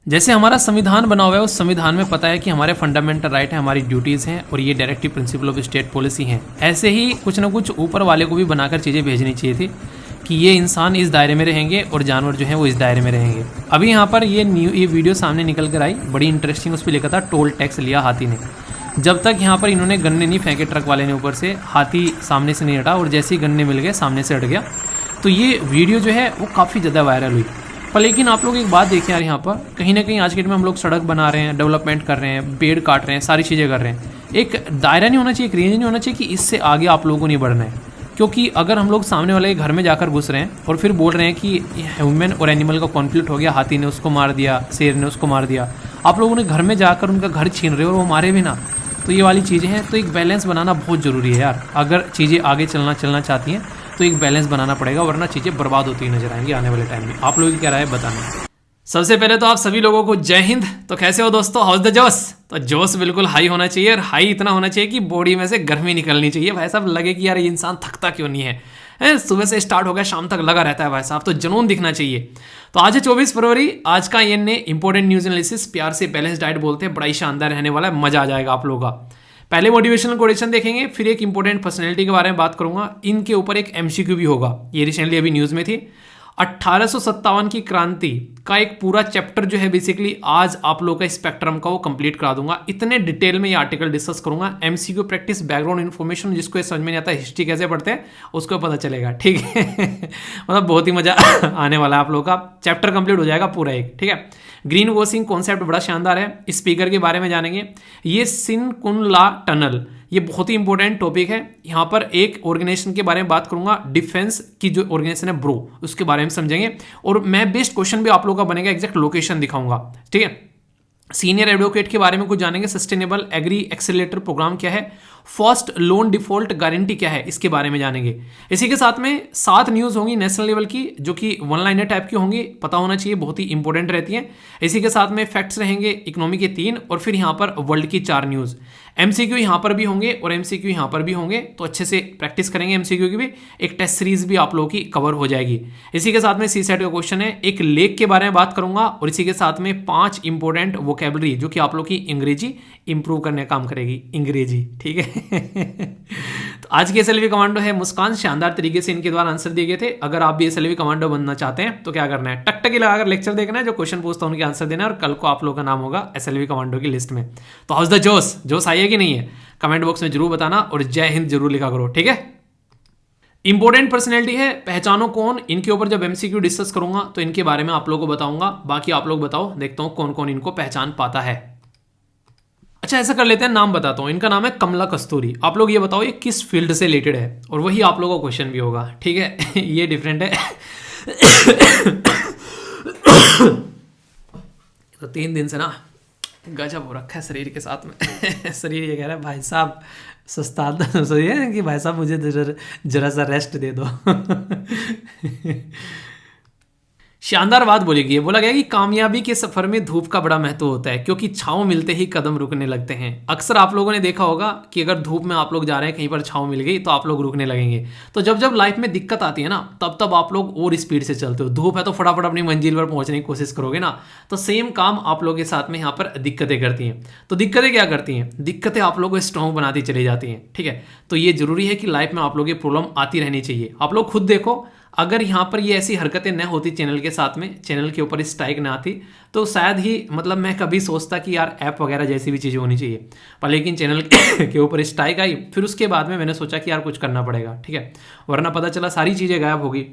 जैसे हमारा संविधान बना हुआ है, उस संविधान में पता है कि हमारे फंडामेंटल राइट है, हमारी ड्यूटीज़ हैं और ये directive principle of state policy हैं। ऐसे ही कुछ ना कुछ ऊपर वाले को भी बनाकर चीज़ें भेजनी चाहिए थी कि ये इंसान इस दायरे में रहेंगे और जानवर जो है वो इस दायरे में रहेंगे। अभी यहाँ पर ये वीडियो सामने निकल कर आई, बड़ी इंटरेस्टिंग। उस पर लिखा था टोल टैक्स लिया हाथी ने। जब तक यहाँ पर इन्होंने गन्ने नहीं फेंके ट्रक वाले ने ऊपर से, हाथी सामने से नहीं हटा और जैसे ही गन्ने मिल गए सामने से हट गया। तो ये वीडियो जो है वो काफ़ी ज़्यादा वायरल हुई। पर लेकिन आप लोग एक बात देखें यार, यहाँ पर कहीं ना कहीं आज के डेट में हम लोग सड़क बना रहे हैं, डेवलपमेंट कर रहे हैं, पेड़ काट रहे हैं, सारी चीज़ें कर रहे हैं। एक दायरा नहीं होना चाहिए, एक रेंज नहीं होना चाहिए कि इससे आगे आप लोगों को नहीं बढ़ना है। क्योंकि अगर हम लोग सामने वाले के घर में जाकर घुस रहे हैं और फिर बोल रहे हैं कि ह्यूमन और एनिमल का कॉन्फ्लिक्ट हो गया, हाथी ने उसको मार दिया, शेर ने उसको मार दिया, आप लोगों ने घर में जाकर उनका घर छीन रहे हो और वो मारे भी ना, तो ये वाली चीज़ें हैं। तो एक बैलेंस बनाना बहुत ज़रूरी है यार। अगर चीज़ें आगे चलना चाहती हैं तो एक बैलेंस बनाना पड़ेगा, वरना चीज़ें बर्बाद होती नजर आएंगी आने वाले टाइम में। आप लोगों की क्या राय है बताना। सबसे पहले तो आप सभी लोगों को जय हिंद। तो कैसे हो दोस्तों, हाउस द जोश? तो जोश बिल्कुल हाई होना चाहिए और हाई इतना होना चाहिए कि बॉडी में से गर्मी निकलनी चाहिए भाई साहब। लगे कि यार ये इंसान थकता क्यों नहीं है, सुबह से स्टार्ट हो गया शाम तक लगा रहता है भाई साहब, तो जुनून दिखना चाहिए। तो आज है 24 फरवरी। आज का ये इंपॉर्टेंट न्यूज एनालिसिस, प्यार से बैलेंस डाइट बोलते हैं, बड़ा ही शानदार रहने वाला है, मजा आ जाएगा आप लोगों का। पहले मोटिवेशनल कोटेशन देखेंगे, फिर एक इंपॉर्टेंट पर्सनैलिटी के बारे में बात करूंगा, इनके ऊपर एक एमसीक्यू भी होगा। ये रिसेंटली अभी न्यूज में थी। 1857 की क्रांति का एक पूरा चैप्टर जो है बेसिकली आज आप लोग का स्पेक्ट्रम का वो कंप्लीट करा दूंगा। इतने डिटेल में ये आर्टिकल डिस्कस करूंगा। एमसीक्यू प्रैक्टिस, बैकग्राउंड इन्फॉर्मेशन, जिसको ये समझ में नहीं आता हिस्ट्री कैसे पढ़ते हैं उसको पता चलेगा, ठीक है। मतलब बहुत ही मजा आने वाला है आप लोग का। चैप्टर कंप्लीट हो जाएगा पूरा एक, ठीक है। ग्रीन वॉशिंग कॉन्सेप्ट बड़ा शानदार है। स्पीकर के बारे में जानेंगे। ये सिनकुनला टनल, ये बहुत ही इंपॉर्टेंट टॉपिक है। यहाँ पर एक ऑर्गेनाइजेशन के बारे में बात करूंगा, डिफेंस की जो ऑर्गेनाइजेशन है ब्रो, उसके बारे में समझेंगे। और मैं बेस्ट क्वेश्चन भी आप लोगों का बनेगा, एग्जैक्ट लोकेशन दिखाऊंगा, ठीक है। सीनियर एडवोकेट के बारे में कुछ जानेंगे। सस्टेनेबल एग्री एक्सेलरेटर प्रोग्राम क्या है, फर्स्ट लोन डिफॉल्ट गारंटी क्या है, इसके बारे में जानेंगे। इसी के साथ में 7 न्यूज़ होंगी नेशनल लेवल की, जो कि वन लाइनर टाइप की होंगी, पता होना चाहिए, बहुत ही इंपॉर्टेंट रहती हैं। इसी के साथ में फैक्ट्स रहेंगे इकोनॉमी के 3, और फिर यहाँ पर वर्ल्ड की 4 न्यूज़। एमसीक्यू यहाँ पर भी होंगे और एमसीक्यू यहाँ पर भी होंगे, तो अच्छे से प्रैक्टिस करेंगे एमसीक्यू की भी। एक टेस्ट सीरीज भी आप लोगों की कवर हो जाएगी। इसी के साथ में सी सेट का क्वेश्चन है, एक लेक के बारे में बात करूंगा, और इसी के साथ में 5 इंपॉर्टेंट वोकेबलरी जो कि आप लोग की अंग्रेजी इंप्रूव करने का काम करेगी, अंग्रेजी, ठीक है। तो आज के एसएलवी कमांडो है मुस्कान। शानदार तरीके से इनके द्वारा आंसर दिए गए थे। अगर आप भी एसएलवी कमांडो बनना चाहते हैं तो क्या करना है, टकटकी लगाकर लेक्चर देखना है, जो क्वेश्चन पूछता हूं उनके आंसर देना है, और कल को आप लोगों का नाम होगा एसएलवी कमांडो की लिस्ट में। तो हाउस द जोश, जोश आई है कि नहीं है, कमेंट बॉक्स में जरूर बताना, और जय हिंद जरूर लिखा करो, ठीक है। इंपॉर्टेंट पर्सनैलिटी है, पहचानो कौन। इनके ऊपर जब एमसीक्यू डिस्कस करूंगा तो इनके बारे में आप लोगों को बताऊंगा। बाकी आप लोग बताओ, देखता हूं कौन कौन इनको पहचान पाता है। अच्छा, ऐसा कर लेते हैं, नाम बताता हूं। इनका नाम है कमला कस्तूरी। आप लोग ये बताओ ये किस फील्ड से रिलेटेड है, और वही आप लोगों का क्वेश्चन भी होगा, ठीक है। ये डिफरेंट है। तो 3 दिन से ना गजब हो रखा है शरीर के साथ में। शरीर ये कह रहा है भाई साहब सस्ता है कि भाई साहब मुझे जरा सा रेस्ट दे दो। शानदार बात बोली गई है। बोला गया कि कामयाबी के सफर में धूप का बड़ा महत्व होता है, क्योंकि छांव मिलते ही कदम रुकने लगते हैं। अक्सर आप लोगों ने देखा होगा कि अगर धूप में आप लोग जा रहे हैं, कहीं पर छांव मिल गई तो आप लोग रुकने लगेंगे। तो जब जब लाइफ में दिक्कत आती है ना, तब तब आप लोग और स्पीड से चलते हो। धूप है तो फटाफट अपनी मंजिल पर पहुंचने की कोशिश करोगे ना, तो सेम काम आप लोगों के साथ में यहाँ पर दिक्कतें करती हैं। तो दिक्कतें क्या करती हैं, दिक्कतें आप लोगों को स्ट्रॉन्ग बनाती चली जाती हैं, ठीक है। तो ये जरूरी है कि लाइफ में आप लोगों की प्रॉब्लम आती रहनी चाहिए। आप लोग खुद देखो, अगर यहाँ पर ये ऐसी हरकतें न होती चैनल के साथ में, चैनल के ऊपर स्ट्राइक ना आती, तो शायद ही मतलब मैं कभी सोचता कि यार ऐप वगैरह जैसी भी चीज़ें होनी चाहिए। पर लेकिन चैनल के ऊपर स्ट्राइक आई, फिर उसके बाद में मैंने सोचा कि यार कुछ करना पड़ेगा, ठीक है, वरना पता चला सारी चीज़ें गायब होगी।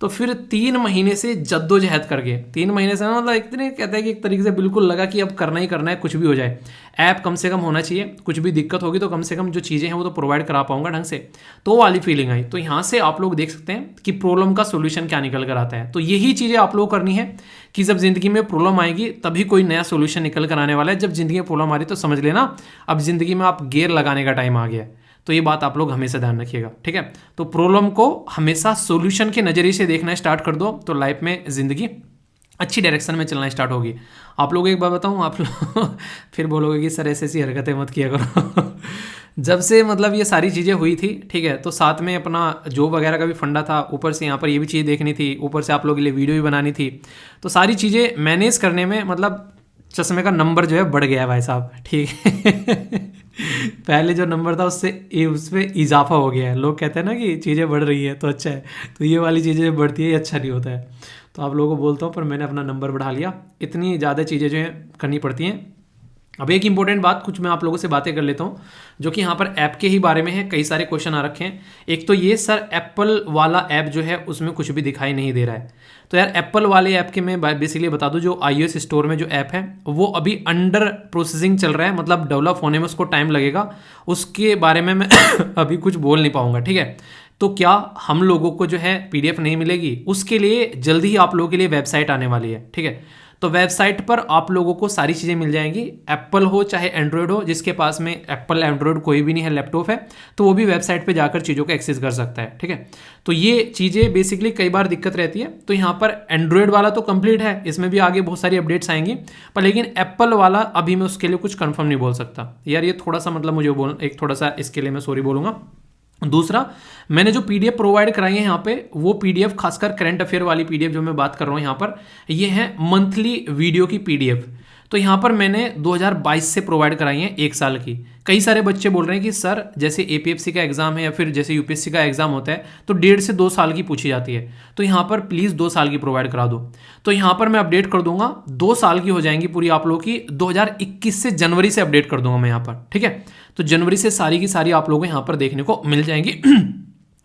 तो फिर 3 महीने से जद्दोजहद करके, 3 महीने से मतलब इतने कहते हैं कि एक तरीके से बिल्कुल लगा कि अब करना ही करना है, कुछ भी हो जाए ऐप कम से कम होना चाहिए। कुछ भी दिक्कत होगी तो कम से कम जो चीज़ें हैं वो तो प्रोवाइड करा पाऊंगा ढंग से, तो वाली फीलिंग आई। तो यहाँ से आप लोग देख सकते हैं कि प्रॉब्लम का सोल्यूशन क्या निकल कर आता है। तो यही चीज़ें आप लोग करनी है कि जब जिंदगी में प्रॉब्लम आएगी तभी कोई नया सोल्यूशन निकल कर आने वाला है। जब जिंदगी में प्रॉब्लम आ रही तो समझ लेना अब जिंदगी में आप गियर लगाने का टाइम आ गया है। तो ये बात आप लोग हमेशा ध्यान रखिएगा, ठीक है। तो प्रॉब्लम को हमेशा सोल्यूशन के नज़रिए से देखना स्टार्ट कर दो, तो लाइफ में जिंदगी अच्छी डायरेक्शन में चलना स्टार्ट होगी। आप लोग एक बात बताऊँ, आप लोग फिर बोलोगे कि सर ऐसी हरकतें मत किया करो। जब से मतलब ये सारी चीज़ें हुई थी, ठीक है, तो साथ में अपना जॉब वगैरह का भी फंडा था, ऊपर से यहाँ पर ये भी चीज़ देखनी थी, ऊपर से आप लोगों के लिए वीडियो भी बनानी थी। तो सारी चीज़ें मैनेज करने में मतलब चश्मे का नंबर जो है बढ़ गया है भाई साहब, ठीक है। पहले जो नंबर था उस पर इजाफा हो गया है। लोग कहते हैं ना कि चीज़ें बढ़ रही है तो अच्छा है, तो ये वाली चीज़ें जब बढ़ती है ये अच्छा नहीं होता है। तो आप लोगों को बोलता हूँ, पर मैंने अपना नंबर बढ़ा लिया। इतनी ज़्यादा चीज़ें जो है करनी पड़ती हैं। अब एक इंपॉर्टेंट बात, कुछ मैं आप लोगों से बातें कर लेता हूँ जो कि यहाँ पर ऐप के ही बारे में है। कई सारे क्वेश्चन आ रखे हैं। एक तो ये सर एप्पल वाला ऐप जो है उसमें कुछ भी दिखाई नहीं दे रहा है। तो यार एप्पल वाले ऐप के मैं बेसिकली बता दूं, जो iOS स्टोर में जो ऐप है वो अभी अंडर प्रोसेसिंग चल रहा है, मतलब डेवलप होने में उसको टाइम लगेगा। उसके बारे में मैं अभी कुछ बोल नहीं पाऊंगा, ठीक है। तो क्या हम लोगों को जो है PDF नहीं मिलेगी, उसके लिए जल्दी ही आप लोगों के लिए वेबसाइट आने वाली है, ठीक है। तो वेबसाइट पर आप लोगों को सारी चीज़ें मिल जाएंगी, एप्पल हो चाहे एंड्रॉयड हो। जिसके पास में एप्पल एंड्रॉयड कोई भी नहीं है, लैपटॉप है, तो वो भी वेबसाइट पे जाकर चीज़ों को एक्सेस कर सकता है, ठीक है। तो ये चीज़ें बेसिकली कई बार दिक्कत रहती है। तो यहाँ पर एंड्रॉयड वाला तो कंप्लीट है, इसमें भी आगे बहुत सारी अपडेट्स आएंगी, पर लेकिन एप्पल वाला अभी मैं उसके लिए कुछ कंफर्म नहीं बोल सकता यार। ये थोड़ा सा मतलब मुझे एक थोड़ा सा इसके लिए मैं सॉरी बोलूँगा। दूसरा, मैंने जो PDF प्रोवाइड कराई है यहाँ पे, वो PDF खासकर करंट अफेयर वाली PDF जो मैं बात कर रहा हूँ यहाँ पर, ये है मंथली वीडियो की PDF। तो यहाँ पर मैंने 2022 से प्रोवाइड कराई है, 1 साल की। कई सारे बच्चे बोल रहे हैं कि सर जैसे APFC का एग्जाम है या फिर जैसे UPSC का एग्जाम होता है तो 1.5 से 2 साल की पूछी जाती है, तो यहाँ पर प्लीज़ 2 साल की प्रोवाइड करा दो। तो यहाँ पर मैं अपडेट कर दूंगा, 2 साल की हो जाएंगी पूरी आप लोगों की। 2021 से जनवरी से अपडेट कर दूंगा मैं यहाँ पर, ठीक है। तो जनवरी से सारी की सारी आप लोगों को यहाँ पर देखने को मिल जाएंगी।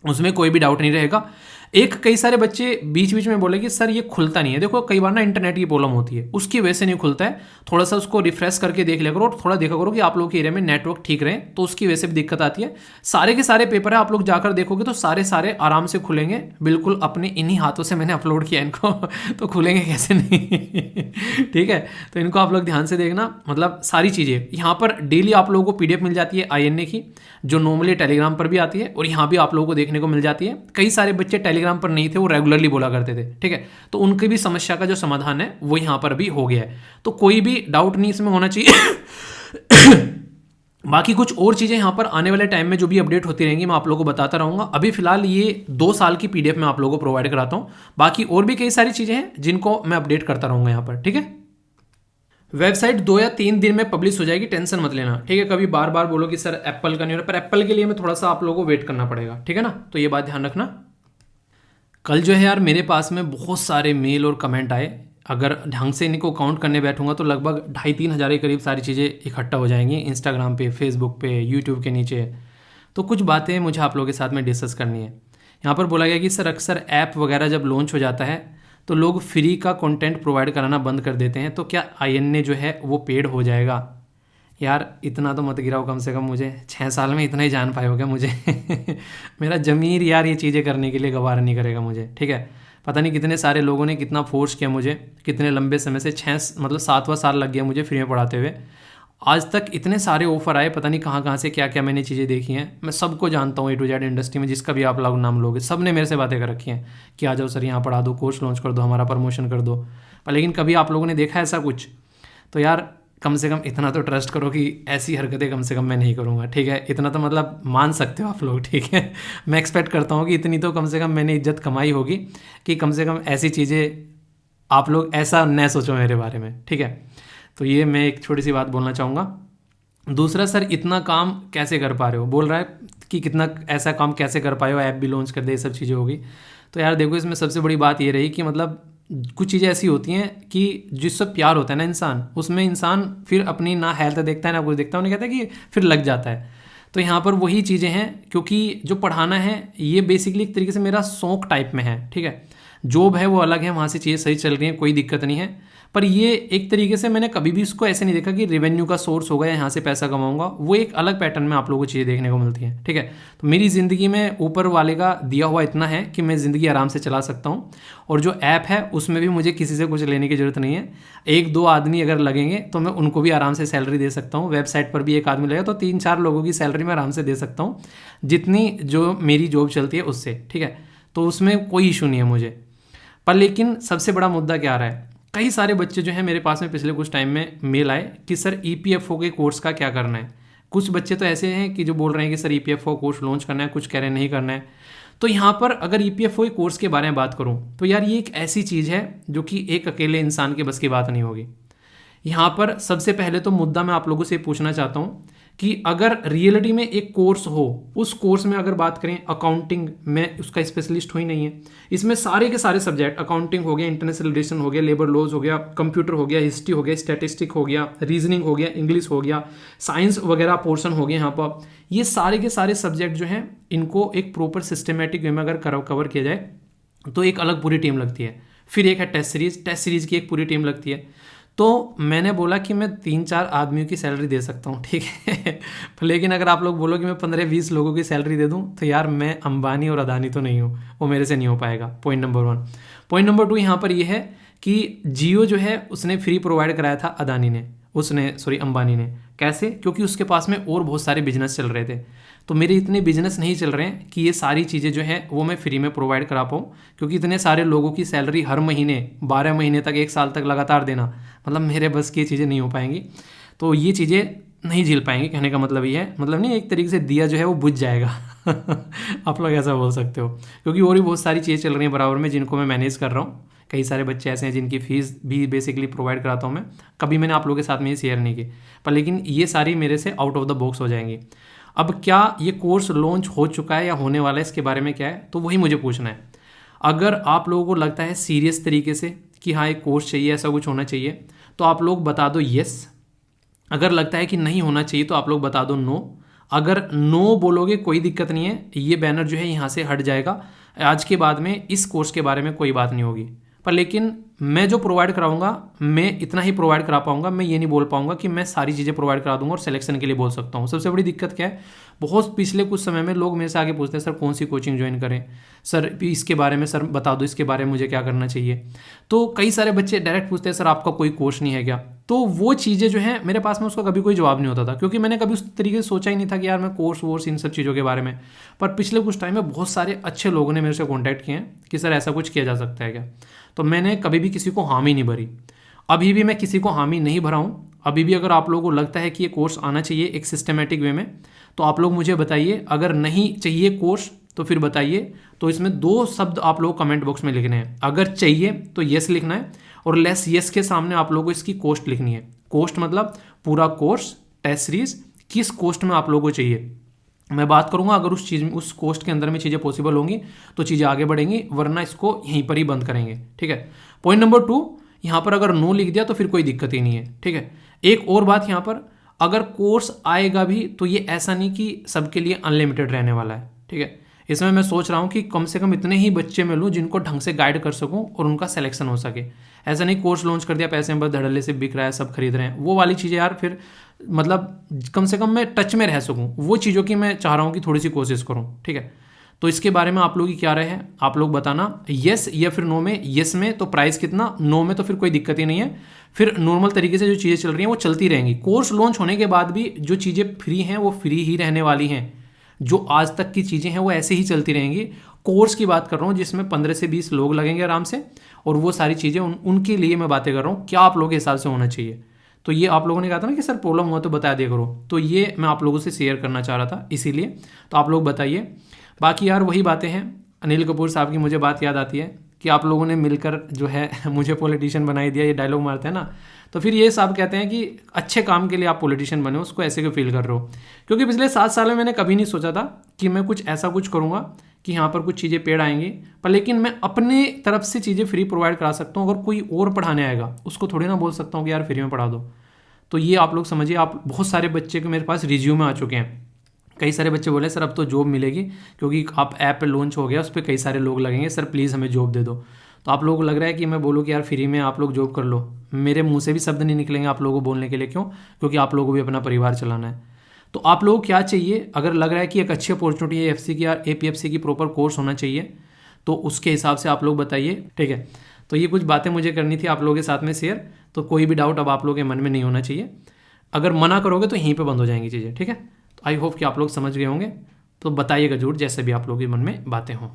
उसमें कोई भी डाउट नहीं रहेगा। एक कई सारे बच्चे बीच बीच में बोले कि सर ये खुलता नहीं है। देखो कई बार ना इंटरनेट की प्रॉब्लम होती है, उसकी वजह से नहीं खुलता है। थोड़ा सा उसको रिफ्रेश करके देख लिया करो और थोड़ा देखा करो कि आप लोगों के एरिया में नेटवर्क ठीक रहे, तो उसकी वजह से भी दिक्कत आती है। सारे के सारे पेपर है, आप लोग जाकर देखोगे तो सारे सारे आराम से खुलेंगे, बिल्कुल अपने इन्हीं हाथों से मैंने अपलोड किया इनको तो खुलेंगे कैसे नहीं। ठीक है, तो इनको आप लोग ध्यान से देखना। मतलब सारी चीज़ें यहाँ पर डेली आप लोगों को PDF मिल जाती है INA की, जो नॉर्मली टेलीग्राम पर भी आती है और यहाँ भी आप लोगों को देखने को मिल जाती है। कई सारे बच्चे टेलीग्राम पर नहीं थे, वो रेगुलरली बोला करते थे, ठीक है। तो उनकी भी समस्या का जो समाधान है वो यहाँ पर भी हो गया है, तो कोई भी डाउट नहीं इसमें होना चाहिए। बाकी कुछ और चीज़ें यहाँ पर आने वाले टाइम में जो भी अपडेट होती रहेंगी मैं आप लोगों को बताता रहूँगा। अभी फिलहाल ये 2 साल की PDF मैं आप लोगों को प्रोवाइड कराता हूँ। बाकी और भी कई सारी चीज़ें हैं जिनको मैं अपडेट करता रहूँगा यहाँ पर, ठीक है। वेबसाइट 2 या 3 दिन में पब्लिश हो जाएगी, टेंशन मत लेना, ठीक है। कभी बार बार बोलो कि सर एप्पल का नहीं हो रहा, पर एप्पल के लिए मैं थोड़ा सा आप लोगों को वेट करना पड़ेगा, ठीक है ना। तो ये बात ध्यान रखना। कल जो है यार मेरे पास में बहुत सारे मेल और कमेंट आए। अगर ढंग से इनको काउंट करने बैठूंगा तो लगभग 2,500-3 हज़ार के करीब सारी चीज़ें इकट्ठा हो जाएंगी, इंस्टाग्राम पे, फेसबुक पे, यूट्यूब के नीचे। तो कुछ बातें मुझे आप लोगों के साथ में डिस्कस करनी है। यहाँ पर बोला गया कि सर अक्सर ऐप वगैरह जब लॉन्च हो जाता है तो लोग फ्री का कंटेंट प्रोवाइड कराना बंद कर देते हैं, तो क्या INA जो है वो पेड हो जाएगा? यार इतना तो मत गिराओ, कम से कम मुझे 6 साल में इतना ही जान पाए हो क्या मुझे? मेरा ज़मीर यार ये चीज़ें करने के लिए गवार नहीं करेगा मुझे, ठीक है। पता नहीं कितने सारे लोगों ने कितना फोर्स किया मुझे, कितने लंबे समय से 7वां साल लग गया मुझे फ्री में पढ़ाते हुए। आज तक इतने सारे ऑफर आए, पता नहीं कहाँ कहाँ से क्या क्या मैंने चीज़ें देखी हैं। मैं सबको जानता हूँ, A to Z इंडस्ट्री में जिसका भी आप लोग नाम लोगे, सब ने मेरे से बातें कर रखी हैं कि आ जाओ सर यहाँ पढ़ा दो, कोर्स लॉन्च कर दो, हमारा प्रमोशन कर दो। पर लेकिन कभी आप लोगों ने देखा ऐसा कुछ? तो यार कम से कम इतना तो ट्रस्ट करो कि ऐसी हरकतें कम से कम मैं नहीं करूँगा, ठीक है। इतना तो मतलब मान सकते हो आप लोग, ठीक है। मैं एक्सपेक्ट करता हूँ कि इतनी तो कम से कम मैंने इज्जत कमाई होगी कि कम से कम ऐसी चीज़ें आप लोग ऐसा न सोचो मेरे बारे में, ठीक है। तो ये मैं एक छोटी सी बात बोलना चाहूँगा। दूसरा, सर इतना काम कैसे कर पा रहे हो? बोल रहा है कि कितना ऐसा काम कैसे कर पाए हो, ऐप भी लॉन्च कर दे, ये सब चीज़ें होगी। तो यार देखो, इसमें सबसे बड़ी बात ये रही कि मतलब कुछ चीज़ें ऐसी होती हैं कि जिससे प्यार होता है ना इंसान, उसमें इंसान फिर अपनी ना हेल्थ देखता है ना कुछ देखता है, उन्हें कहता है कि फिर लग जाता है। तो यहाँ पर वही चीज़ें हैं, क्योंकि जो पढ़ाना है ये बेसिकली एक तरीके से मेरा शौक टाइप में है, ठीक है। जॉब है वो अलग है, वहाँ से चीज़ें सही चल रही हैं, कोई दिक्कत नहीं है। पर ये एक तरीके से मैंने कभी भी इसको ऐसे नहीं देखा कि रेवेन्यू का सोर्स होगा या यहाँ से पैसा कमाऊंगा। वो एक अलग पैटर्न में आप लोगों को चीज़ें देखने को मिलती हैं, ठीक है। तो मेरी ज़िंदगी में ऊपर वाले का दिया हुआ इतना है कि मैं ज़िंदगी आराम से चला सकता हूँ। और जो ऐप है उसमें भी मुझे किसी से कुछ लेने की ज़रूरत नहीं है। 1-2 आदमी अगर लगेंगे तो मैं उनको भी आराम से सैलरी दे सकता हूँ। वेबसाइट पर भी एक आदमी लगेगा तो 3-4 लोगों की सैलरी मैं आराम से दे सकता हूँ, जितनी जो मेरी जॉब चलती है उससे, ठीक है। तो उसमें कोई इशू नहीं है मुझे। पर लेकिन सबसे बड़ा मुद्दा क्या आ रहा है, कई सारे बच्चे जो हैं मेरे पास में पिछले कुछ टाइम में मेल आए कि सर EPFO के कोर्स का क्या करना है। कुछ बच्चे तो ऐसे हैं कि जो बोल रहे हैं कि सर EPFO कोर्स लॉन्च करना है, कुछ कह रहे हैं नहीं करना है। तो यहाँ पर अगर EPFO के कोर्स के बारे में बात करूँ तो यार ये एक ऐसी चीज़ है जो कि एक अकेले इंसान के बस की बात नहीं होगी। यहाँ पर सबसे पहले तो मुद्दा मैं आप लोगों से पूछना चाहता हूँ कि अगर रियलिटी में एक कोर्स हो, उस कोर्स में अगर बात करें अकाउंटिंग, मैं उसका स्पेशलिस्ट हुई नहीं है, इसमें सारे के सारे सब्जेक्ट, अकाउंटिंग हो गया, इंटरनेशनल रिलेशन हो गया, लेबर लॉज हो गया, कंप्यूटर हो गया, हिस्ट्री हो गया, स्टैटिस्टिक हो गया, रीजनिंग हो गया, इंग्लिश हो गया, साइंस वगैरह पोर्शन हो गया, यहाँ पर ये सारे के सारे सब्जेक्ट जो हैं इनको एक प्रॉपर सिस्टमेटिक वे में अगर कवर किया जाए तो एक अलग पूरी टीम लगती है। फिर एक है टेस्ट सीरीज की एक पूरी टीम लगती है। तो मैंने बोला कि मैं 3-4 आदमियों की सैलरी दे सकता हूँ, ठीक है लेकिन अगर आप लोग बोलो कि मैं 15-20 लोगों की सैलरी दे दूँ तो यार मैं अंबानी और अदानी तो नहीं हूँ, वो मेरे से नहीं हो पाएगा। Point number 1। पॉइंट नंबर 2 यहाँ पर ये है कि जियो जो है उसने फ्री प्रोवाइड कराया था अंबानी ने। कैसे? क्योंकि उसके पास में और बहुत सारे बिजनेस चल रहे थे, तो मेरे इतने बिजनेस नहीं चल रहे हैं कि ये सारी चीज़ें जो हैं वो मैं फ्री में प्रोवाइड करा पाऊँ, क्योंकि इतने सारे लोगों की सैलरी हर महीने 12 महीने तक 1 साल तक लगातार देना, मतलब मेरे बस की चीज़ें नहीं हो पाएंगी। तो ये चीज़ें नहीं झेल पाएंगे, कहने का मतलब ये है, मतलब नहीं, एक तरीके से दिया जो है वो बुझ जाएगा आप लोग ऐसा बोल सकते हो, क्योंकि और भी बहुत सारी चीज़ें चल रही हैं बराबर में जिनको मैं मैनेज कर रहा हूँ। कई सारे बच्चे ऐसे हैं जिनकी फ़ीस भी बेसिकली प्रोवाइड कराता हूँ मैं, कभी मैंने आप लोगों के साथ में ये शेयर नहीं की, पर लेकिन ये सारी मेरे से आउट ऑफ द बॉक्स हो जाएंगी। अब क्या ये कोर्स लॉन्च हो चुका है या होने वाला है, इसके बारे में क्या है, तो वही मुझे पूछना है। अगर आप लोगों को लगता है सीरियस तरीके से कि हाँ एक कोर्स चाहिए, ऐसा कुछ होना चाहिए, तो आप लोग बता दो येस। अगर लगता है कि नहीं होना चाहिए तो आप लोग बता दो नो। अगर नो बोलोगे कोई दिक्कत नहीं है, ये बैनर जो है यहाँ से हट जाएगा, आज के बाद में इस कोर्स के बारे में कोई बात नहीं होगी। पर लेकिन मैं जो प्रोवाइड कराऊंगा मैं इतना ही प्रोवाइड करा पाऊंगा, मैं ये नहीं बोल पाऊंगा कि मैं सारी चीज़ें प्रोवाइड करा दूंगा और सिलेक्शन के लिए बोल सकता हूँ। सबसे बड़ी दिक्कत क्या है, बहुत पिछले कुछ समय में लोग मेरे से आगे पूछते हैं सर कौन सी कोचिंग ज्वाइन करें, सर इसके बारे में सर बता दो, इसके बारे में मुझे क्या करना चाहिए। तो कई सारे बच्चे डायरेक्ट पूछते हैं सर आपका कोई कोर्स नहीं है क्या। तो वो चीज़ें जो हैं मेरे पास में उसका कभी कोई जवाब नहीं होता था, क्योंकि मैंने कभी उस तरीके से सोचा ही नहीं था कि यार मैं कोर्स वोर्स इन सब चीज़ों के बारे में। पर पिछले कुछ टाइम में बहुत सारे अच्छे लोगों ने मेरे से कॉन्टैक्ट किए हैं कि सर ऐसा कुछ किया जा सकता है क्या। तो मैंने कभी भी किसी को हामी नहीं भरी, अभी भी मैं किसी को हामी नहीं भरा हूँ। अभी भी अगर आप लोगों को लगता है कि ये कोर्स आना चाहिए एक सिस्टमेटिक वे में, तो आप लोग मुझे बताइए। अगर नहीं चाहिए कोर्स तो फिर बताइए। तो इसमें 2 शब्द आप लोग कमेंट बॉक्स में लिखने हैं। अगर चाहिए तो येस लिखना है, और लेस येस के सामने आप लोगों को इसकी कॉस्ट लिखनी है। कॉस्ट मतलब पूरा कोर्स, टेस्ट सीरीज किस कॉस्ट में आप लोगों को चाहिए, मैं बात करूंगा। अगर उस कॉस्ट के अंदर में चीज़ें पॉसिबल होंगी तो चीज़ें आगे बढ़ेंगी, वरना इसको यहीं पर ही बंद करेंगे, ठीक है। पॉइंट नंबर 2, यहाँ पर अगर नो लिख दिया तो फिर कोई दिक्कत ही नहीं है, ठीक है। एक और बात यहाँ पर, अगर कोर्स आएगा भी तो ये ऐसा नहीं कि सबके लिए अनलिमिटेड रहने वाला है, ठीक है। इसमें मैं सोच रहा हूँ कि कम से कम इतने ही बच्चे मैं लूँ जिनको ढंग से गाइड कर सकूँ और उनका सिलेक्शन हो सके। ऐसा नहीं कोर्स लॉन्च कर दिया, पैसे में बस धड़ल्ले से बिक रहा है, सब खरीद रहे हैं, वो वाली चीज़ें यार फिर मतलब कम से कम मैं टच में रह सकूँ, वो चीज़ों की मैं चाह रहा हूँ कि थोड़ी सी कोशिश करूँ, ठीक है। तो इसके बारे में आप लोगों की क्या राय है, आप लोग बताना, येस या फिर नो में। येस में तो प्राइस कितना, नो में तो फिर कोई दिक्कत ही नहीं है, फिर नॉर्मल तरीके से जो चीज़ें चल रही हैं वो चलती रहेंगी। कोर्स लॉन्च होने के बाद भी जो चीज़ें फ्री हैं वो फ्री ही रहने वाली हैं, जो आज तक की चीज़ें हैं वो ऐसे ही चलती रहेंगी। कोर्स की बात कर रहा हूँ जिसमें 15 से 20 लोग लगेंगे आराम से, और वो सारी चीज़ें उनके लिए मैं बातें कर रहा हूँ, क्या आप लोगों के हिसाब से होना चाहिए। तो ये आप लोगों ने कहा था ना कि सर प्रॉब्लम हुआ तो बता दिया करो, तो ये मैं आप लोगों से शेयर करना चाह रहा था इसीलिए। तो आप लोग बताइए। बाकी यार वही बातें हैं, अनिल कपूर साहब की मुझे बात याद आती है कि आप लोगों ने मिलकर जो है मुझे पॉलिटिशियन बनाई दिया, ये डायलॉग मारते हैं ना, तो फिर ये साहब कहते हैं कि अच्छे काम के लिए आप पॉलिटिशियन बने, उसको ऐसे क्यों फील कर रहे हो। क्योंकि पिछले 7 साल में मैंने कभी नहीं सोचा था कि मैं कुछ ऐसा कुछ करूँगा कि यहाँ पर कुछ चीज़ें पेड़ आएंगी, पर लेकिन मैं अपने तरफ से चीज़ें फ्री प्रोवाइड करा सकता हूँ। अगर कोई और पढ़ाने आएगा उसको थोड़ी ना बोल सकता हूँ कि यार फ्री में पढ़ा दो। तो ये आप लोग समझिए। आप बहुत सारे बच्चे के मेरे पास रिज्यूम आ चुके हैं, कई सारे बच्चे बोले सर अब तो जॉब मिलेगी क्योंकि आप ऐप लॉन्च हो गया, उस पर कई सारे लोग लगेंगे, सर प्लीज़ हमें जॉब दे दो। तो आप लोगों को लग रहा है कि मैं बोलूँ कि यार फ्री में आप लोग जॉब कर लो, मेरे मुंह से भी शब्द नहीं निकलेंगे आप लोगों को बोलने के लिए। क्यों? क्योंकि आप लोगों को भी अपना परिवार चलाना है। तो आप लोगों को क्या चाहिए, अगर लग रहा है कि एक अच्छी अपॉर्चुनिटी है एफसी की या एपीएफसी की प्रॉपर कोर्स होना चाहिए, तो उसके हिसाब से आप लोग बताइए, ठीक है। तो ये कुछ बातें मुझे करनी थी आप लोगों के साथ में शेयर। तो कोई भी डाउट अब आप लोगों के मन में नहीं होना चाहिए, अगर मना करोगे तो यहीं पे बंद हो जाएंगी चीज़ें, ठीक है। तो आई होप कि आप लोग समझ गए होंगे। तो बताइएगा जरूर जैसे भी आप लोगों के मन में बातें हों।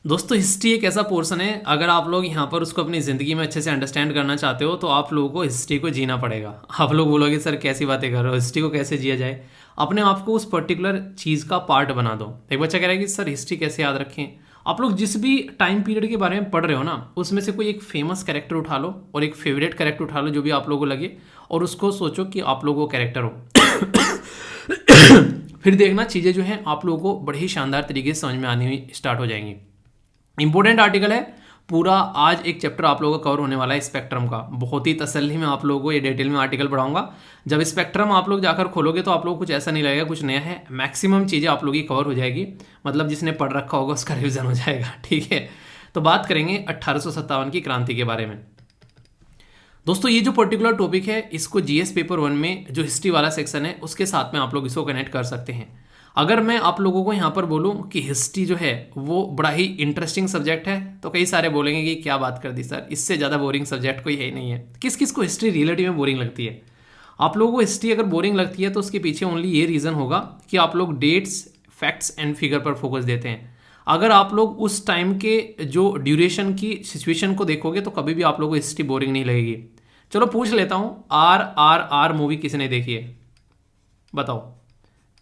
दोस्तों हिस्ट्री एक ऐसा पोर्शन है, अगर आप लोग यहाँ पर उसको अपनी ज़िंदगी में अच्छे से अंडरस्टैंड करना चाहते हो तो आप लोगों को हिस्ट्री को जीना पड़ेगा। आप लोग बोलोगे सर कैसी बातें कर रहे हो, हिस्ट्री को कैसे जिया जाए। अपने आप को उस पर्टिकुलर चीज़ का पार्ट बना दो। एक बच्चा कह रहा है कि सर हिस्ट्री कैसे याद रखें, आप लोग जिस भी टाइम पीरियड के बारे में पढ़ रहे हो ना, उसमें से कोई एक फेमस कैरेक्टर उठा लो और एक फेवरेट कैरेक्टर उठा लो जो भी आप लोगों को लगे, और उसको सोचो कि आप लोगों को कैरेक्टर हो। फिर देखना चीज़ें जो हैं आप लोगों को बड़े ही शानदार तरीके से समझ में आनी हुई स्टार्ट हो जाएंगी। इंपॉर्टेंट आर्टिकल है पूरा, आज एक चैप्टर आप लोगों का कवर होने वाला है स्पेक्ट्रम का। बहुत ही तसल्ली में आप लोगों को ये डिटेल में आर्टिकल पढ़ाऊंगा। जब स्पेक्ट्रम आप लोग जाकर खोलोगे तो आप लोगों को कुछ ऐसा नहीं लगेगा कुछ नया है, मैक्सिमम चीज़ें आप लोगों की कवर हो जाएगी, मतलब जिसने पढ़ रखा होगा उसका रिविजन हो जाएगा, ठीक है। तो बात करेंगे 1857 की क्रांति के बारे में। दोस्तों ये जो पर्टिकुलर टॉपिक है इसको जीएस पेपर 1 में जो हिस्ट्री वाला सेक्शन है उसके साथ में आप लोग इसको कनेक्ट कर सकते हैं। अगर मैं आप लोगों को यहाँ पर बोलूँ कि हिस्ट्री जो है वो बड़ा ही इंटरेस्टिंग सब्जेक्ट है तो कई सारे बोलेंगे कि क्या बात कर दी सर, इससे ज़्यादा बोरिंग सब्जेक्ट कोई है ही नहीं है। किस किस को हिस्ट्री रियलिटी में बोरिंग लगती है? आप लोगों को हिस्ट्री अगर बोरिंग लगती है तो उसके पीछे ओनली ये रीज़न होगा कि आप लोग डेट्स, फैक्ट्स एंड फिगर पर फोकस देते हैं। अगर आप लोग उस टाइम के जो ड्यूरेशन की सिचुएशन को देखोगे तो कभी भी आप लोगों को हिस्ट्री बोरिंग नहीं लगेगी। चलो पूछ लेता हूँ, RRR मूवी किसने देखी है? बताओ,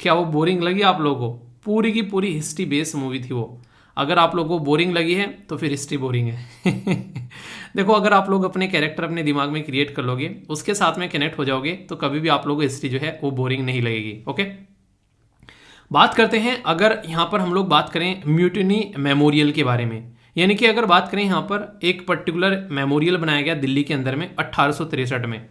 क्या वो बोरिंग लगी आप लोगों को? पूरी की पूरी हिस्ट्री बेस्ड मूवी थी वो। अगर आप लोगों को बोरिंग लगी है तो फिर हिस्ट्री बोरिंग है। देखो अगर आप लोग अपने कैरेक्टर अपने दिमाग में क्रिएट कर लोगे, उसके साथ में कनेक्ट हो जाओगे तो कभी भी आप लोगों को हिस्ट्री जो है वो बोरिंग नहीं लगेगी। ओके, बात करते हैं अगर यहाँ पर हम लोग बात करें म्यूटिनी मेमोरियल के बारे में, यानी कि अगर बात करें यहाँ पर एक पर्टिकुलर मेमोरियल बनाया गया दिल्ली के अंदर में 1863 में।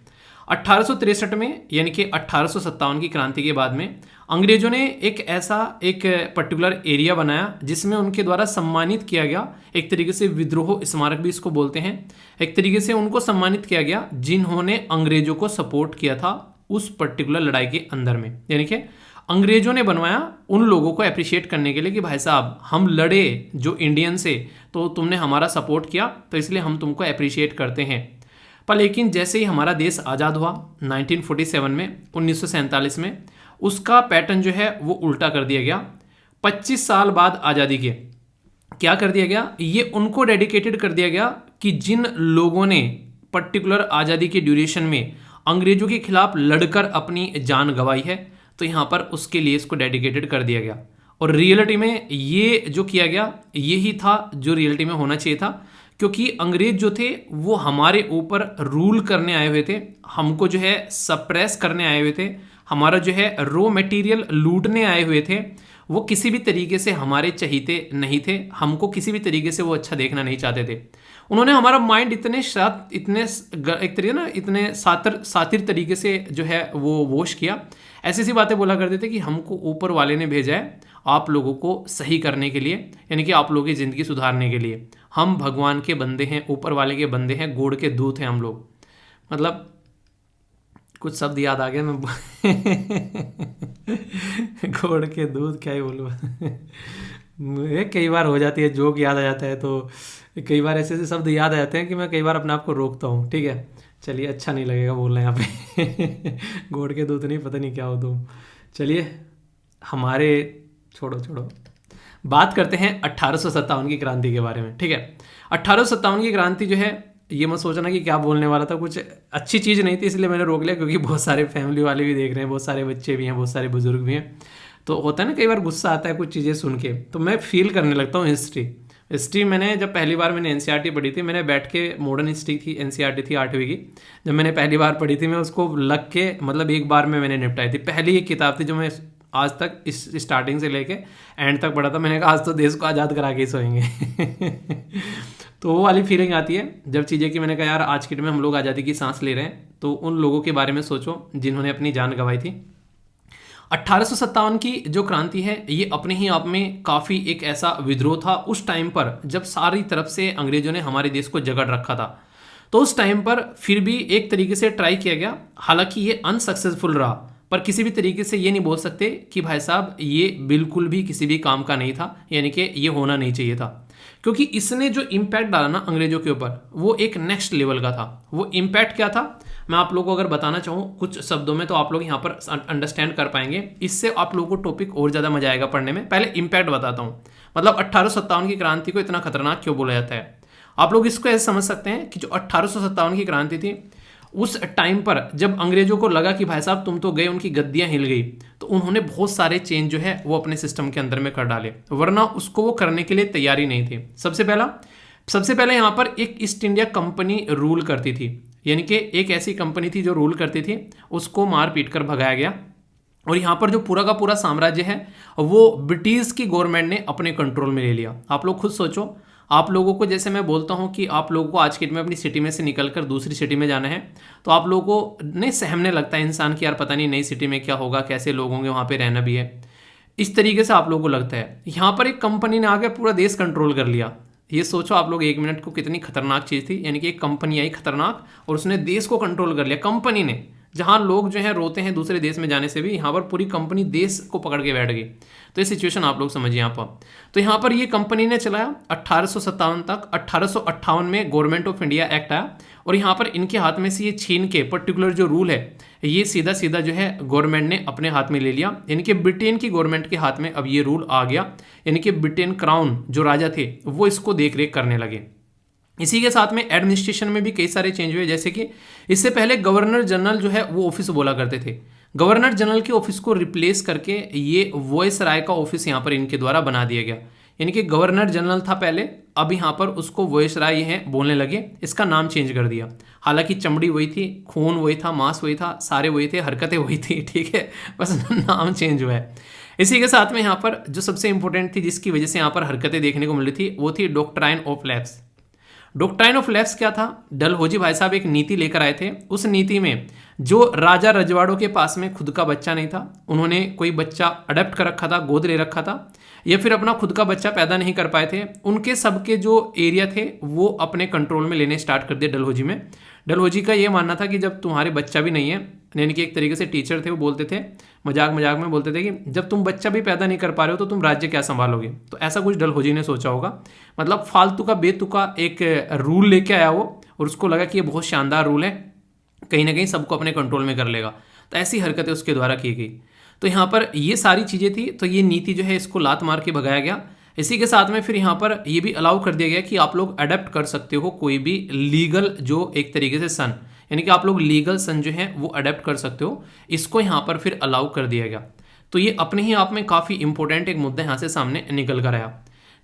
1863 में यानी कि 1857 की क्रांति के बाद में अंग्रेजों ने एक पर्टिकुलर एरिया बनाया जिसमें उनके द्वारा सम्मानित किया गया, एक तरीके से विद्रोह स्मारक भी इसको बोलते हैं। एक तरीके से उनको सम्मानित किया गया जिन्होंने अंग्रेजों को सपोर्ट किया था उस पर्टिकुलर लड़ाई के अंदर में, यानी कि अंग्रेजों ने बनवाया उन लोगों को अप्रिशिएट करने के लिए कि भाई साहब हम लड़े जो इंडियन से, तो तुमने हमारा सपोर्ट किया तो इसलिए हम तुमको अप्रिशिएट करते हैं। पर लेकिन जैसे ही हमारा देश आज़ाद हुआ 1947 में, 1947 में, उसका पैटर्न जो है वो उल्टा कर दिया गया। 25 साल बाद आज़ादी के क्या कर दिया गया, ये उनको डेडिकेटेड कर दिया गया कि जिन लोगों ने पर्टिकुलर आज़ादी के ड्यूरेशन में अंग्रेजों के खिलाफ लड़कर अपनी जान गंवाई है, तो यहाँ पर उसके लिए इसको डेडिकेटेड कर दिया गया। और रियलिटी में ये जो किया गया यही था जो रियलिटी में होना चाहिए था, क्योंकि अंग्रेज जो थे वो हमारे ऊपर रूल करने आए हुए थे, हमको जो है सप्रेस करने आए हुए थे, हमारा जो है रॉ मटेरियल लूटने आए हुए थे। वो किसी भी तरीके से हमारे चहीते नहीं थे, हमको किसी भी तरीके से वो अच्छा देखना नहीं चाहते थे। उन्होंने हमारा माइंड इतने एक तरीके ना इतने सातिर तरीके से जो है वो वॉश किया। ऐसी सी बातें बोला करते थे कि हमको ऊपर वाले ने भेजा है आप लोगों को सही करने के लिए, यानी कि आप लोगों की ज़िंदगी सुधारने के लिए। हम भगवान के बंदे हैं, ऊपर वाले के बंदे हैं, गुड़ के दूध हैं हम लोग। मतलब कुछ शब्द याद आ गया, मैं गुड़ के दूध क्या ही बोलूँ। कई बार हो जाती है, जोक याद आ जाता है तो कई बार ऐसे ऐसे शब्द याद आ जाते हैं कि मैं कई बार अपने आप को रोकता हूँ। ठीक है, चलिए, अच्छा नहीं लगेगा बोलना यहाँ पे। गुड़ के दूध नहीं, पता नहीं क्या हो तुम। चलिए हमारे छोड़ो, बात करते हैं 1857 की क्रांति के बारे में। ठीक है, 1857 की क्रांति जो है ये मत सोचना कि क्या बोलने वाला था, कुछ अच्छी चीज़ नहीं थी इसलिए मैंने रोक लिया, क्योंकि बहुत सारे फैमिली वाले भी देख रहे हैं, बहुत सारे बच्चे भी हैं, बहुत सारे बुजुर्ग भी हैं, तो होता है ना कई बार गुस्सा आता है कुछ चीज़ें सुन के, तो मैं फील करने लगता हूँ। हिस्ट्री मैंने जब पहली बार मैंने एनसीईआरटी पढ़ी थी, मैंने बैठ के मॉडर्न हिस्ट्री थी, एनसीईआरटी थी 8वीं की, जब मैंने पहली बार पढ़ी थी मैं उसको लग के मतलब एक बार में मैंने निपटाई थी। पहली एक किताब थी जो मैं आज तक इस स्टार्टिंग से लेके एंड तक पढ़ा था। मैंने कहा आज तो देश को आज़ाद करा के ही सोएंगे। तो वो वाली फीलिंग आती है जब चीज़ें कि मैंने कहा यार आज के टाइम में हम लोग आज़ादी की सांस ले रहे हैं, तो उन लोगों के बारे में सोचो जिन्होंने अपनी जान गंवाई थी। 1857 की जो क्रांति है ये अपने ही आप में काफ़ी एक ऐसा विद्रोह था उस टाइम पर जब सारी तरफ से अंग्रेजों ने हमारे देश को जकड़ रखा था। तो उस टाइम पर फिर भी एक तरीके से ट्राई किया गया, हालांकि ये अनसक्सेसफुल रहा, पर किसी भी तरीके से ये नहीं बोल सकते कि भाई साहब ये बिल्कुल भी किसी भी काम का नहीं था, यानी कि ये होना नहीं चाहिए था, क्योंकि इसने जो इम्पैक्ट डाला ना अंग्रेजों के ऊपर वो एक नेक्स्ट लेवल का था। वो इम्पैक्ट क्या था मैं आप लोगों को अगर बताना चाहूँ कुछ शब्दों में तो आप लोग यहाँ पर अंडरस्टैंड कर पाएंगे, इससे आप लोगों को टॉपिक और ज़्यादा मजा आएगा पढ़ने में। पहले इम्पैक्ट बताता हूँ, मतलब 1857 की क्रांति को इतना खतरनाक क्यों बोला जाता है। आप लोग इसको ऐसे समझ सकते हैं कि जो 1857 की क्रांति थी उस टाइम पर जब अंग्रेजों को लगा कि भाई साहब तुम तो गए, उनकी गद्दियां हिल गई, तो उन्होंने बहुत सारे चेंज जो है वो अपने सिस्टम के अंदर में कर डाले, वरना उसको वो करने के लिए तैयारी नहीं थे। सबसे पहले यहाँ पर एक ईस्ट इंडिया कंपनी रूल करती थी, यानी कि एक ऐसी कंपनी थी जो रूल करती थी, उसको मार पीट कर भगाया गया। और यहाँ पर जो पूरा का पूरा साम्राज्य है वो ब्रिटिश की गवर्नमेंट ने अपने कंट्रोल में ले लिया। आप लोग खुद सोचो, आप लोगों को, जैसे मैं बोलता हूँ कि आप लोगों को आज के डेट में अपनी सिटी में से निकलकर दूसरी सिटी में जाना है, तो आप लोगों को नहीं सहमने लगता है इंसान कि यार पता नहीं नई सिटी में क्या होगा, कैसे लोग होंगे, वहाँ पे रहना भी है, इस तरीके से आप लोगों को लगता है। यहाँ पर एक कंपनी ने आकर पूरा देश कंट्रोल कर लिया। ये सोचो आप लोग 1 मिनट को, कितनी खतरनाक चीज़ थी। यानी कि एक कंपनी आई खतरनाक और उसने देश को कंट्रोल कर लिया, कंपनी ने। जहाँ लोग जो है रोते हैं दूसरे देश में जाने से भी, यहाँ पर पूरी कंपनी देश को पकड़ के बैठ गई। तो ये सिचुएशन आप लोग समझिए यहाँ पर। तो यहाँ पर ये कंपनी ने चलाया 1857 तक। 1858 में गवर्नमेंट ऑफ इंडिया एक्ट आया और यहाँ पर इनके हाथ में से ये छीन के पर्टिकुलर जो रूल है ये सीधा सीधा जो है गवर्नमेंट ने अपने हाथ में ले लिया। यानी कि ब्रिटेन की गवर्नमेंट के हाथ में अब ये रूल आ गया। यानी कि ब्रिटेन क्राउन जो राजा थे वो इसको देख रेख करने लगे। इसी के साथ में एडमिनिस्ट्रेशन में भी कई सारे चेंज हुए, जैसे कि इससे पहले गवर्नर जनरल जो है वो ऑफिस बोला करते थे। गवर्नर जनरल के ऑफिस को रिप्लेस करके ये वॉइसराय का ऑफिस यहाँ पर इनके द्वारा बना दिया गया। यानी कि गवर्नर जनरल था पहले, अब यहाँ पर उसको वॉइसराय है बोलने लगे, इसका नाम चेंज कर दिया। हालांकि चमड़ी वही थी, खून वही था, मांस वही था, सारे वही थे, हरकतें वही थी, ठीक है, बस नाम चेंज हुआ है। इसी के साथ में यहाँ पर जो सबसे इंपॉर्टेंट थी, जिसकी वजह से यहाँ पर हरकतें देखने को मिली थी, वो थी doctrine of lapse. Doctrine of lapse क्या था? डलहौजी भाई साहब एक नीति लेकर आए थे। उस नीति में जो राजा रजवाड़ों के पास में खुद का बच्चा नहीं था, उन्होंने कोई बच्चा अडेप्ट कर रखा था, गोद ले रखा था, या फिर अपना खुद का बच्चा पैदा नहीं कर पाए थे, उनके सबके जो एरिया थे वो अपने कंट्रोल में लेने स्टार्ट कर दिए डलहौजी में। डलहौजी का ये मानना था कि जब तुम्हारे बच्चा भी नहीं है, यानी कि एक तरीके से टीचर थे वो बोलते थे, मजाक मजाक में बोलते थे कि जब तुम बच्चा भी पैदा नहीं कर पा रहे हो तो तुम राज्य क्या संभालोगे। तो ऐसा कुछ डलहौजी ने सोचा होगा, मतलब फालतू का बेतुका एक रूल लेके आया वो, और उसको लगा कि ये बहुत शानदार रूल है, कहीं ना कहीं सबको अपने कंट्रोल में कर लेगा। तो ऐसी हरकतें उसके द्वारा की गई। तो यहाँ पर ये सारी चीज़ें थी, तो ये नीति जो है इसको लात मार के भगाया गया। इसी के साथ में फिर यहाँ पर ये भी अलाउ कर दिया गया कि आप लोग अडेप्ट कर सकते हो कोई भी लीगल जो एक तरीके से सन, यानी कि आप लोग लीगल सन जो है वो अडेप्ट कर सकते हो, इसको यहाँ पर फिर अलाउ कर दिया गया। तो ये अपने ही आप में काफ़ी इंपॉर्टेंट एक मुद्दा यहाँ से सामने निकल कर आया।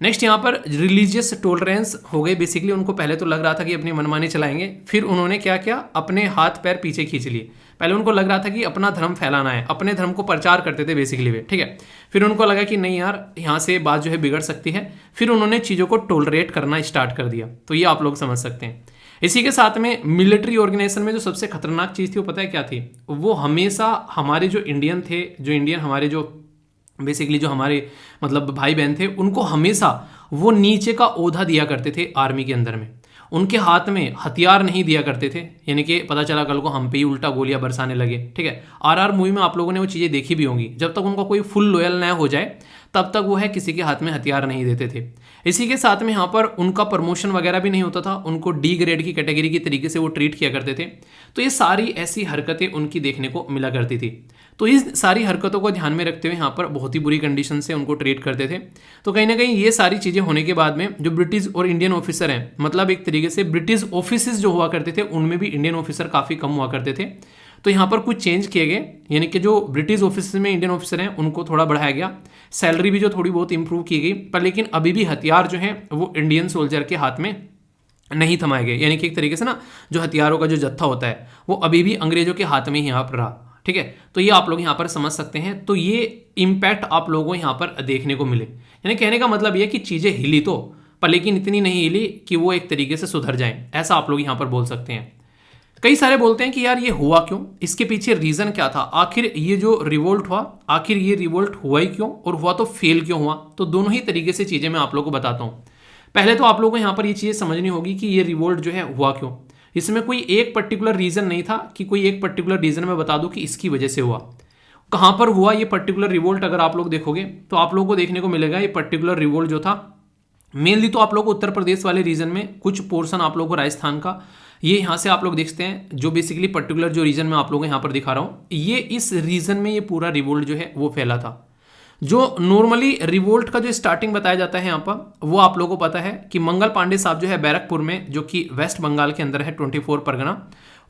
नेक्स्ट यहाँ पर रिलीजियस टॉलरेंस हो गई। बेसिकली उनको पहले तो लग रहा था कि अपनी मनमानी चलाएंगे, फिर उन्होंने क्या किया, अपने हाथ पैर पीछे खींच लिए। पहले उनको लग रहा था कि अपना धर्म फैलाना है, अपने धर्म को प्रचार करते थे बेसिकली वे, ठीक है। फिर उनको लगा कि नहीं यार, यहाँ से बात जो है बिगड़ सकती है, फिर उन्होंने चीज़ों को टॉलरेट करना स्टार्ट कर दिया। तो ये आप लोग समझ सकते हैं। इसी के साथ में मिलिट्री ऑर्गेनाइजेशन में जो सबसे खतरनाक चीज़ थी वो पता है क्या थी? वो हमेशा हमारे जो इंडियन थे, जो इंडियन हमारे जो बेसिकली जो हमारे मतलब भाई बहन थे, उनको हमेशा वो नीचे का ओहदा दिया करते थे आर्मी के अंदर में। उनके हाथ में हथियार नहीं दिया करते थे, यानी कि पता चला कल को हम पे ही उल्टा गोलियां बरसाने लगे, ठीक है। आरआर मूवी में आप लोगों ने वो चीज़ें देखी भी होंगी। जब तक उनका कोई फुल लॉयल न हो जाए तब तक वो है किसी के हाथ में हथियार नहीं देते थे। इसी के साथ में यहाँ पर उनका प्रमोशन वगैरह भी नहीं होता था, उनको डी ग्रेड की कैटेगरी की तरीके से वो ट्रीट किया करते थे। तो ये सारी ऐसी हरकतें उनकी देखने को मिला करती थी। तो इस सारी हरकतों को ध्यान में रखते हुए यहाँ पर बहुत ही बुरी कंडीशन से उनको ट्रीट करते थे। तो कहीं ना कहीं ये सारी चीज़ें होने के बाद में जो ब्रिटिश और इंडियन ऑफिसर हैं, मतलब एक तरीके से ब्रिटिश ऑफिसेज जो हुआ करते थे उनमें भी इंडियन ऑफिसर काफ़ी कम हुआ करते थे। तो यहाँ पर कुछ चेंज किए गए, यानी कि जो ब्रिटिश ऑफिस में इंडियन ऑफिसर हैं उनको थोड़ा बढ़ाया गया, सैलरी भी जो थोड़ी बहुत इंप्रूव की गई, पर लेकिन अभी भी हथियार जो हैं वो इंडियन सोल्जर के हाथ में नहीं थमाए गए। यानी कि एक तरीके से ना जो हथियारों का जो जत्था होता है वो अभी भी अंग्रेजों के हाथ में ही यहाँ पर रहा, ठीक है। तो ये आप लोग यहाँ पर समझ सकते हैं। तो ये इम्पैक्ट आप लोगों को यहाँ पर देखने को मिले। यानी कहने का मतलब ये कि चीज़ें हिली तो, पर लेकिन इतनी नहीं हिली कि वो एक तरीके से सुधर जाएं, ऐसा आप लोग यहाँ पर बोल सकते हैं। कई सारे बोलते हैं कि यार ये हुआ क्यों, इसके पीछे रीज़न क्या था, आखिर ये जो रिवोल्ट हुआ, आखिर ये रिवोल्ट हुआ ही क्यों, और हुआ तो फेल क्यों हुआ। तो दोनों ही तरीके से चीज़ें मैं आप लोगों को बताता हूँ। पहले तो आप लोगों को यहाँ पर ये चीज़ें समझनी होगी कि ये रिवोल्ट जो है हुआ क्यों। इसमें कोई एक पर्टिकुलर रीज़न नहीं था कि कोई एक पर्टिकुलर रीज़न मैं बता दूं कि इसकी वजह से हुआ। कहाँ पर हुआ ये पर्टिकुलर रिवोल्ट, अगर आप लोग देखोगे तो आप लोगों को देखने को मिलेगा ये पर्टिकुलर रिवोल्ट जो था मेनली तो आप लोग को उत्तर प्रदेश वाले रीजन में, कुछ पोर्शन आप लोग को राजस्थान का, ये यहाँ से आप लोग देखते हैं जो बेसिकली पर्टिकुलर जो रीजन में आप लोगों को यहाँ पर दिखा रहा हूँ, ये इस रीजन में ये पूरा रिवोल्ट जो है वो फैला था। जो नॉर्मली रिवोल्ट का जो स्टार्टिंग बताया जाता है यहाँ पर, वो आप लोगों को पता है कि मंगल पांडे साहब जो है बैरकपुर में, जो कि वेस्ट बंगाल के अंदर है 24 परगना,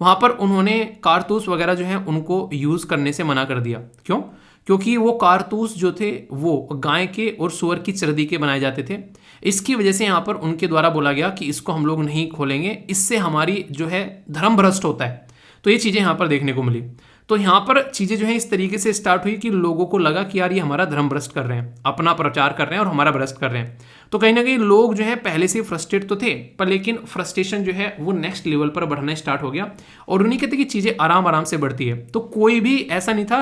वहाँ पर उन्होंने कारतूस वगैरह जो है उनको यूज़ करने से मना कर दिया। क्यों? क्योंकि वो कारतूस जो थे वो गाय के और सूअर की चर्बी के बनाए जाते थे। इसकी वजह से यहाँ पर उनके द्वारा बोला गया कि इसको हम लोग नहीं खोलेंगे, इससे हमारी जो है धर्म भ्रष्ट होता है। तो ये चीज़ें यहाँ पर देखने को मिली। तो यहाँ पर चीज़ें जो है इस तरीके से स्टार्ट हुई कि लोगों को लगा कि यार ये हमारा धर्म भ्रष्ट कर रहे हैं, अपना प्रचार कर रहे हैं और हमारा भ्रष्ट कर रहे हैं। तो कहीं ना कहीं लोग जो है पहले से फ्रस्ट्रेट तो थे, पर लेकिन फ्रस्ट्रेशन जो है वो नेक्स्ट लेवल पर बढ़ना स्टार्ट हो गया। और उन्हीं कहते कि चीज़ें आराम आराम से बढ़ती है। तो कोई भी ऐसा नहीं था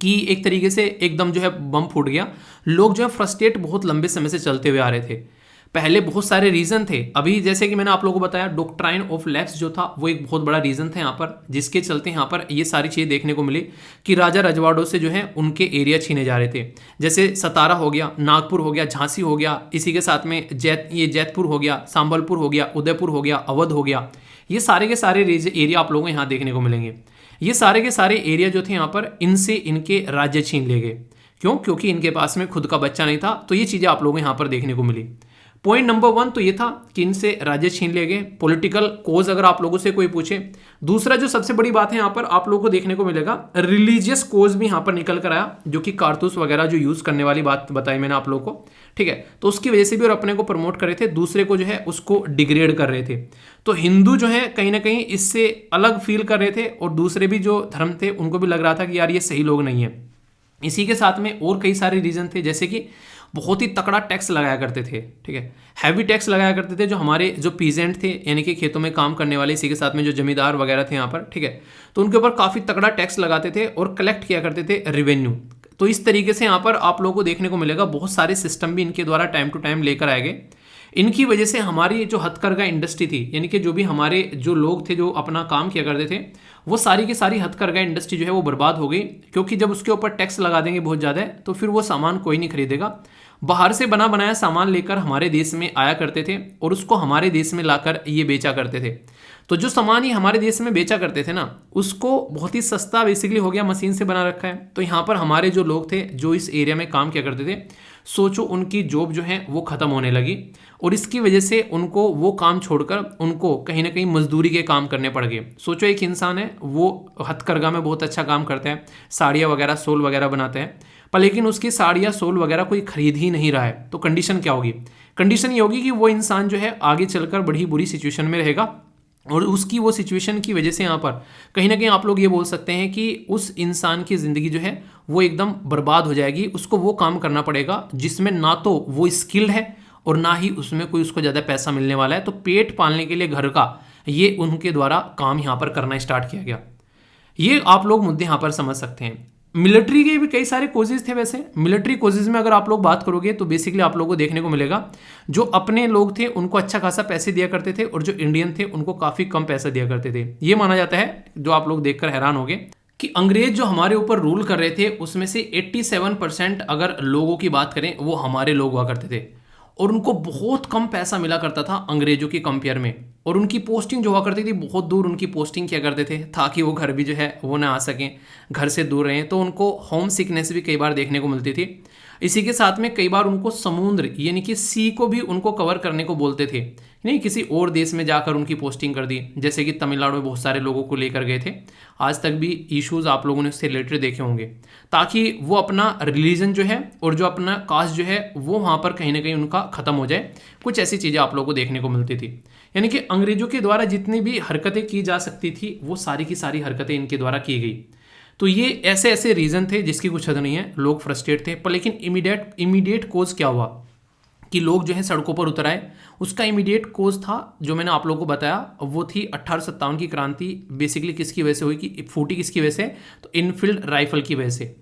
कि एक तरीके से एकदम जो है बम फूट गया। लोग जो है फ्रस्ट्रेट बहुत लंबे समय से चलते हुए आ रहे थे। पहले बहुत सारे रीजन थे। अभी जैसे कि मैंने आप लोगों को बताया, डॉक्ट्राइन ऑफ लैप्स जो था वो एक बहुत बड़ा रीजन था यहाँ पर, जिसके चलते यहाँ पर ये सारी चीज़ें देखने को मिली कि राजा रजवाड़ों से जो है उनके एरिया छीने जा रहे थे। जैसे सतारा हो गया, नागपुर हो गया, झांसी हो गया, इसी के साथ में जैतपुर हो गया, संबलपुर हो गया, उदयपुर हो गया, अवध हो गया। ये सारे के सारे एरिया आप लोगों को यहाँ देखने को मिलेंगे। ये सारे के सारे एरिया जो थे यहाँ पर इनसे इनके राज्य छीन ले गए। क्यों? क्योंकि इनके पास में खुद का बच्चा नहीं था। तो ये चीज़ें आप लोगों को यहाँ पर देखने को मिली। पॉइंट नंबर 1 तो ये था कि इनसे राज्य छीन ले गए, पॉलिटिकल कोज अगर आप लोगों से कोई पूछे। दूसरा जो सबसे बड़ी बात है यहाँ पर आप लोगों को देखने को मिलेगा, रिलीजियस कोज भी यहाँ पर निकल कर आया, जो कि कारतूस वगैरह जो यूज करने वाली बात बताई मैंने आप लोगों को, ठीक है। तो उसकी वजह से भी और अपने को प्रमोट कर रहे थे, दूसरे को जो है उसको डिग्रेड कर रहे थे। तो हिंदू जो है कहीं ना कहीं इससे अलग फील कर रहे थे, और दूसरे भी जो धर्म थे उनको भी लग रहा था कि यार ये सही लोग नहीं है। इसी के साथ में और कई सारे रीजन थे, जैसे कि बहुत ही तकड़ा टैक्स लगाया करते थे, ठीक है, हैवी टैक्स लगाया करते थे जो हमारे जो पीजेंट थे, यानी कि खेतों में काम करने वाले, इसी के साथ में जो जमींदार वगैरह थे यहाँ पर, ठीक है। तो उनके ऊपर काफ़ी तकड़ा टैक्स लगाते थे और कलेक्ट किया करते थे रेवेन्यू। तो इस तरीके से यहाँ पर आप लोगों को देखने को मिलेगा बहुत सारे सिस्टम भी इनके द्वारा टाइम टू टाइम लेकर आए गए। इनकी वजह से हमारी जो हथकरघा इंडस्ट्री थी, यानी कि जो भी हमारे जो लोग थे जो अपना काम किया करते थे, वो सारी की सारी हथकरघा इंडस्ट्री जो है वो बर्बाद हो गई। क्योंकि जब उसके ऊपर टैक्स लगा देंगे बहुत ज़्यादा तो फिर वो सामान कोई नहीं खरीदेगा। बाहर से बना बनाया सामान लेकर हमारे देश में आया करते थे और उसको हमारे देश में लाकर ये बेचा करते थे। तो जो सामान ये हमारे देश में बेचा करते थे ना, उसको बहुत ही सस्ता बेसिकली हो गया, मशीन से बना रखा है। तो यहाँ पर हमारे जो लोग थे जो इस एरिया में काम किया करते थे, सोचो उनकी जॉब जो है वो ख़त्म होने लगी, और इसकी वजह से उनको वो काम छोड़कर उनको कहीं ना कहीं मजदूरी के काम करने पड़ गए। सोचो एक इंसान है, वो हथकरघा में बहुत अच्छा काम करता है, साड़ियाँ वगैरह सोल वगैरह बनाते हैं, पर लेकिन उसकी साड़ियाँ सोल वगैरह कोई खरीद ही नहीं रहा है। तो कंडीशन क्या होगी? कंडीशन ये होगी कि वो इंसान जो है आगे चलकर बड़ी बुरी सिचुएशन में रहेगा, और उसकी वो सिचुएशन की वजह से यहाँ पर कहीं ना कहीं आप लोग ये बोल सकते हैं कि उस इंसान की ज़िंदगी जो है वो एकदम बर्बाद हो जाएगी। उसको वो काम करना पड़ेगा जिसमें ना तो वो स्किल्ड है और ना ही उसमें कोई उसको ज़्यादा पैसा मिलने वाला है। तो पेट पालने के लिए घर का ये उनके द्वारा काम यहाँ पर करना स्टार्ट किया गया। ये आप लोग मुद्दे यहाँ पर समझ सकते हैं। मिलिट्री के भी कई सारे कोजेज थे। वैसे मिलिट्री कोजेज में अगर आप लोग बात करोगे तो बेसिकली आप लोगों को देखने को मिलेगा जो अपने लोग थे उनको अच्छा खासा पैसे दिया करते थे, और जो इंडियन थे उनको काफ़ी कम पैसा दिया करते थे। ये माना जाता है, जो आप लोग देखकर हैरान होंगे, कि अंग्रेज जो हमारे ऊपर रूल कर रहे थे उसमें से 87% अगर लोगों की बात करें वो हमारे लोग हुआ करते थे, और उनको बहुत कम पैसा मिला करता था अंग्रेजों की कंपेयर में। और उनकी पोस्टिंग जो हुआ करती थी बहुत दूर उनकी पोस्टिंग किया करते थे, ताकि वो घर भी जो है वो ना आ सकें, घर से दूर रहें। तो उनको होम सिकनेस भी कई बार देखने को मिलती थी। इसी के साथ में कई बार उनको समुद्र यानी कि सी को भी उनको कवर करने को बोलते थे, नहीं किसी और देश में जाकर उनकी पोस्टिंग कर दी। जैसे कि तमिलनाडु में बहुत सारे लोगों को लेकर गए थे, आज तक भी इश्यूज आप लोगों ने उससे रिलेटेड देखे होंगे, ताकि वो अपना रिलीजन जो है और जो अपना कास्ट जो है वो वहाँ पर कहीं ना कहीं उनका ख़त्म हो जाए। कुछ ऐसी चीज़ें आप लोगों को देखने को मिलती थी। यानी कि अंग्रेजों के द्वारा जितनी भी हरकतें की जा सकती थी वो सारी की सारी हरकतें इनके द्वारा की गई। तो ये ऐसे ऐसे रीज़न थे जिसकी कुछ हद नहीं है, लोग फ्रस्ट्रेट थे। पर लेकिन इमीडिएट कोज क्या हुआ कि लोग जो है सड़कों पर उतर आए। उसका इमीडिएट कोज था जो मैंने आप लोगों को बताया, वो थी 1857 की क्रांति। बेसिकली किसकी वजह से हुई कि फूटी किसकी वजह से, तो इनफील्ड राइफल की वजह से।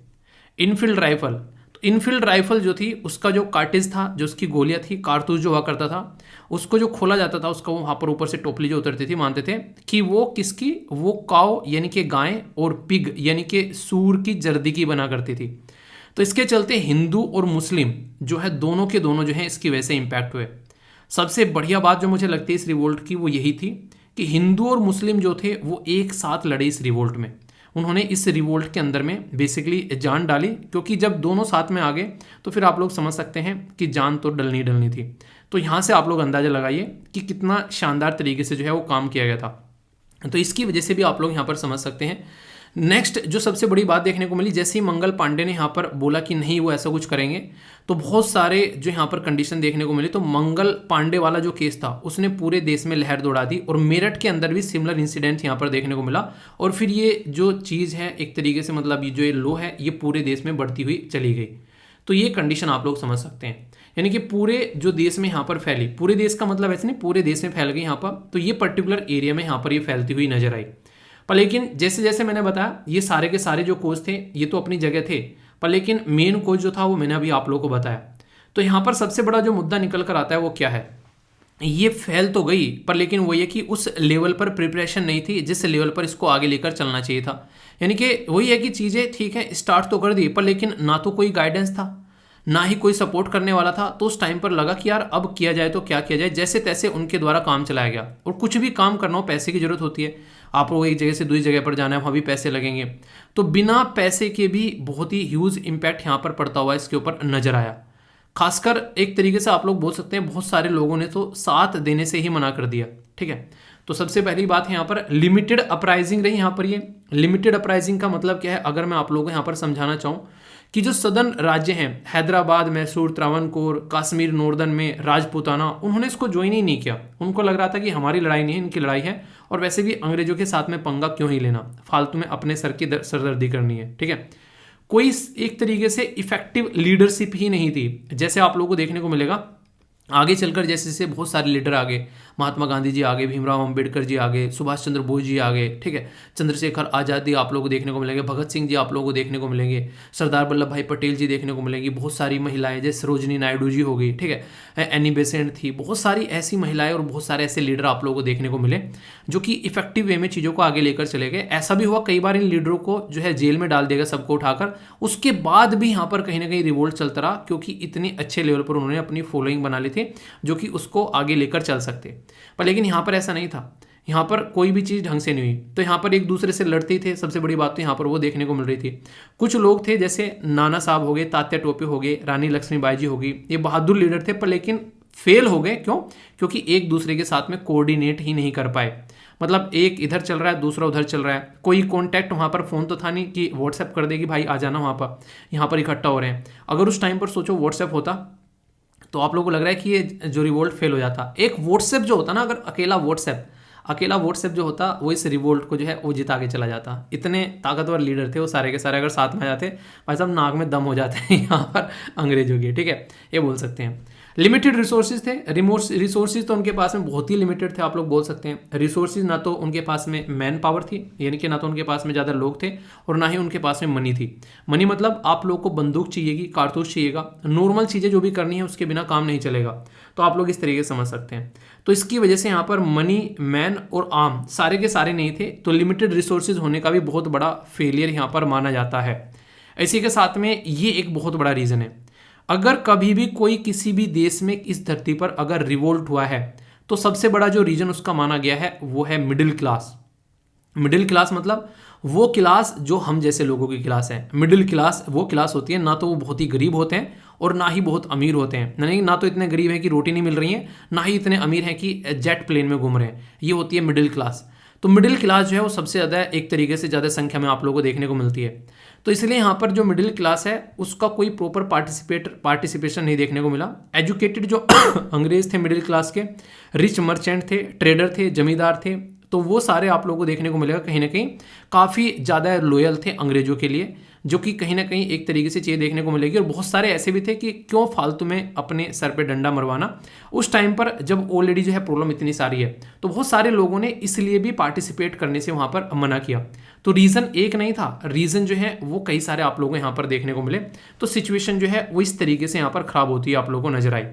इनफील्ड राइफल जो थी उसका जो कार्टेज था, जो उसकी गोलियां थी, कारतूस जो हुआ करता था, उसको जो खोला जाता था उसका वहाँ पर ऊपर से टोपली जो उतरती थी, मानते थे कि वो किसकी, वो काव यानी कि गाय और पिग यानी कि सूर की जर्दी की बना करती थी। तो इसके चलते हिंदू और मुस्लिम जो है दोनों के दोनों जो है इसकी वजह से इम्पैक्ट हुए। सबसे बढ़िया बात जो मुझे लगती है इस रिवोल्ट की वो यही थी कि हिंदू और मुस्लिम जो थे वो एक साथ लड़े इस रिवोल्ट में। उन्होंने इस रिवोल्ट के अंदर में बेसिकली जान डाली, क्योंकि जब दोनों साथ में आ गए तो फिर आप लोग समझ सकते हैं कि जान तो डलनी थी। तो यहाँ से आप लोग अंदाज़ा लगाइए कि कितना शानदार तरीके से जो है वो काम किया गया था। तो इसकी वजह से भी आप लोग यहाँ पर समझ सकते हैं। नेक्स्ट जो सबसे बड़ी बात देखने को मिली, जैसे ही मंगल पांडे ने यहाँ पर बोला कि नहीं वो ऐसा कुछ करेंगे, तो बहुत सारे जो यहाँ पर कंडीशन देखने को मिली। तो मंगल पांडे वाला जो केस था उसने पूरे देश में लहर दौड़ा दी, और मेरठ के अंदर भी सिमिलर इंसिडेंट यहाँ पर देखने को मिला। और फिर ये जो चीज़ है एक तरीके से मतलब ये जो ये लो है ये पूरे देश में बढ़ती हुई चली गई। तो ये कंडीशन आप लोग समझ सकते हैं, यानी कि पूरे जो देश में यहाँ पर फैली, पूरे देश का मतलब ऐसे नहीं पूरे देश में फैल गई यहाँ पर, तो ये पर्टिकुलर एरिया में यहाँ पर ये फैलती हुई नजर आई। पर लेकिन जैसे जैसे मैंने बताया ये सारे के सारे जो कोज थे ये तो अपनी जगह थे, पर लेकिन मेन कोज जो था वो मैंने अभी आप लोगों को बताया। तो यहाँ पर सबसे बड़ा जो मुद्दा निकल कर आता है वो क्या है, ये फैल तो गई पर लेकिन वो ये कि उस लेवल पर प्रिपरेशन नहीं थी जिस लेवल पर इसको आगे लेकर चलना चाहिए था। यानी कि वही है कि चीज़ें ठीक है स्टार्ट तो कर दी, पर लेकिन ना तो कोई गाइडेंस था ना ही कोई सपोर्ट करने वाला था। तो उस टाइम पर लगा कि यार अब किया जाए तो क्या किया जाए, जैसे तैसे उनके द्वारा काम चलाया गया। और कुछ भी काम करना हो पैसे की जरूरत होती है, आपको एक जगह से दूसरी जगह पर जाना है वहाँ भी पैसे लगेंगे, तो बिना पैसे के भी बहुत ही ह्यूज इम्पैक्ट यहाँ पर पड़ता हुआ इसके ऊपर नजर आया। खासकर एक तरीके से आप लोग बोल सकते हैं बहुत सारे लोगों ने तो साथ देने से ही मना कर दिया। ठीक है, तो सबसे पहली बात है यहाँ पर लिमिटेड अपराइजिंग रही। यहाँ पर ये लिमिटेड अपराइजिंग का मतलब क्या है, अगर मैं आप लोगों को यहाँ पर समझाना चाहूँ कि जो सदर्न राज्य हैं हैदराबाद, मैसूर, त्रावणकोर, कश्मीर नॉर्दर्न में राजपूताना, उन्होंने इसको ज्वाइन ही नहीं किया। उनको लग रहा था कि हमारी लड़ाई नहीं है इनकी लड़ाई है, और वैसे भी अंग्रेजों के साथ में पंगा क्यों ही लेना, फालतू में अपने सर की सरदर्दी करनी है। ठीक है, कोई एक तरीके से इफेक्टिव लीडरशिप ही नहीं थी। जैसे आप लोगों को देखने को मिलेगा आगे चलकर जैसे जैसे बहुत सारे लीडर आ गए, महात्मा गांधी जी आ गए, भीमराव अंबेडकर जी आ गए, सुभाष चंद्र बोस जी आ गए, ठीक है, चंद्रशेखर आज़ादी आप लोगों को देखने को मिलेंगे, भगत सिंह जी आप लोगों को देखने को मिलेंगे, सरदार वल्लभ भाई पटेल जी देखने को मिलेंगी, बहुत सारी महिलाएं जैसे सरोजनी नायडू जी हो गई, ठीक है, एनी बेसेंट थी, बहुत सारी ऐसी महिलाएं और बहुत सारे ऐसे लीडर आप लोगों को देखने को मिले जो कि इफेक्टिव वे में चीज़ों को आगे लेकर चले गए। ऐसा भी हुआ कई बार इन लीडरों को जो है जेल में डाल देगा सबको उठाकर, उसके बाद भी यहाँ पर कहीं ना कहीं रिवोल्ट चलता रहा, क्योंकि इतने अच्छे लेवल पर उन्होंने अपनी फॉलोइंग बना ली थी जो कि उसको आगे लेकर चल सकते। पर लेकिन यहाँ पर ऐसा नहीं था, यहाँ पर कोई भी चीज़ ढंग से नहीं हुई, तो यहाँ पर एक दूसरे से लड़ते थे। सबसे बड़ी बात तो यहाँ पर वो देखने को मिल रही थी। कुछ लोग थे जैसे नाना साहब हो गए, तात्या टोपे हो गए, रानी लक्ष्मीबाई जी हो गई, ये बहादुर लीडर थे, पर लेकिन फेल हो गए। क्यों? क्योंकि एक दूसरे के साथ में कोऑर्डिनेट ही नहीं कर पाए। मतलब एक इधर चल रहा है दूसरा उधर चल रहा है, कोई कॉन्टैक्ट वहाँ पर फ़ोन तो था नहीं कि व्हाट्सएप कर दे कि भाई आ जाना वहाँ पर, यहाँ पर इकट्ठा हो रहे हैं। अगर उस टाइम पर सोचो व्हाट्सएप होता तो आप लोगों को लग रहा है कि ये जो रिवोल्ट फेल हो जाता। एक व्हाट्सएप जो होता ना, अगर अकेला व्हाट्सएप जो होता वो इस रिवोल्ट को जो है वो जिता के चला जाता। इतने ताकतवर लीडर थे वो सारे के सारे, अगर साथ में आ जाते भाई साहब नाक में दम हो जाते हैं यहाँ पर अंग्रेजों के। ठीक है, ये बोल सकते हैं। लिमिटेड रिसोर्सेज थे, रिसोर्सेज तो उनके पास में बहुत ही लिमिटेड थे, आप लोग बोल सकते हैं। रिसोर्सेज ना तो उनके पास में मैन पावर थी, यानी कि ना तो उनके पास में ज़्यादा लोग थे, और ना ही उनके पास में मनी थी। मनी मतलब आप लोग को बंदूक चाहिएगी, कारतूस चाहिएगा, नॉर्मल चीज़ें जो भी करनी है उसके बिना काम नहीं चलेगा। तो आप लोग इस तरीके से समझ सकते हैं। तो इसकी वजह से यहाँ पर मनी, मैन और आर्म सारे के सारे नहीं थे, तो लिमिटेड रिसोर्सेज होने का भी बहुत बड़ा फेलियर यहाँ पर माना जाता है। इसी के साथ में ये एक बहुत बड़ा रीज़न है। अगर कभी भी कोई किसी भी देश में इस धरती पर अगर रिवोल्ट हुआ है तो सबसे बड़ा जो रीजन उसका माना गया है वो है मिडिल क्लास। मिडिल क्लास मतलब वो क्लास जो हम जैसे लोगों की क्लास है। मिडिल क्लास वो क्लास होती है ना तो वो बहुत ही गरीब होते हैं और ना ही बहुत अमीर होते हैं, नहीं ना तो इतने गरीब है कि रोटी नहीं मिल रही है, ना ही इतने अमीर हैं कि जेट प्लेन में घूम रहे हैं। ये होती है मिडिल क्लास। तो मिडिल क्लास जो है वो सबसे ज़्यादा एक तरीके से ज़्यादा संख्या में आप लोगों को देखने को मिलती है। तो इसलिए यहाँ पर जो मिडिल क्लास है उसका कोई प्रॉपर पार्टिसिपेशन नहीं देखने को मिला। एजुकेटेड जो अंग्रेज थे मिडिल क्लास के, रिच मर्चेंट थे, ट्रेडर थे, जमींदार थे, तो वो सारे आप लोगों को देखने को मिलेगा कहीं ना कहीं काफ़ी ज़्यादा लॉयल थे अंग्रेजों के लिए, जो कि कहीं ना कहीं एक तरीके से चीज़ देखने को मिलेगी। और बहुत सारे ऐसे भी थे कि क्यों फालतू में अपने सर पे डंडा मरवाना, उस टाइम पर जब ऑलरेडी जो है प्रॉब्लम इतनी सारी है। तो बहुत सारे लोगों ने इसलिए भी पार्टिसिपेट करने से वहाँ पर मना किया। तो रीज़न एक नहीं था, रीज़न जो है वो कई सारे आप लोगों को यहाँ पर देखने को मिले। तो सिचुएशन जो है वो इस तरीके से यहाँ पर ख़राब होती है आप लोगों को नजर आई।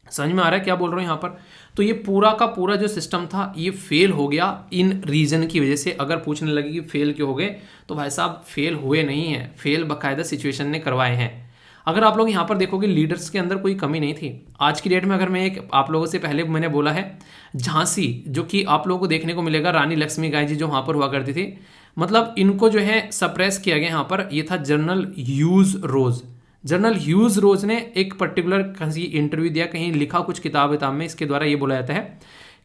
समझ में आ रहा है क्या बोल रहा हूँ यहाँ पर? तो ये पूरा का पूरा जो सिस्टम था ये फेल हो गया इन रीजन की वजह से। अगर पूछने लगे कि फेल क्यों हो गए, तो भाई साहब फेल हुए नहीं है, फेल बाकायदा सिचुएशन ने करवाए हैं। अगर आप लोग यहाँ पर देखोगे लीडर्स के अंदर कोई कमी नहीं थी। आज की डेट में अगर मैं एक आप लोगों से पहले मैंने बोला है झांसी, जो कि आप लोगों को देखने को मिलेगा रानी लक्ष्मीबाई जी जो वहाँ पर हुआ करती थी, मतलब इनको जो है सप्रेस किया गया यहाँ पर। ये था जनरल ह्यूज रोज। जनरल ह्यूज रोज ने एक पर्टिकुलर कहीं इंटरव्यू दिया, कहीं लिखा कुछ किताब में, इसके द्वारा ये बोला जाता है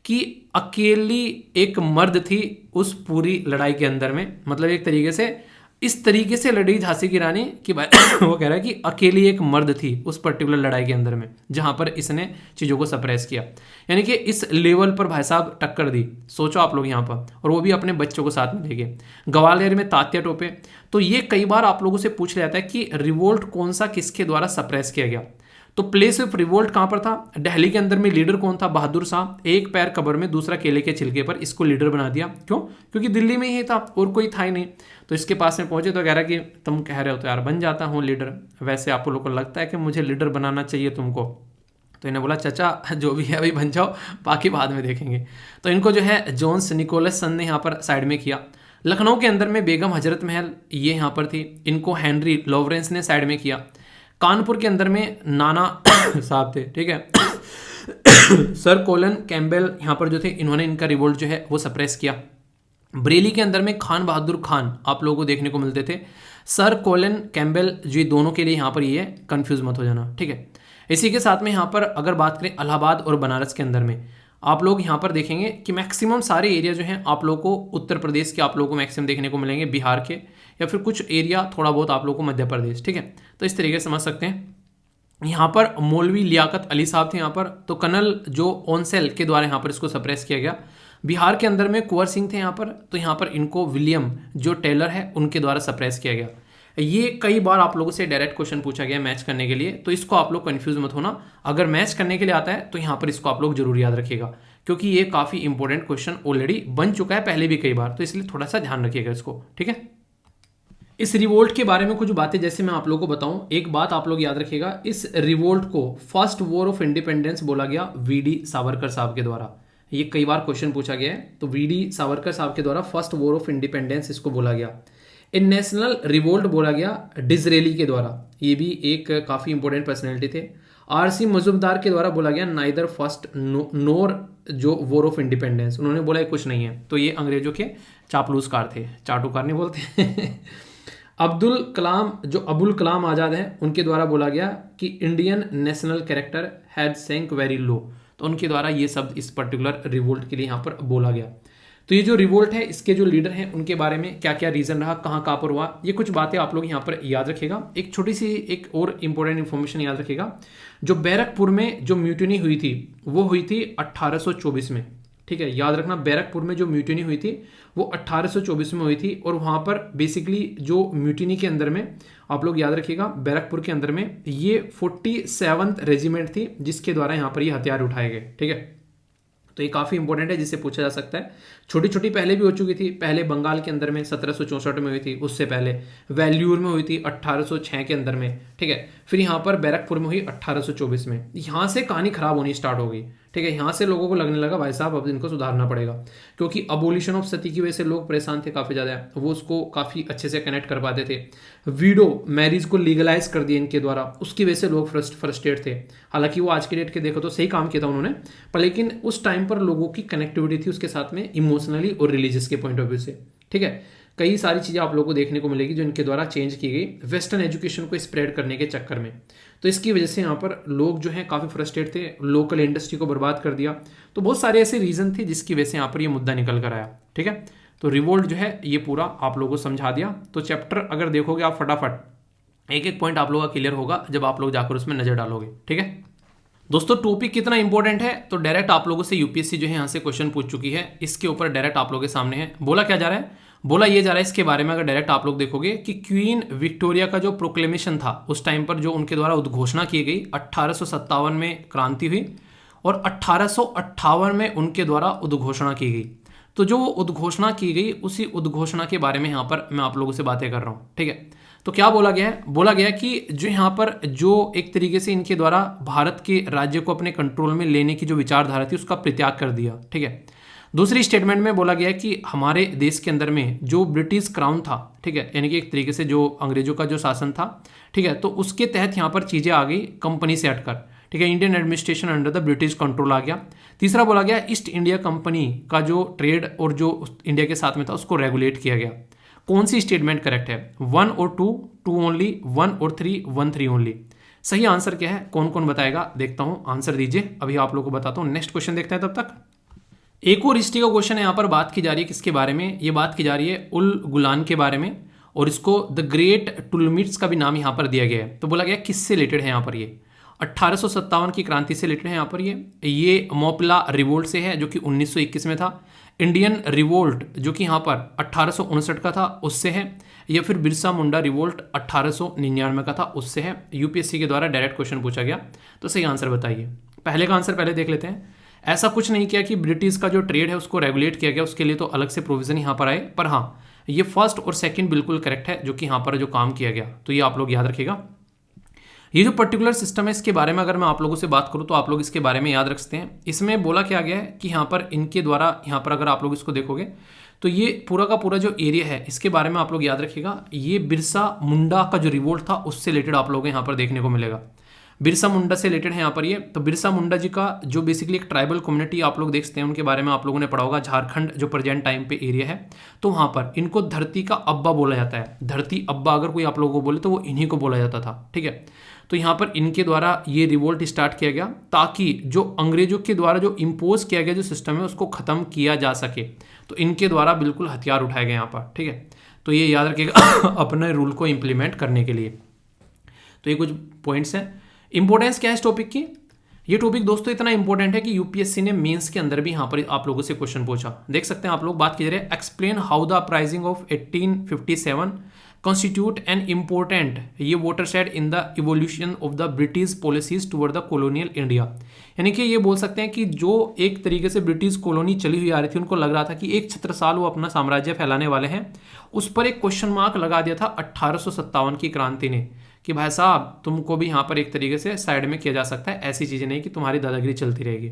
कि अकेली एक मर्द थी उस पूरी लड़ाई के अंदर में, मतलब एक तरीके से इस तरीके से लड़ी झांसी की रानी कि भाई वो कह रहा है कि अकेली एक मर्द थी उस पर्टिकुलर लड़ाई के अंदर में जहां पर इसने चीज़ों को सप्रेस किया, यानी कि इस लेवल पर भाई साहब टक्कर दी। सोचो आप लोग यहाँ पर, और वो भी अपने बच्चों को साथ में लेके। ग्वालियर में तात्या टोपे, तो ये कई बार आप लोगों से पूछ लिया जाता है कि रिवोल्ट कौन सा किसके द्वारा सप्रेस किया गया। तो प्लेस ऑफ रिवोल्ट कहां पर था? दिल्ली के अंदर में। लीडर कौन था? बहादुर शाह। एक पैर कब्र में दूसरा केले के छिलके पर, इसको लीडर बना दिया। क्यों? क्योंकि दिल्ली में ही था और कोई था ही नहीं। तो इसके पास में पहुंचे तो कह रहा कि तुम कह रहे हो तो यार बन जाता हूँ लीडर, वैसे आप लोगों को लगता है कि मुझे लीडर बनाना चाहिए तुमको? तो इन्हें बोला चाचा जो भी है अभी बन जाओ, बाकी बाद में देखेंगे। तो इनको जो है जोन्स निकोलस सन ने यहाँ पर साइड में किया। लखनऊ के अंदर में बेगम हजरत महल ये यहाँ पर थी, इनको हेनरी लॉरेंस ने साइड में किया। कानपुर के अंदर में नाना साहब थे, ठीक है। सर कोलन कैम्बेल यहाँ पर जो थे, इन्होंने इनका रिवोल्ट जो है वो सप्रेस किया। बरेली के अंदर में खान बहादुर खान आप लोगों को देखने को मिलते थे। सर कोलन कैम्बेल जो दोनों के लिए यहाँ पर ये है, कंफ्यूज मत हो जाना, ठीक है। इसी के साथ में यहाँ पर अगर बात करें इलाहाबाद और बनारस के अंदर में, आप लोग यहाँ पर देखेंगे कि मैक्सिमम सारे एरिया जो हैं आप लोगों को उत्तर प्रदेश के आप लोगों को मैक्सिमम देखने को मिलेंगे, बिहार के, या फिर कुछ एरिया थोड़ा बहुत आप लोगों को मध्य प्रदेश, ठीक है। तो इस तरीके से समझ सकते हैं। यहाँ पर मौलवी लियाकत अली साहब थे यहाँ पर, तो कर्नल जो ओनसेल के द्वारा यहाँ पर इसको सप्रेस किया गया। बिहार के अंदर में कुंवर सिंह थे यहाँ पर, तो यहाँ पर इनको विलियम जो टेलर है उनके द्वारा सप्रेस किया गया। ये कई बार आप लोगों से डायरेक्ट क्वेश्चन पूछा गया मैच करने के लिए, तो इसको आप लोग कंफ्यूज मत होना। अगर मैच करने के लिए आता है तो यहाँ पर इसको आप लोग जरूर याद रखिएगा, क्योंकि ये काफी इंपॉर्टेंट क्वेश्चन ऑलरेडी बन चुका है पहले भी कई बार, तो इसलिए थोड़ा सा ध्यान रखिएगा इसको, ठीक है। इस रिवोल्ट के बारे में कुछ बातें जैसे मैं आप लोगों को बताऊं, एक बात आप लोग याद रखिएगा, इस रिवोल्ट को फर्स्ट वॉर ऑफ इंडिपेंडेंस बोला गया वीडी सावरकर साहब के द्वारा। ये कई बार क्वेश्चन पूछा गया है, तो वीडी सावरकर साहब के द्वारा फर्स्ट वॉर ऑफ इंडिपेंडेंस इसको बोला गया। इन नेशनल रिवोल्ट बोला गया डिजरेली के द्वारा, ये भी एक काफी इंपॉर्टेंट पर्सनैलिटी थे। आरसी मजुमदार के द्वारा बोला गया नाइदर फर्स्ट नोर जो वॉर ऑफ इंडिपेंडेंस, उन्होंने बोला कुछ नहीं है, तो ये अंग्रेजों के चापलूसकार थे, चाटुकार नहीं बोलते। अब्दुल कलाम जो अबुल कलाम आजाद हैं, उनके द्वारा बोला गया कि Indian national character had sank very low, तो उनके द्वारा ये शब्द इस पर्टिकुलर रिवोल्ट के लिए यहाँ पर बोला गया। तो ये जो रिवोल्ट है इसके जो लीडर हैं उनके बारे में क्या क्या रीजन रहा, कहाँ कहाँ पर हुआ, ये कुछ बातें आप लोग यहाँ पर याद रखिएगा। एक छोटी सी एक और इंपॉर्टेंट इंफॉर्मेशन याद रखिएगा, जो बैरकपुर में जो म्यूटिनी हुई थी वो हुई थी 1824 में, ठीक है, याद रखना। बैरकपुर में जो म्यूटिनी हुई थी वो 1824 में हुई थी, और वहां पर बेसिकली जो म्यूटिनी के अंदर में आप लोग याद रखिएगा, बैरकपुर के अंदर में ये 47th रेजिमेंट थी जिसके द्वारा यहाँ पर ये हथियार उठाए गए, ठीक है। तो ये काफी इंपॉर्टेंट है, जिससे पूछा जा सकता है। छोटी छोटी पहले भी हो चुकी थी, पहले बंगाल के अंदर में 1764 में हुई थी, उससे पहले वेल्यूर में हुई थी 1806 के अंदर में, ठीक है। फिर यहाँ पर बैरकपुर में हुई 1824 में। यहाँ से कहानी खराब होनी स्टार्ट हो गई, ठीक है। यहाँ से लोगों को लगने लगा भाई साहब अब इनको सुधारना पड़ेगा, क्योंकि अबोलिशन ऑफ सती की वजह से लोग परेशान थे काफी ज्यादा, वो उसको काफी अच्छे से कनेक्ट कर पाते थे। वीडो मैरिज को लीगलाइज कर दिया इनके द्वारा, उसकी वजह से लोग फ्रस्ट्रेट थे। हालांकि वो आज के डेट के देखो तो सही काम किया था उन्होंने, पर लेकिन उस टाइम पर लोगों की कनेक्टिविटी थी उसके साथ में इमोशनली और रिलीजियस के पॉइंट ऑफ व्यू से, ठीक है। कई सारी चीजें आप लोगों को देखने को मिलेगी जो इनके द्वारा चेंज की गई वेस्टर्न एजुकेशन को स्प्रेड करने के चक्कर में। तो इसकी वजह से यहाँ पर लोग जो हैं काफी फ्रस्ट्रेट थे, लोकल इंडस्ट्री को बर्बाद कर दिया। तो बहुत सारे ऐसे रीजन थे जिसकी वजह से यहाँ पर ये मुद्दा निकल कर आया, ठीक है। तो रिवोल्ट जो है ये पूरा आप लोगों को समझा दिया। तो चैप्टर अगर देखोगे आप फटाफट एक एक पॉइंट आप लोगों का क्लियर होगा जब आप लोग जाकर उसमें नजर डालोगे, ठीक है। दोस्तों टॉपिक कितना इंपॉर्टेंट है, तो डायरेक्ट आप लोगों से यूपीएससी जो है यहाँ से क्वेश्चन पूछ चुकी है, इसके ऊपर डायरेक्ट आप लोगों के सामने है। बोला क्या जा रहा है, बोला ये जा रहा है इसके बारे में, अगर डायरेक्ट आप लोग देखोगे कि क्वीन विक्टोरिया का जो प्रोक्लेमेशन था उस टाइम पर जो उनके द्वारा उद्घोषणा की गई, 1857 में क्रांति हुई और 1858 में उनके द्वारा उद्घोषणा की गई। तो जो उद्घोषणा की गई उसी उद्घोषणा के बारे में यहाँ पर मैं आप लोगों से बातें कर रहा हूँ, ठीक है। तो क्या बोला गया है, बोला गया कि जो यहाँ पर जो एक तरीके से इनके द्वारा भारत के राज्य को अपने कंट्रोल में लेने की जो विचारधारा थी उसका परित्याग कर दिया, ठीक है। दूसरी स्टेटमेंट में बोला गया कि हमारे देश के अंदर में जो ब्रिटिश क्राउन था, ठीक है, यानी कि एक तरीके से जो अंग्रेजों का जो शासन था, ठीक है, तो उसके तहत यहाँ पर चीजें आ गई कंपनी से हटकर, ठीक है, Indian administration under the British control आ गया। तीसरा बोला गया ईस्ट इंडिया कंपनी का जो ट्रेड और जो इंडिया के साथ में था उसको रेगुलेट किया गया। कौन सी स्टेटमेंट करेक्ट है, 1 और 2, 2 ओनली, 1 और 3, 1 3 ओनली। सही आंसर क्या है, कौन कौन बताएगा, देखता हूं, आंसर दीजिए, अभी आप लोगों को बताता हूं। नेक्स्ट क्वेश्चन देखते हैं तब तक। एक और हिस्ट्री का क्वेश्चन है, यहाँ पर बात की जा रही है किसके बारे में, ये बात की जा रही है उल गुलान के बारे में, और इसको द ग्रेट टुलमिट्स का भी नाम यहाँ पर दिया गया है। तो बोला गया किससे रिलेटेड है यहाँ पर, ये 1857 की क्रांति से रिलेटेड है यहाँ पर। ये मोपला रिवोल्ट से है जो कि 1921 में था। इंडियन रिवोल्ट जो कि यहाँ पर 1859 का था उससे है, या फिर बिरसा मुंडा रिवोल्ट 1899 का था उससे है। यूपीएससी के द्वारा डायरेक्ट क्वेश्चन पूछा गया, तो सही आंसर बताइए। पहले का आंसर पहले देख लेते हैं। ऐसा कुछ नहीं किया कि ब्रिटिश का जो ट्रेड है उसको रेगुलेट किया गया, उसके लिए तो अलग से प्रोविजन यहाँ पर आए, पर हाँ ये फर्स्ट और सेकंड बिल्कुल करेक्ट है जो कि यहाँ पर जो काम किया गया, तो ये आप लोग याद रखिएगा। ये जो पर्टिकुलर सिस्टम है इसके बारे में अगर मैं आप लोगों से बात करूँ तो आप लोग इसके बारे में याद रख सकते हैं। इसमें बोला क्या गया है कि यहाँ पर इनके द्वारा, यहाँ पर अगर आप लोग इसको देखोगे तो ये पूरा का पूरा जो एरिया है इसके बारे में आप लोग याद रखिएगा। ये बिरसा मुंडा का जो रिवोल्ट था उससे रिलेटेड आप लोगों को यहाँ पर देखने को मिलेगा। बिरसा मुंडा से रिलेटेड है यहाँ पर ये। तो बिरसा मुंडा जी का जो बेसिकली एक ट्राइबल कम्युनिटी आप लोग देख सकते हैं, उनके बारे में आप लोगों ने पढ़ा होगा। झारखंड जो प्रेजेंट टाइम पे एरिया है, तो वहाँ पर इनको धरती का अब्बा बोला जाता है। धरती अब्बा अगर कोई आप लोगों को बोले तो वो इन्हीं को बोला जाता था, ठीक है। तो यहाँ पर इनके द्वारा ये रिवोल्ट स्टार्ट किया गया ताकि जो अंग्रेजों के द्वारा जो इम्पोज किया गया जो सिस्टम है उसको खत्म किया जा सके। तो इनके द्वारा बिल्कुल हथियार उठाए गए यहाँ पर, ठीक है। तो ये याद रखिएगा अपने रूल को इम्प्लीमेंट करने के लिए। तो ये कुछ पॉइंट्स हैं। इंपॉर्टेंस क्या है इस टॉपिक की, ये टॉपिक दोस्तों इतना इंपॉर्टेंट है कि यूपीएससी ने मेंस के अंदर भी यहाँ पर आप लोगों से क्वेश्चन पूछा। देख सकते हैं आप लोग, बात कीजिए explain how the uprising of 1857 constitute an important ये watershed in the evolution of the British policies toward the colonial India. यानी कि ये बोल सकते हैं कि जो एक तरीके से ब्रिटिश कॉलोनी चली हुई आ रही थी, उनको लग रहा था कि एक छत्रसाल वो अपना साम्राज्य फैलाने वाले हैं, उस पर एक क्वेश्चन मार्क लगा दिया था 1857 की क्रांति ने कि भाई साहब तुमको भी यहाँ पर एक तरीके से साइड में किया जा सकता है, ऐसी चीज़ें नहीं कि तुम्हारी दादागिरी चलती रहेगी।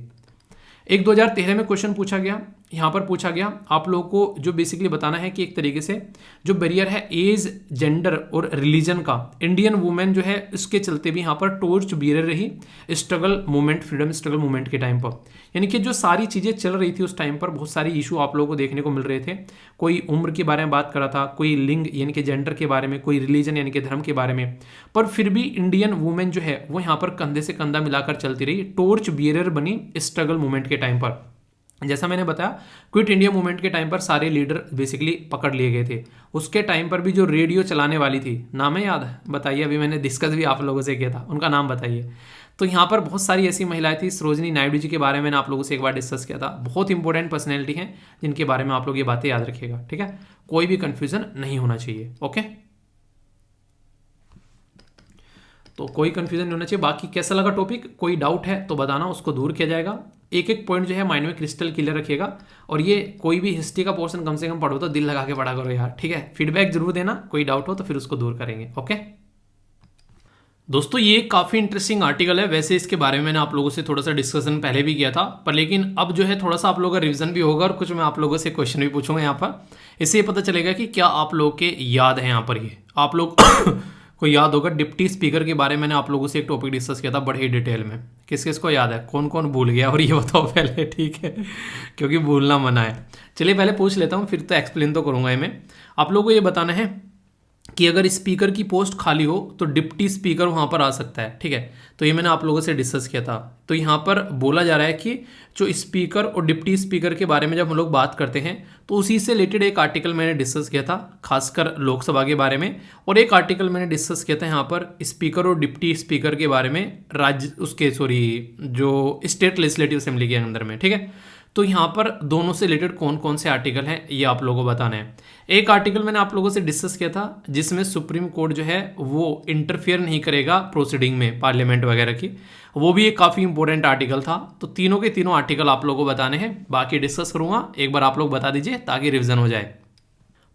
एक 2013 में क्वेश्चन पूछा गया, यहाँ पर पूछा गया आप लोगों को जो बेसिकली बताना है कि एक तरीके से जो बैरियर है एज, जेंडर और रिलीजन का, इंडियन वुमेन जो है इसके चलते भी यहाँ पर टॉर्च बियरर रही struggle movement, freedom struggle movement के टाइम पर। यानी कि जो सारी चीज़ें चल रही थी उस टाइम पर, बहुत सारी इशू आप लोगों को देखने को मिल रहे थे। कोई उम्र के बारे में बात कर रहा था, कोई लिंग यानी कि जेंडर के बारे में, कोई रिलीजन यानी कि धर्म के बारे में, पर फिर भी इंडियन वुमेन जो है वो यहाँ पर कंधे से कंधा मिलाकर चलती रही, टॉर्च बियरर बनी स्ट्रगल मूवमेंट के टाइम पर। जैसा मैंने बताया क्विट इंडिया मूवमेंट के टाइम पर सारे लीडर बेसिकली पकड़ लिए गए थे। उसके टाइम पर भी जो रेडियो चलाने वाली थी, नाम है याद है बताइए, अभी मैंने डिस्कस भी आप लोगों से किया था, उनका नाम बताइए। तो यहाँ पर बहुत सारी ऐसी महिलाएं थी। सरोजिनी नायडू जी के बारे में मैंने आप लोगों से एक बार डिस्कस किया था। बहुत इंपॉर्टेंट पर्सनैलिटी हैं जिनके बारे में आप लोग ये बातें याद रखिएगा, ठीक है। कोई भी कंफ्यूजन नहीं होना चाहिए, ओके। तो कोई कंफ्यूजन नहीं होना चाहिए। बाकी कैसा लगा टॉपिक, कोई डाउट है तो बताना, उसको दूर किया जाएगा। एक एक पॉइंट जो है माइंड में क्रिस्टल क्लियर रखिएगा। और ये कोई भी हिस्ट्री का पोर्शन कम से कम पढ़ो तो दिल लगा के पढ़ा करो यार, ठीक है। फीडबैक जरूर देना, कोई डाउट हो तो फिर उसको दूर करेंगे, ओके। दोस्तों ये काफ़ी इंटरेस्टिंग आर्टिकल है। वैसे इसके बारे में मैंने आप लोगों से थोड़ा सा डिस्कशन पहले भी किया था, पर लेकिन अब जो है थोड़ा सा आप लोगों का रिवीजन भी होगा और कुछ मैं आप लोगों से क्वेश्चन भी पूछूंगा यहाँ पर। इससे ये पता चलेगा कि क्या आप लोग के याद है यहाँ पर। ये आप लोग को याद होगा डिप्टी स्पीकर के बारे में मैंने आप लोगों से एक टॉपिक डिस्कस किया था बड़े ही डिटेल में। किस किस को याद है, कौन कौन भूल गया, और ये बताओ पहले, ठीक है, क्योंकि भूलना मना है। चलिए पहले पूछ लेता हूँ, फिर तो एक्सप्लेन तो करूँगा। मैं आप लोगों को ये बताना है कि अगर स्पीकर की पोस्ट खाली हो तो डिप्टी स्पीकर वहाँ पर आ सकता है, ठीक है। तो ये मैंने आप लोगों से डिस्कस किया था। तो यहाँ पर बोला जा रहा है कि जो स्पीकर और डिप्टी स्पीकर के बारे में जब हम लोग बात करते हैं तो उसी से रिलेटेड एक आर्टिकल मैंने डिस्कस किया था, खासकर लोकसभा के बारे में, और एक आर्टिकल मैंने डिस्कस किया था यहाँ पर स्पीकर और डिप्टी स्पीकर के बारे में जो स्टेट लेजिस्लेटिव असेंबली के अंदर में, ठीक है। तो यहाँ पर दोनों से रिलेटेड कौन कौन से आर्टिकल हैं ये आप लोगों को बताना है। एक आर्टिकल मैंने आप लोगों से डिस्कस किया था जिसमें सुप्रीम कोर्ट जो है वो इंटरफेयर नहीं करेगा प्रोसीडिंग में पार्लियामेंट वगैरह की, वो भी एक काफ़ी इंपॉर्टेंट आर्टिकल था। तो तीनों के तीनों आर्टिकल आप लोगों को बताने हैं, बाकी डिस्कस करूँगा, एक बार आप लोग बता दीजिए ताकि रिविजन हो जाए।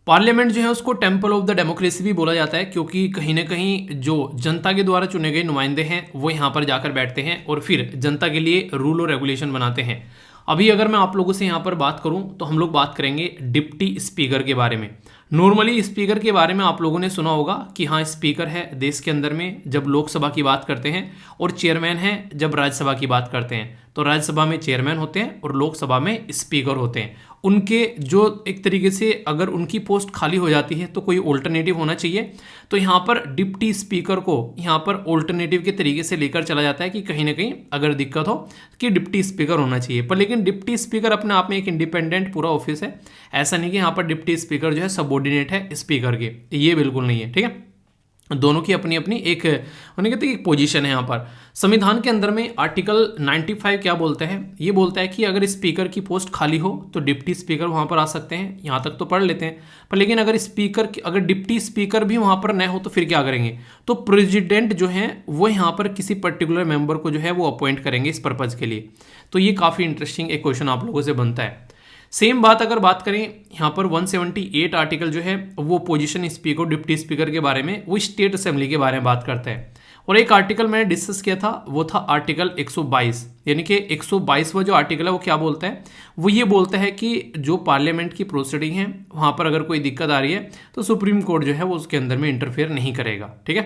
पार्लियामेंट जो है उसको टेम्पल ऑफ द डेमोक्रेसी भी बोला जाता है, क्योंकि कहीं ना कहीं जो जनता के द्वारा चुने गए नुमाइंदे हैं वो यहाँ पर जाकर बैठते हैं और फिर जनता के लिए रूल और रेगुलेशन बनाते हैं। अभी अगर मैं आप लोगों से यहाँ पर बात करूँ तो हम लोग बात करेंगे डिप्टी स्पीकर के बारे में। नॉर्मली स्पीकर के बारे में आप लोगों ने सुना होगा कि हाँ स्पीकर है देश के अंदर में जब लोकसभा की बात करते हैं, और चेयरमैन है जब राज्यसभा की बात करते हैं। तो राज्यसभा में चेयरमैन होते हैं और लोकसभा में स्पीकर होते हैं, उनके जो एक तरीके से अगर उनकी पोस्ट खाली हो जाती है तो कोई ऑल्टरनेटिव होना चाहिए। तो यहाँ पर डिप्टी स्पीकर को यहाँ पर ऑल्टरनेटिव के तरीके से लेकर चला जाता है कि कहीं ना कहीं अगर दिक्कत हो कि डिप्टी स्पीकर होना चाहिए। पर लेकिन डिप्टी स्पीकर अपने आप में एक इंडिपेंडेंट पूरा ऑफिस है, ऐसा नहीं कि यहाँ पर डिप्टी स्पीकर जो है सबऑर्डिनेट है स्पीकर के, ये बिल्कुल नहीं है। ठीक है, दोनों की अपनी अपनी एक उन्हें कहते हैं एक पोजीशन है। यहाँ पर संविधान के अंदर में आर्टिकल 95 क्या बोलता है, ये बोलता है कि अगर स्पीकर की पोस्ट खाली हो तो डिप्टी स्पीकर वहाँ पर आ सकते हैं। यहाँ तक तो पढ़ लेते हैं, पर लेकिन अगर डिप्टी स्पीकर भी वहाँ पर न हो तो फिर क्या करेंगे, तो प्रेसिडेंट जो है वो यहाँ पर किसी पर्टिकुलर मेंबर को जो है वो अपॉइंट करेंगे इस पर्पज़ के लिए। तो ये काफ़ी इंटरेस्टिंग एक क्वेश्चन आप लोगों से बनता है। सेम बात अगर बात करें यहाँ पर 178 आर्टिकल जो है वो पोजीशन स्पीकर डिप्टी स्पीकर के बारे में, वो स्टेट असेंबली के बारे में बात करता है। और एक आर्टिकल मैंने डिस्कस किया था वो था आर्टिकल 122, यानी कि 122वां जो आर्टिकल है वो क्या बोलता है, वो ये बोलता है कि जो पार्लियामेंट की प्रोसीडिंग है वहाँ पर अगर कोई दिक्कत आ रही है तो सुप्रीम कोर्ट जो है वो उसके अंदर में इंटरफेयर नहीं करेगा। ठीक है,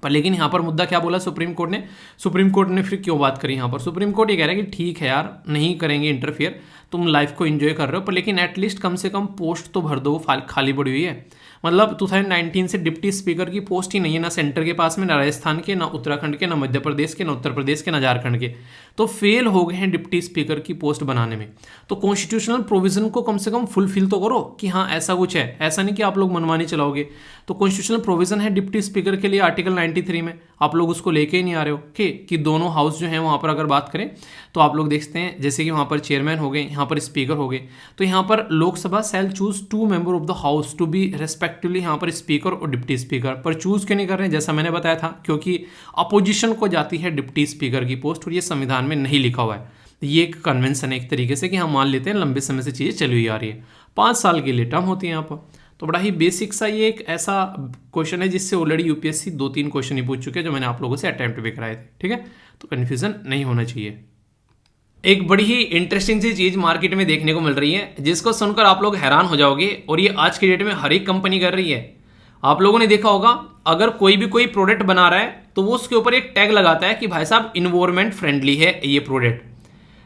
पर लेकिन यहाँ पर मुद्दा क्या बोला सुप्रीम कोर्ट ने फिर क्यों बात करी यहाँ पर, सुप्रीम कोर्ट ये कह रहा है कि ठीक है यार नहीं करेंगे इंटरफेयर, तुम लाइफ को एंजॉय कर रहे हो, पर लेकिन एटलीस्ट कम से कम पोस्ट तो भर दो, खाली पड़ी हुई है। मतलब 2019 से डिप्टी स्पीकर की पोस्ट ही नहीं है, ना सेंटर के पास में, ना राजस्थान के, ना उत्तराखंड के, ना मध्य प्रदेश के, ना उत्तर प्रदेश के, ना झारखंड के, तो फेल हो गए हैं डिप्टी स्पीकर की पोस्ट बनाने में। तो कॉन्स्टिट्यूशनल प्रोविजन को कम से कम फुलफिल तो करो कि हाँ ऐसा कुछ है, ऐसा नहीं कि आप लोग मनमानी चलाओगे। तो कॉन्स्टिट्यूशनल प्रोविजन है डिप्टी स्पीकर के लिए आर्टिकल 93 में, आप लोग उसको लेके ही नहीं आ रहे हो कि दोनों हाउस जो है वहाँ पर अगर बात करें तो आप लोग देखते हैं जैसे कि वहाँ पर चेयरमैन हो गए, यहाँ पर स्पीकर हो गए, तो यहाँ पर लोकसभा शैल choose 2 member of the house to be respectively यहाँ पर स्पीकर और डिप्टी स्पीकर। पर चूज क्यों नहीं कर रहे हैं, जैसा मैंने बताया था क्योंकि अपोजिशन को जाती है डिप्टी स्पीकर की पोस्ट और ये संविधान में नहीं लिखा हुआ है। ये एक कन्वेंशन है एक तरीके से कि हम मान लेते हैं लंबे समय से चीज़ें चली हुई आ रही है, 5 साल के लिए टर्म होती है यहाँ पर। तो बड़ा ही बेसिक सा ये एक ऐसा क्वेश्चन है जिससे ऑलरेडी यूपीएससी 2-3 क्वेश्चन ही पूछ चुके हैं जो मैंने आप लोगों से अटेम्प्ट भी कराए थे। ठीक है, तो कन्फ्यूजन नहीं होना चाहिए। एक बड़ी ही इंटरेस्टिंग सी चीज मार्केट में देखने को मिल रही है जिसको सुनकर आप लोग हैरान हो जाओगे, और ये आज की डेट में हर एक कंपनी कर रही है। आप लोगों ने देखा होगा अगर कोई प्रोडक्ट बना रहा है तो वो उसके ऊपर एक टैग लगाता है कि भाई साहब इन्वायरमेंट फ्रेंडली है ये प्रोडक्ट,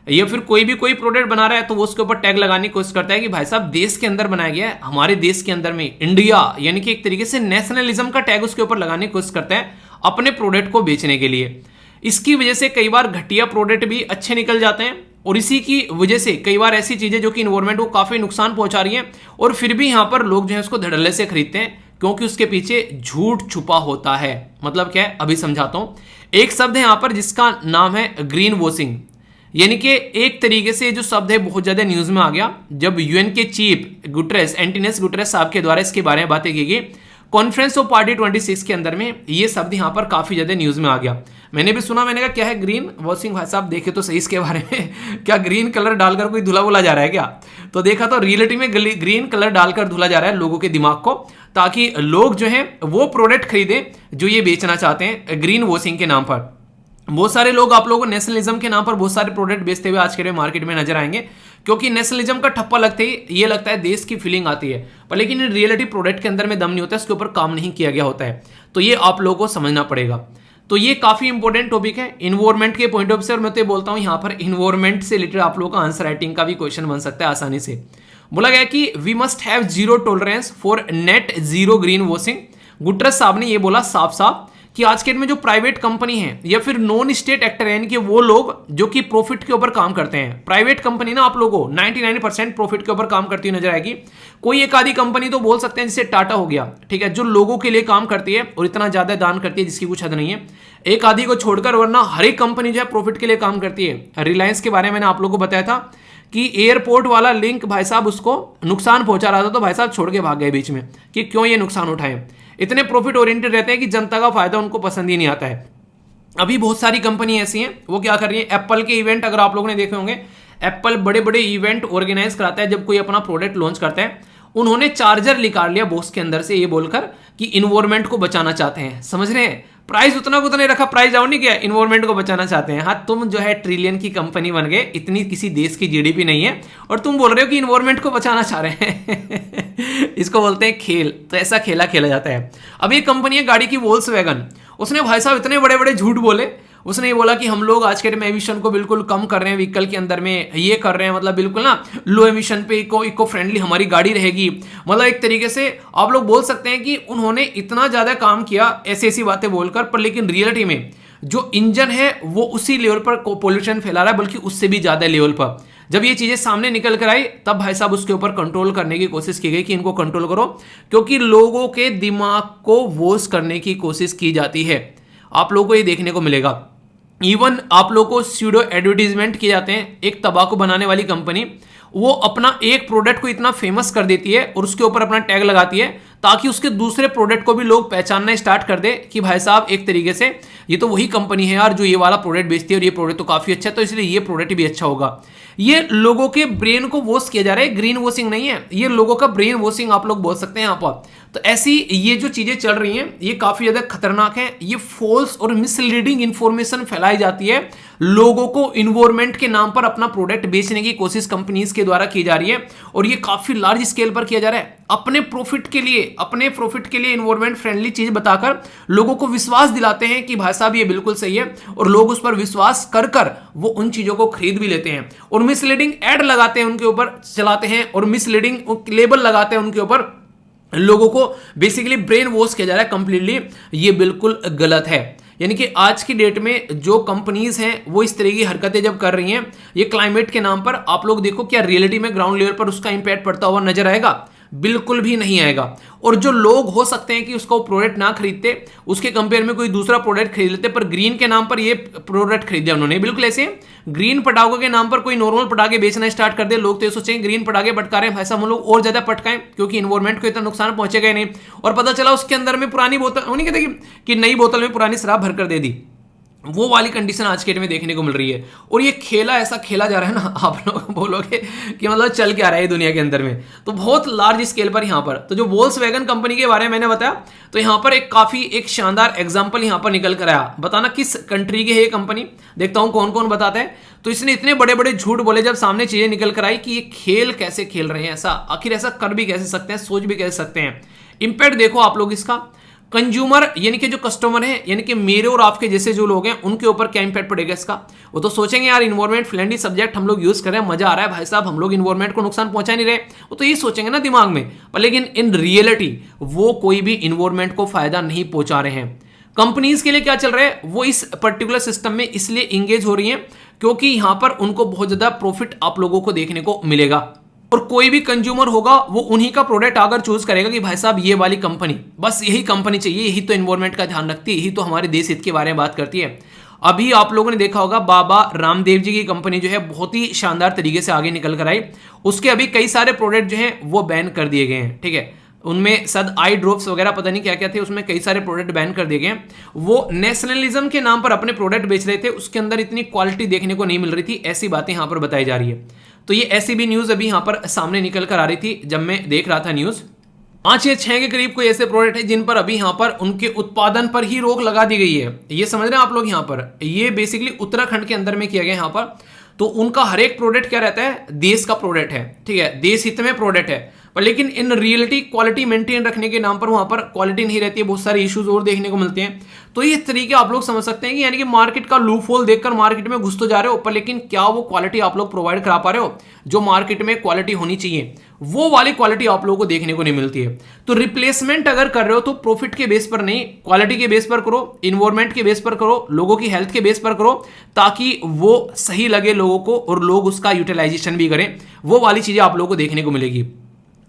या फिर कोई प्रोडक्ट बना रहा है तो वो उसके ऊपर टैग लगाने की कोशिश करता है कि भाई साहब देश के अंदर बनाया गया है, हमारे देश के अंदर में इंडिया, यानी कि एक तरीके से नेशनलिज्म का टैग उसके ऊपर लगाने की कोशिश करता है अपने प्रोडक्ट को बेचने के लिए। इसकी वजह से कई बार घटिया प्रोडक्ट भी अच्छे निकल जाते हैं, और इसी की वजह से कई बार ऐसी चीजें जो कि इन्वायरमेंट को काफी नुकसान पहुंचा रही हैं और फिर भी यहां पर लोग जो है उसको धड़ल्ले से खरीदते हैं क्योंकि उसके पीछे झूठ छुपा होता है। मतलब क्या है, अभी समझाता हूं। एक शब्द है यहां पर जिसका नाम है ग्रीन वॉशिंग, यानी कि एक तरीके से जो शब्द है बहुत ज्यादा न्यूज में आ गया जब यूएन के चीफ गुटरेस एंटोनियो गुटरेस साहब के द्वारा इसके बारे में बातें की गई कॉन्फ्रेंस ऑफ पार्टी 26 के अंदर में, ये शब्द यहां पर काफी ज्यादा न्यूज में आ गया। मैंने भी सुना, मैंने कहा क्या है ग्रीन वॉशिंग, भाई साहब देखे तो सही इसके बारे में क्या ग्रीन कलर डालकर कोई धुला बुला जा रहा है क्या, तो देखा तो रियलिटी में ग्रीन कलर डालकर धुला जा रहा है लोगों के दिमाग को, ताकि लोग जो है वो प्रोडक्ट खरीदें जो ये बेचना चाहते हैं ग्रीन वॉशिंग के नाम पर। बहुत सारे लोग आप लोगों को नेशनलिज्म के नाम पर बहुत सारे प्रोडक्ट बेचते हुए आज के मार्केट में नजर आएंगे, क्योंकि नेशनलिज्म का ठप्पा लगते ही ये लगता है देश की फीलिंग आती है, पर लेकिन इन रियलिटी प्रोडक्ट के अंदर में दम नहीं होता है, इसके ऊपर काम नहीं किया गया होता है। तो ये आप लोगों को समझना पड़ेगा। तो ये काफी इंपॉर्टेंट टॉपिक है इन्वायरमेंट के पॉइंट ऑफ व्यू से, और मैं तो बोलता हूं यहां पर इन्वायरमेंट से रिलेटेड आप लोगों का आंसर राइटिंग का भी क्वेश्चन बन सकता है आसानी से। बोला गया कि we must have zero tolerance for net zero green washing. Guterres साहब ने ये बोला साफ साफ कि आज के डेट में जो प्राइवेट कंपनी है या फिर नॉन स्टेट एक्टर यानी कि वो लोग जो कि प्रॉफिट के ऊपर काम करते हैं, प्राइवेट कंपनी ना आप लोगों को 99% प्रॉफिट के ऊपर काम करती हुई नजर आएगी। कोई एक आधी कंपनी तो बोल सकते हैं जैसे टाटा हो गया, ठीक है, जो लोगों के लिए काम करती है और इतना ज्यादा दान करती है जिसकी कुछ हद नहीं है, एक आधी को छोड़कर, वरना हर एक कंपनी जो है प्रॉफिट के लिए काम करती है। रिलायंस के बारे में मैंने आप लोगों को बताया था कि एयरपोर्ट वाला लिंक भाई साहब उसको नुकसान पहुंचा रहा था, तो भाई साहब छोड़ के भाग गए बीच में कि क्यों ये नुकसान उठाए। इतने प्रॉफिट ओरिएंटेड रहते हैं कि जनता का फायदा उनको पसंद ही नहीं आता है। अभी बहुत सारी कंपनी ऐसी हैं वो क्या कर रही है, एप्पल के इवेंट अगर आप लोगों ने देखे होंगे, एप्पल बड़े बड़े इवेंट ऑर्गेनाइज कराता है जब कोई अपना प्रोडक्ट लॉन्च करता है। उन्होंने चार्जर निकाल लिया बॉक्स के अंदर से ये बोलकर कि इन्वायरमेंट को बचाना चाहते हैं। समझ रहे हैं, प्राइस उतना नहीं रखा, प्राइस डाउन नहीं किया, इन्वायरमेंट को बचाना चाहते हैं। हाँ, तुम जो है ट्रिलियन की कंपनी बन गए, इतनी किसी देश की जीडीपी नहीं है और तुम बोल रहे हो कि इन्वायरमेंट को बचाना चाह रहे हैं। इसको बोलते हैं खेल। तो ऐसा खेला खेला जाता है। अब ये कंपनी है गाड़ी की वोल्क्सवैगन, उसने भाई साहब इतने बड़े बड़े झूठ बोले उसने ये बोला कि हम लोग आज के टाइम में एमिशन को बिल्कुल कम कर रहे हैं, व्हीकल के अंदर में ये कर रहे हैं, मतलब बिल्कुल ना लो एमिशन पे इको फ्रेंडली हमारी गाड़ी रहेगी। मतलब एक तरीके से आप लोग बोल सकते हैं कि उन्होंने इतना ज्यादा काम किया ऐसी ऐसी बातें बोलकर, पर लेकिन रियलिटी में जो इंजन है वो उसी लेवल पर पोल्यूशन फैला रहा है, बल्कि उससे भी ज्यादा लेवल पर। जब ये चीजें सामने निकल कर आई तब भाई साहब उसके ऊपर कंट्रोल करने की कोशिश की गई कि इनको कंट्रोल करो, क्योंकि लोगों के दिमाग को वॉश करने की कोशिश की जाती है। आप लोगों को ये देखने को मिलेगा, इवन आप लोगों को स्यूडो एडवर्टीजमेंट किए जाते हैं। एक तंबाकू बनाने वाली कंपनी वो अपना एक प्रोडक्ट को इतना फेमस कर देती है और उसके ऊपर अपना टैग लगाती है ताकि उसके दूसरे प्रोडक्ट को भी लोग पहचानना स्टार्ट कर दे कि भाई साहब एक तरीके से ये तो वही कंपनी है यार जो ये वाला प्रोडक्ट बेचती है और ये प्रोडक्ट तो काफी अच्छा है, तो इसलिए ये प्रोडक्ट भी अच्छा होगा। ये लोगों के ब्रेन को वॉश किया जा रहा है, ग्रीन वॉशिंग नहीं है, ये लोगों का ब्रेन वॉशिंग आप लोग बोल सकते हैं यहाँ पर। तो ऐसी ये जो चीजें चल रही हैं ये काफी ज्यादा खतरनाक है। ये फॉल्स और मिसलीडिंग इंफॉर्मेशन फैलाई जाती है, लोगों को इन्वायरमेंट के नाम पर अपना प्रोडक्ट बेचने की कोशिश कंपनीज के द्वारा की जा रही है, और ये काफी लार्ज स्केल पर किया जा रहा है अपने प्रॉफिट के लिए इन्वायरमेंट फ्रेंडली चीज बताकर लोगों को विश्वास दिलाते हैं कि भाई साहब ये बिल्कुल सही है, और लोग उस पर विश्वास कर कर वो उन चीजों को खरीद भी लेते हैं और मिसलीडिंग एड लगाते हैं उनके ऊपर चलाते हैं और मिसलीडिंग लेबल लगाते हैं उनके ऊपर, लोगों को बेसिकली ब्रेन वॉश किया जा रहा है कंप्लीटली। ये बिल्कुल गलत है। यानी कि आज की डेट में जो कंपनीज हैं वो इस तरह की हरकतें जब कर रही हैं ये क्लाइमेट के नाम पर, आप लोग देखो क्या रियलिटी में ग्राउंड लेवल पर उसका इंपैक्ट पड़ता हुआ नजर आएगा? बिल्कुल भी नहीं आएगा। और जो लोग हो सकते हैं कि उसका प्रोडक्ट ना खरीदते, उसके कंपेयर में कोई दूसरा प्रोडक्ट खरीद लेते, पर ग्रीन के नाम पर ये प्रोडक्ट खरीद लिया उन्होंने। बिल्कुल ऐसे ग्रीन पटाखों के नाम पर कोई नॉर्मल पटाखे बेचना स्टार्ट कर दे, लोग तो ये सोचेंगे ग्रीन पटाखे पटका रहे हैं, ऐसा हम लोग और ज्यादा पटकाएं क्योंकि इन्वायरमेंट को इतना नुकसान पहुंचेगा नहीं। और पता चला उसके अंदर में पुरानी बोतल, वो नहीं कहते कि नई बोतल में पुरानी शराब भरकर दे दी, वो वाली कंडीशन आज के डेट में देखने को मिल रही है। और ये खेला ऐसा खेला जा रहा है ना, आप लोग बोलोगे कि मतलब चल क्या रहा है दुनिया के अंदर में, तो बहुत लार्ज स्केल पर यहाँ पर। तो जो वोल्क्सवैगन कंपनी के बारे में मैंने बताया, तो यहाँ पर एक शानदार एग्जांपल यहाँ पर निकल कर आया। बताना किस कंट्री की है ये कंपनी, देखता हूँ कौन कौन बताता है। तो इसने इतने बड़े बड़े झूठ बोले जब सामने चीजें निकल कर आई कि ये खेल कैसे खेल रहे हैं, ऐसा आखिर ऐसा कर भी कैसे सकते हैं, सोच भी कैसे सकते हैं। इंपैक्ट देखो आप लोग इसका, कंज्यूमर यानी कि जो कस्टमर है, यानी कि मेरे और आपके जैसे जो लोग हैं उनके ऊपर क्या इंपैक्ट पड़ेगा इसका। वो तो सोचेंगे यार इन्वायरमेंट फ्रेंडली सब्जेक्ट हम लोग यूज कर रहे हैं, मजा आ रहा है भाई साहब, हम लोग इन्वायरमेंट को नुकसान पहुंचा नहीं रहे, वो तो ये सोचेंगे ना दिमाग में, पर लेकिन इन रियलिटी वो कोई भी इन्वायरमेंट को फायदा नहीं पहुंचा रहे हैं। कंपनीज के लिए क्या चल रहा है, वो इस पर्टिकुलर सिस्टम में इसलिए इंगेज हो रही है क्योंकि यहां पर उनको बहुत ज्यादा प्रॉफिट आप लोगों को देखने को मिलेगा। और कोई भी कंज्यूमर होगा वो उन्हीं का प्रोडक्ट अगर चूज करेगा कि भाई साहब ये वाली कंपनी, बस यही कंपनी चाहिए, यही तो एनवायरमेंट का ध्यान रखती है, यही तो हमारे देश हित के बारे में बात करती है। अभी आप लोगों ने देखा होगा बाबा रामदेव जी की कंपनी जो है बहुत ही शानदार तरीके से आगे निकल कर आई, उसके अभी कई सारे प्रोडक्ट जो हैं वो बैन कर दिए गए हैं, ठीक है। उनमें सद आई ड्रॉप्स वगैरह पता नहीं क्या क्या थे, उसमें कई सारे प्रोडक्ट बैन कर दिए गए। वो नेशनलिज्म के नाम पर अपने प्रोडक्ट बेच रहे थे, उसके अंदर इतनी क्वालिटी देखने को नहीं मिल रही थी, ऐसी बातें यहां पर बताई जा रही है। तो ये ऐसी भी न्यूज अभी यहां पर सामने निकल कर आ रही थी जब मैं देख रहा था न्यूज। 5 या 6 के करीब कोई ऐसे प्रोडक्ट है जिन पर अभी यहां पर उनके उत्पादन पर ही रोक लगा दी गई है। ये समझ रहे हैं आप लोग, यहां पर ये बेसिकली उत्तराखंड के अंदर में किया गया यहां पर। तो उनका हर एक प्रोडक्ट क्या रहता है, देश का प्रोडक्ट है, ठीक है, देश हित में प्रोडक्ट है, पर लेकिन इन रियलिटी क्वालिटी मेंटेन रखने के नाम पर वहां पर क्वालिटी नहीं रहती है, बहुत सारे इश्यूज और देखने को मिलते हैं। तो ये तरीके आप लोग समझ सकते हैं कि यानी कि मार्केट का लूप होल देखकर मार्केट में घुस तो जा रहे हो, पर लेकिन क्या वो क्वालिटी आप लोग प्रोवाइड करा पा रहे हो जो मार्केट में क्वालिटी होनी चाहिए, वो वाली क्वालिटी आप लोगों को देखने को नहीं मिलती है। तो रिप्लेसमेंट अगर कर रहे हो तो प्रॉफिट के बेस पर नहीं, क्वालिटी के बेस पर करो, इन्वायरमेंट के बेस पर करो, लोगों की हेल्थ के बेस पर करो, ताकि वो सही लगे लोगों को और लोग उसका यूटिलाइजेशन भी करें। वो वाली चीजें आप लोगों को देखने को मिलेगी।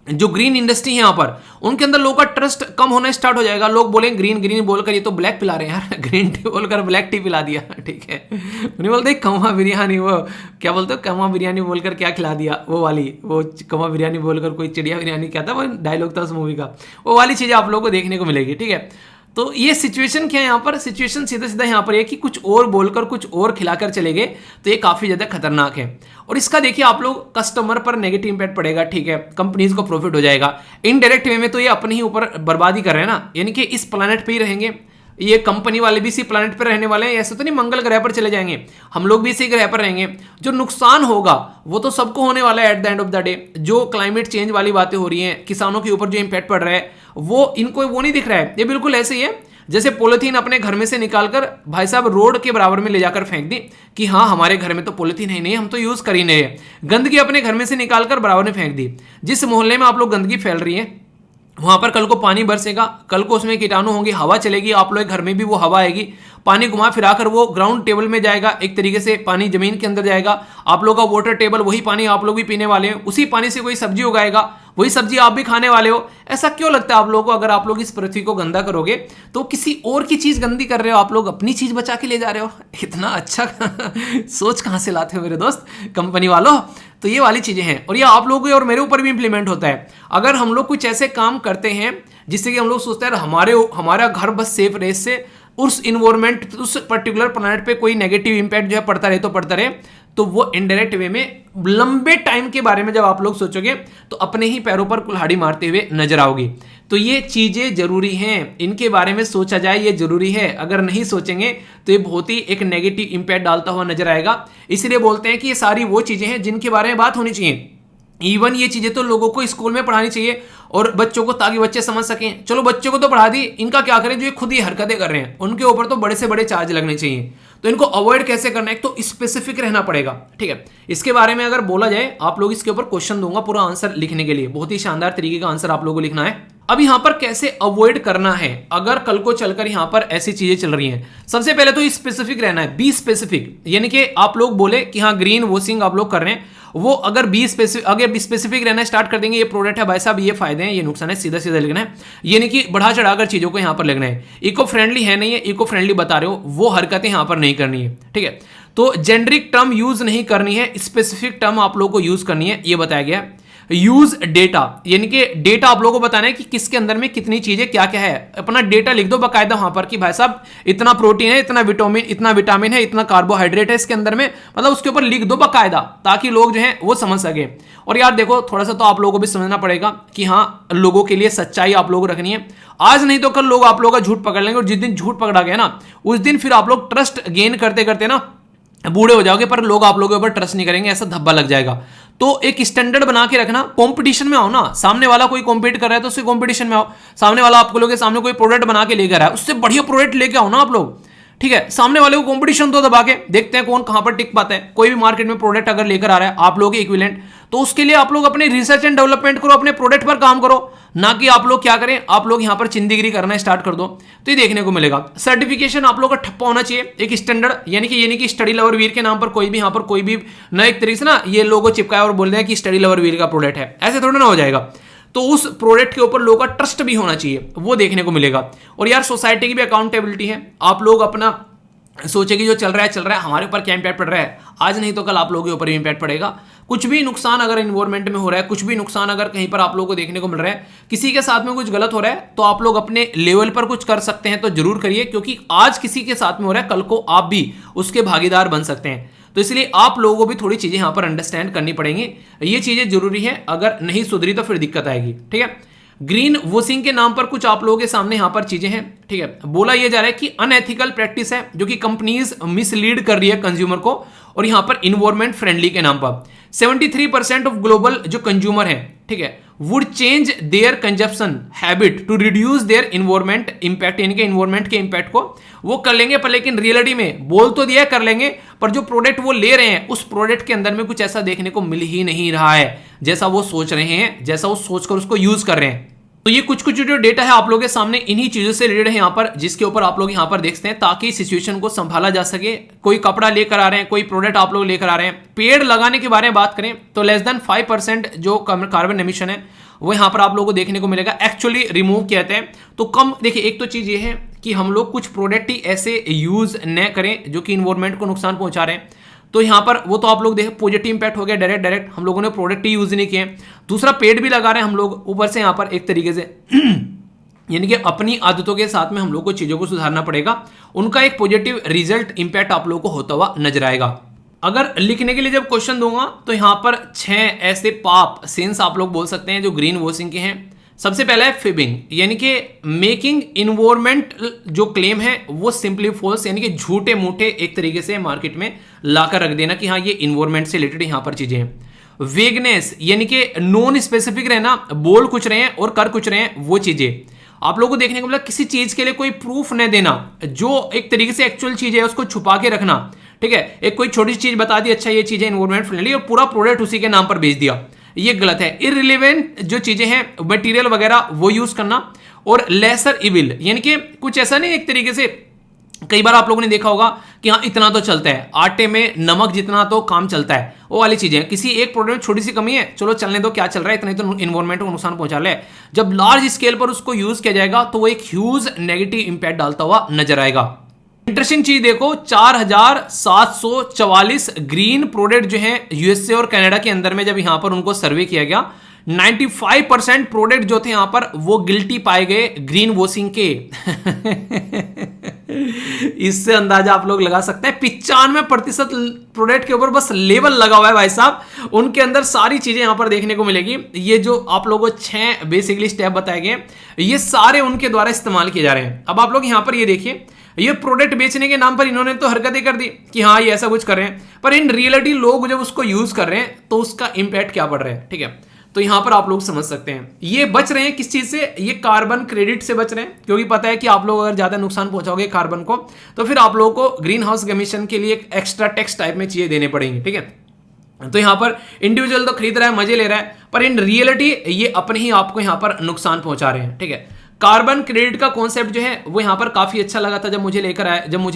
जो ग्रीन इंडस्ट्री है यहां पर, उनके अंदर लोगों का ट्रस्ट कम होना स्टार्ट हो जाएगा। लोग बोलेंगे ग्रीन ग्रीन बोलकर ये तो ब्लैक पिला रहे हैं यार, ग्रीन टी बोलकर ब्लैक टी पिला दिया, ठीक है। नहीं बोलते कमा बिरयानी, वो क्या बोलते हो, कमा बिरयानी बोलकर क्या खिला दिया, वो वाली, वो कमा बिरयानी बोलकर कोई चिड़िया बिरयानी, क्या था वो डायलॉग था उस मूवी का, वो वाली चीजें आप लोगों को देखने को मिलेगी, ठीक है। तो ये सिचुएशन क्या है यहाँ पर, सिचुएशन सीधा सीधा यहाँ पर है कि कुछ और बोलकर कुछ और खिलाकर चले गए, तो ये काफी ज्यादा खतरनाक है। और इसका देखिए आप लोग कस्टमर पर नेगेटिव इंपैक्ट पड़ेगा, ठीक है, कंपनीज को प्रॉफिट हो जाएगा, इनडायरेक्ट वे में तो ये अपने ही ऊपर बर्बादी कर रहे हैं ना, यानी कि इस प्लेनेट पे ही रहेंगे, ये कंपनी वाले भी इसी प्लेनेट पर रहने वाले हैं, ऐसे तो नहीं मंगल ग्रह पर चले जाएंगे, हम लोग भी इसी ग्रह पर रहेंगे। जो नुकसान होगा वो तो सबको होने वाला है at the end of the day. जो क्लाइमेट चेंज वाली बातें हो रही हैं, किसानों के ऊपर जो इंपैक्ट पड़ रहा है, वो इनको वो नहीं दिख रहा है। ये बिल्कुल ऐसे ही है जैसे पॉलिथीन अपने घर में से निकालकर भाई साहब रोड के बराबर में ले जाकर फेंक दी कि हाँ हमारे घर में तो पॉलिथीन है नहीं, हम तो यूज कर ही नहीं है। गंदगी अपने घर में से निकालकर बराबर में फेंक दी। जिस मोहल्ले में आप लोग गंदगी फैल रही है वहां पर कल को पानी बरसेगा, कल को उसमें कीटाणु होंगे, हवा चलेगी, आप लोग घर में भी वो हवा आएगी, पानी घुमा फिराकर वो ग्राउंड टेबल में जाएगा, एक तरीके से पानी जमीन के अंदर जाएगा, आप लोग का वाटर टेबल, वही पानी आप लोग भी पीने वाले हैं, उसी पानी से कोई सब्जी उगाएगा, वही सब्जी आप भी खाने वाले हो। ऐसा क्यों लगता है आप लोगों को? अगर आप लोग इस पृथ्वी को गंदा करोगे तो किसी और की चीज गंदी कर रहे हो, आप लोग अपनी चीज बचा के ले जा रहे हो। इतना अच्छा सोच कहां से लाते हो मेरे दोस्त कंपनी वालों? तो ये वाली चीजें हैं और ये आप लोगों और मेरे ऊपर भी इंप्लीमेंट होता है। अगर हम लोग कुछ ऐसे काम करते हैं जिससे कि हम लोग सोचते हैं हमारा घर बस सेफ रहे, इससे उस इन्वायरमेंट उस पर्टिकुलर प्लैनेट पे कोई नेगेटिव इंपैक्ट जो है पड़ता रहे, तो वो इनडायरेक्ट वे में लंबे टाइम के बारे में जब आप लोग सोचोगे तो अपने ही पैरों पर कुल्हाड़ी मारते हुए नजर आओगी। तो ये चीजें जरूरी हैं, इनके बारे में सोचा जाए, ये जरूरी है। अगर नहीं सोचेंगे तो ये बहुत ही एक नेगेटिव इंपैक्ट डालता हुआ नजर आएगा। इसलिए बोलते हैं कि ये सारी वो चीजें हैं जिनके बारे में बात होनी चाहिए। इवन ये चीजें तो लोगों को स्कूल में पढ़ानी चाहिए और बच्चों को, ताकि बच्चे समझ सकें। चलो बच्चों को तो पढ़ा दी, इनका क्या करें जो ये खुद ही हरकतें कर रहे हैं, उनके ऊपर तो बड़े से बड़े चार्ज लगने चाहिए। तो इनको अवॉइड कैसे करना है, तो स्पेसिफिक रहना पड़ेगा। ठीक है, इसके बारे में अगर बोला जाए, आप लोग इसके ऊपर क्वेश्चन दूंगा पूरा आंसर लिखने के लिए, बहुत ही शानदार तरीके का आंसर आप लोगों को लिखना है। अब यहां पर कैसे अवॉइड करना है अगर कल को चलकर यहां पर ऐसी चीजें चल रही हैं। सबसे पहले तो स्पेसिफिक रहना है, बी स्पेसिफिक। यानी कि आप लोग बोले कि हाँ ग्रीन वॉशिंग आप लोग कर रहे हैं, वो अगर स्पेसिफिक रहना स्टार्ट कर देंगे, ये प्रोडक्ट है भाई साहब, ये फायदे हैं, ये नुकसान है, सीधा सीधा लिखना है। ये नहीं कि बढ़ा चढ़ाकर चीजों को यहां पर लिखना है। इको फ्रेंडली है नहीं है, इको फ्रेंडली बता रहे हो, वो हरकतें यहां पर नहीं करनी है। ठीक है, तो जेनरिक टर्म यूज नहीं करनी है, स्पेसिफिक टर्म आप लोगों को यूज करनी है, ये बताया गया। यूज डेटा, यानी कि डेटा आप लोगों को बताना है कि किसके अंदर में कितनी चीजें क्या क्या है। अपना डेटा लिख दो बाकायदा वहां पर कि भाई साहब इतना प्रोटीन है, इतना विटामिन है, इतना कार्बोहाइड्रेट है इसके अंदर में, मतलब उसके ऊपर लिख दो बाकायदा, ताकि लोग जो है वो समझ सके। और यार देखो थोड़ा सा तो आप लोगों को भी समझना पड़ेगा कि हाँ लोगों के लिए सच्चाई आप लोगों को रखनी है। आज नहीं तो कल लोग आप लोगों का झूठ पकड़ लेंगे, और जिस दिन झूठ पकड़ा गया ना उस दिन फिर आप लोग ट्रस्ट गेन करते करते ना बूढ़े हो जाओगे, पर लोग आप लोगों के ऊपर ट्रस्ट नहीं करेंगे, ऐसा धब्बा लग जाएगा। तो एक स्टैंडर्ड बना के रखना, कंपटीशन में आओ ना, सामने वाला कोई कॉम्पीट कर रहा है तो उससे कंपटीशन में आओ। सामने वाला आपको लोग के सामने कोई प्रोडक्ट बना के लेकर आया, उससे बढ़िया प्रोडक्ट लेके आओ ना आप लोग। ठीक है, सामने वाले को कंपटीशन तो दबा के देखते हैं कौन कहां पर टिक पाता है। कोई भी मार्केट में प्रोडक्ट अगर लेकर आ रहा है आप लोग के इक्विवेलेंट, तो उसके लिए आप लोग अपने रिसर्च एंड डेवलपमेंट करो, अपने प्रोडक्ट पर काम करो, ना कि आप लोग क्या करें, आप लोग यहां पर चिंदीगिरी करना स्टार्ट कर दो। तो ये देखने को मिलेगा। सर्टिफिकेशन आप लोग का ठप्पा होना चाहिए, एक स्टैंडर्ड, यानी कि ये नहीं कि स्टडी लवर वीर के नाम पर कोई भी यहां पर कोई भी न एक तरीके से ना ये लोगो चिपकाया और बोल रहे हैं कि स्टडी लवर वीर का प्रोडक्ट है, ऐसे थोड़ा ना हो जाएगा। तो उस प्रोडक्ट के ऊपर लोगों का ट्रस्ट भी होना चाहिए, वो देखने को मिलेगा। और यार सोसाइटी की भी अकाउंटेबिलिटी है, आप लोग अपना सोचे कि जो चल रहा है हमारे ऊपर क्या इंपैक्ट पड़ रहा है, आज नहीं तो कल आप लोगों के ऊपर भी इंपैक्ट पड़ेगा। कुछ भी नुकसान अगर इन्वायरमेंट में हो रहा है, कुछ भी नुकसान अगर कहीं पर आप लोगों को देखने को मिल रहा है, किसी के साथ में कुछ गलत हो रहा है, तो आप लोग अपने लेवल पर कुछ कर सकते हैं तो जरूर करिए, क्योंकि आज किसी के साथ में हो रहा है कल को आप भी उसके भागीदार बन सकते हैं। तो इसलिए आप लोगों को भी थोड़ी चीजें यहां पर अंडरस्टैंड करनी पड़ेंगी, ये चीजें जरूरी है। अगर नहीं सुधरी तो फिर दिक्कत आएगी। ठीक है, ग्रीन वॉशिंग के नाम पर कुछ आप लोगों के सामने यहां पर चीजें हैं। ठीक है, बोला यह जा रहा है कि अनएथिकल प्रैक्टिस है जो कि कंपनीज मिसलीड कर रही है कंज्यूमर को, और यहां पर इन्वायरमेंट फ्रेंडली के नाम पर 73% ऑफ ग्लोबल जो कंज्यूमर है, ठीक है, would change their consumption habit to reduce their environment impact, यानी कि इन्वायरमेंट के इंपैक्ट को वो कर लेंगे, पर लेकिन रियलिटी में बोल तो दिया कर लेंगे, पर जो प्रोडक्ट वो ले रहे हैं उस प्रोडक्ट के अंदर में कुछ ऐसा देखने को मिल ही नहीं रहा है जैसा वो सोच रहे हैं, जैसा वो सोचकर उसको यूज कर रहे हैं। तो ये कुछ जो डेटा है आप लोगों के सामने इन्हीं चीजों से रिलेटेड है यहाँ पर, जिसके ऊपर आप लोग यहाँ पर देखते हैं, ताकि सिचुएशन को संभाला जा सके। कोई कपड़ा लेकर आ रहे हैं, कोई प्रोडक्ट आप लोग लेकर आ रहे हैं, पेड़ लगाने के बारे में बात करें तो लेस देन 5% जो कार्बन एमिशन है वो यहाँ पर आप लोगों को देखने को मिलेगा, एक्चुअली रिमूव किया जाता है। तो कम देखिए, एक तो चीज ये है कि हम लोग कुछ प्रोडक्ट ही ऐसे यूज न करें जो कि इन्वायरमेंट को नुकसान पहुंचा रहे हैं। तो यहाँ पर वो तो आप लोग देखें पॉजिटिव इंपैक्ट हो गया, डायरेक्ट हम लोगों ने प्रोडक्ट ही यूज नहीं किए। दूसरा पेड़ भी लगा रहे हैं हम लोग ऊपर से यहाँ पर एक तरीके से यानी कि अपनी आदतों के साथ में हम लोग को चीजों को सुधारना पड़ेगा, उनका एक पॉजिटिव रिजल्ट इंपैक्ट आप लोगों को होता हुआ नजर आएगा। अगर लिखने के लिए जब क्वेश्चन दूंगा तो यहाँ पर 6 ऐसे पाप सेंस आप लोग बोल सकते हैं जो ग्रीन वॉशिंग के हैं। सबसे पहला है फिबिंग, यानी कि मेकिंग इन्वायरमेंट जो क्लेम है वो सिंपली फॉल्स, यानी कि झूठे मूठे एक तरीके से मार्केट में लाकर रख देना कि हाँ ये इन्वायरमेंट से रिलेटेड यहाँ पर चीजें हैं। वेगनेस, यानी कि नॉन स्पेसिफिक रहना, बोल कुछ रहे हैं और कर कुछ रहे हैं वो चीजें। आप लोगों को देखने को मिला किसी चीज के लिए कोई प्रूफ न देना, जो एक तरीके से एक्चुअल चीज है उसको छुपा के रखना, ठीक है। एक कोई छोटी सी चीज बता दी, अच्छा ये चीज है एनवायरमेंट फ्रेंडली, और पूरा प्रोडक्ट उसी के नाम पर बेच दिया, ये गलत है। इररिलेवेंट जो चीजें हैं मटेरियल वगैरह वो यूज करना, और लेसर इविल यानी कि कुछ ऐसा नहीं, एक तरीके से कई बार आप लोगों ने देखा होगा कि हाँ इतना तो चलता है, आटे में नमक जितना तो काम चलता है, वो वाली चीजें। किसी एक प्रोडक्ट में छोटी सी कमी है, चलो चलने दो, क्या चल रहा है, इतना ही तो इन्वायरमेंट को नुकसान पहुंचा ले। जब लार्ज स्केल पर उसको यूज किया जाएगा तो वो एक ह्यूज नेगेटिव इंपैक्ट डालता हुआ नजर आएगा। इंटरेस्टिंग चीज देखो, 4744 ग्रीन प्रोडक्ट जो है यूएसए और कनाडा के अंदर में, जब यहां पर उनको सर्वे किया गया, 95% प्रोडक्ट जो थे यहां पर वो गिल्टी पाए गए ग्रीन वॉशिंग के। इससे अंदाजा आप लोग लगा सकते हैं 95% प्रोडक्ट के ऊपर बस लेबल लगा हुआ है भाई साहब, उनके अंदर सारी चीजें यहां पर देखने को मिलेगी। ये जो आप लोगों को 6 बेसिकली स्टेप बताए गए, ये सारे उनके द्वारा इस्तेमाल किए जा रहे हैं। अब आप लोग यहां पर ये देखिए, ये प्रोडक्ट बेचने के नाम पर इन्होंने तो हरकतें कर दी कि हाँ ये ऐसा कुछ कर रहे हैं, पर इन रियलिटी लोग जब उसको यूज कर रहे हैं तो उसका इंपैक्ट क्या पड़ रहा है, ठीक है। तो यहां पर आप लोग समझ सकते हैं ये बच रहे हैं किस चीज से, ये कार्बन क्रेडिट से बच रहे हैं, क्योंकि पता है कि आप लोग अगर ज्यादा नुकसान पहुंचाओगे कार्बन को तो फिर आप लोगों को ग्रीन हाउस एमिशन के लिए एक एक्स्ट्रा टैक्स टाइप में चीजें देने पड़ेंगी, ठीक है। तो यहां पर इंडिविजुअल तो खरीद रहा है, मजे ले रहा है, पर इन रियलिटी ये अपने ही आपको यहां पर नुकसान पहुंचा रहे हैं, ठीक है। कार्बन क्रेडिट का कॉन्सेप्ट जो है वो यहां पर काफी अच्छा लगा था जब मुझे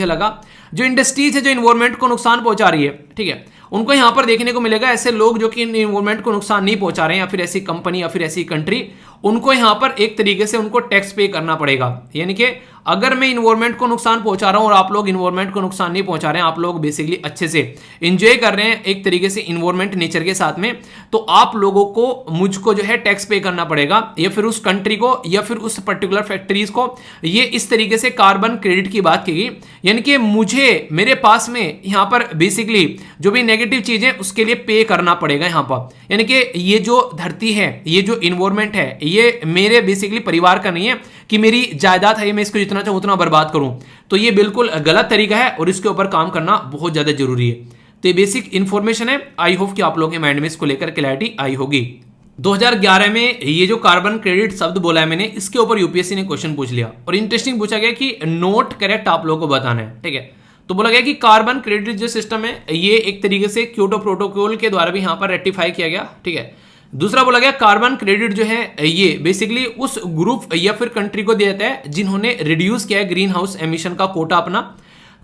लगा जो इंडस्ट्रीज है जो इन्वायरमेंट को नुकसान पहुंचा रही है, ठीक है, उनको यहां पर देखने को मिलेगा ऐसे लोग जो कि इन्वायरमेंट को नुकसान नहीं पहुंचा रहे हैं, या फिर ऐसी कंपनी या फिर ऐसी कंट्री, उनको यहां पर एक तरीके से उनको टैक्स पे करना पड़ेगा। यानी कि अगर मैं इन्वायरमेंट को नुकसान पहुंचा रहा हूं और आप लोग इन्वायरमेंट को नुकसान नहीं पहुंचा रहे हैं, आप लोग बेसिकली अच्छे से एंजॉय कर रहे हैं एक तरीके से इन्वायरमेंट नेचर के साथ में, तो आप लोगों को मुझको जो है टैक्स पे करना पड़ेगा, या फिर उस कंट्री को या फिर उस पर्टिकुलर फैक्ट्रीज को। ये इस तरीके से कार्बन क्रेडिट की बात की गई, यानी कि मुझे मेरे पास में यहां पर बेसिकली जो भी नेगेटिव चीजें उसके लिए पे करना पड़ेगा यहां पर। यानी कि ये जो धरती है, ये जो इन्वायरमेंट है, ये मेरे बेसिकली परिवार का नहीं है कि मेरी जायदाद है, मैं इसको जितना चाहूं उतना बर्बाद करूं, तो ये बिल्कुल गलत तरीका है और इसके ऊपर काम करना बहुत ज्यादा जरूरी है। तो ये बेसिक इंफॉर्मेशन है, आई होप कि आप लोगों के माइंड में इसको लेकर क्लैरिटी आई होगी। 2011 में ये जो कार्बन क्रेडिट शब्द बोला है मैंने, इसके ऊपर यूपीएससी ने क्वेश्चन पूछ लिया और इंटरेस्टिंग पूछा गया कि नोट करेक्ट आप लोगों को बताना है, ठीक है। तो बोला गया कि कार्बन क्रेडिट जो सिस्टम है ये एक तरीके से क्योटो प्रोटोकॉल के द्वारा भी यहां पर रेक्टिफाई किया गया, ठीक है। दूसरा बोला गया कार्बन क्रेडिट जो है ये बेसिकली उस ग्रुप या फिर कंट्री को दिया जाता है जिन्होंने रिड्यूस किया है ग्रीन हाउस एमिशन का कोटा अपना।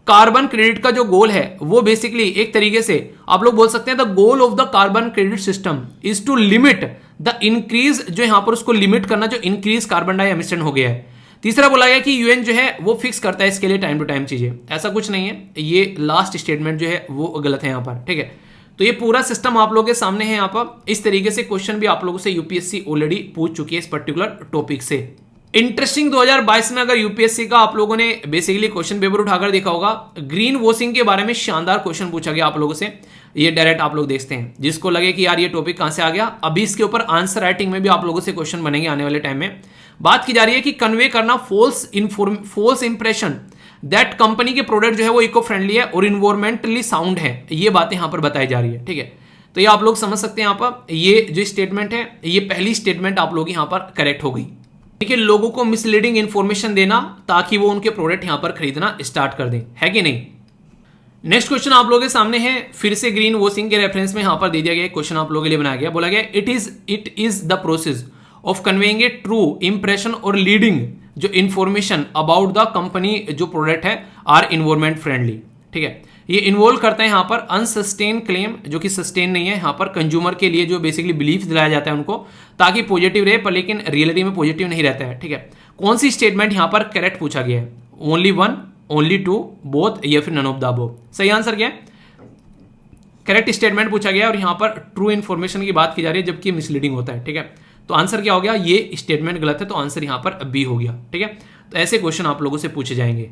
कार्बन क्रेडिट का जो गोल है वो बेसिकली एक तरीके से आप लोग बोल सकते हैं the goal of the carbon credit system is to limit the increase, जो यहां पर उसको लिमिट करना जो इंक्रीज कार्बन डाई एमिशन हो गया है। तीसरा बोला गया कि यूएन जो है वो फिक्स करता है इसके लिए टाइम टू टाइम चीजें, ऐसा कुछ नहीं है, ये लास्ट स्टेटमेंट जो है वो गलत है यहां पर, ठीक है। तो ये पूरा सिस्टम आप लोगों के सामने है, यहाँ पर इस तरीके से क्वेश्चन भी आप लोगों से यूपीएससी ऑलरेडी पूछ चुकी है इस पर्टिकुलर टॉपिक से। इंटरेस्टिंग 2022 में अगर यूपीएससी का आप लोगों ने बेसिकली क्वेश्चन पेपर उठाकर देखा होगा, ग्रीन वॉशिंग के बारे में शानदार क्वेश्चन पूछा गया आप लोगों से। ये डायरेक्ट आप लोग देखते हैं, जिसको लगे कि यार ये टॉपिक कहां से आ गया, अभी इसके ऊपर आंसर राइटिंग में भी आप लोगों से क्वेश्चन बनेंगे आने वाले टाइम में। बात की जा रही है कि कन्वे करना फॉल्स इंप्रेशन दैट कंपनी के प्रोडक्ट जो है वो इको फ्रेंडली है और इन्वायरमेंटली साउंड है, ये बातें यहां पर बताई जा रही है, ठीक है। तो ये आप लोग समझ सकते हैं यहाँ पर ये जो स्टेटमेंट है, ये पहली स्टेटमेंट आप लोग यहां पर करेक्ट हो गई। देखिए लोगों को मिसलीडिंग इंफॉर्मेशन देना ताकि वो उनके प्रोडक्ट यहां पर खरीदना स्टार्ट कर दें, है कि नहीं। नेक्स्ट क्वेश्चन आप लोगों के सामने है, फिर से ग्रीन वॉशिंग के रेफरेंस में यहां पर दे दिया गया क्वेश्चन आप लोगों के लिए बनाया गया। बोला गया it is the process of conveying A true impression और लीडिंग जो इंफॉर्मेशन अबाउट द कंपनी जो प्रोडक्ट है आर इन्वायरमेंट फ्रेंडली, ठीक है। ये इन्वॉल्व करता है यहाँ पर अनसस्टेन क्लेम जो कि सस्टेन नहीं है, यहाँ पर कंज्यूमर के लिए जो बेसिकली बिलीफ दिलाया जाता है उनको ताकि पॉजिटिव रहे, पर लेकिन रियलिटी में पॉजिटिव नहीं रहता है, ठीक है। कौन सी स्टेटमेंट यहाँ पर करेक्ट पूछा गया है, only one, only two, both या फिर नन ऑफ द अबव। सही आंसर क्या है, करेक्ट स्टेटमेंट पूछा गया और यहाँ पर ट्रू इन्फॉर्मेशन की बात की जा रही है जबकि मिसलीडिंग होता है, ठीक है। तो आंसर क्या हो गया, ये स्टेटमेंट गलत है, तो आंसर यहाँ पर बी हो गया, ठीक है। तो ऐसे क्वेश्चन आप लोगों से पूछे जाएंगे।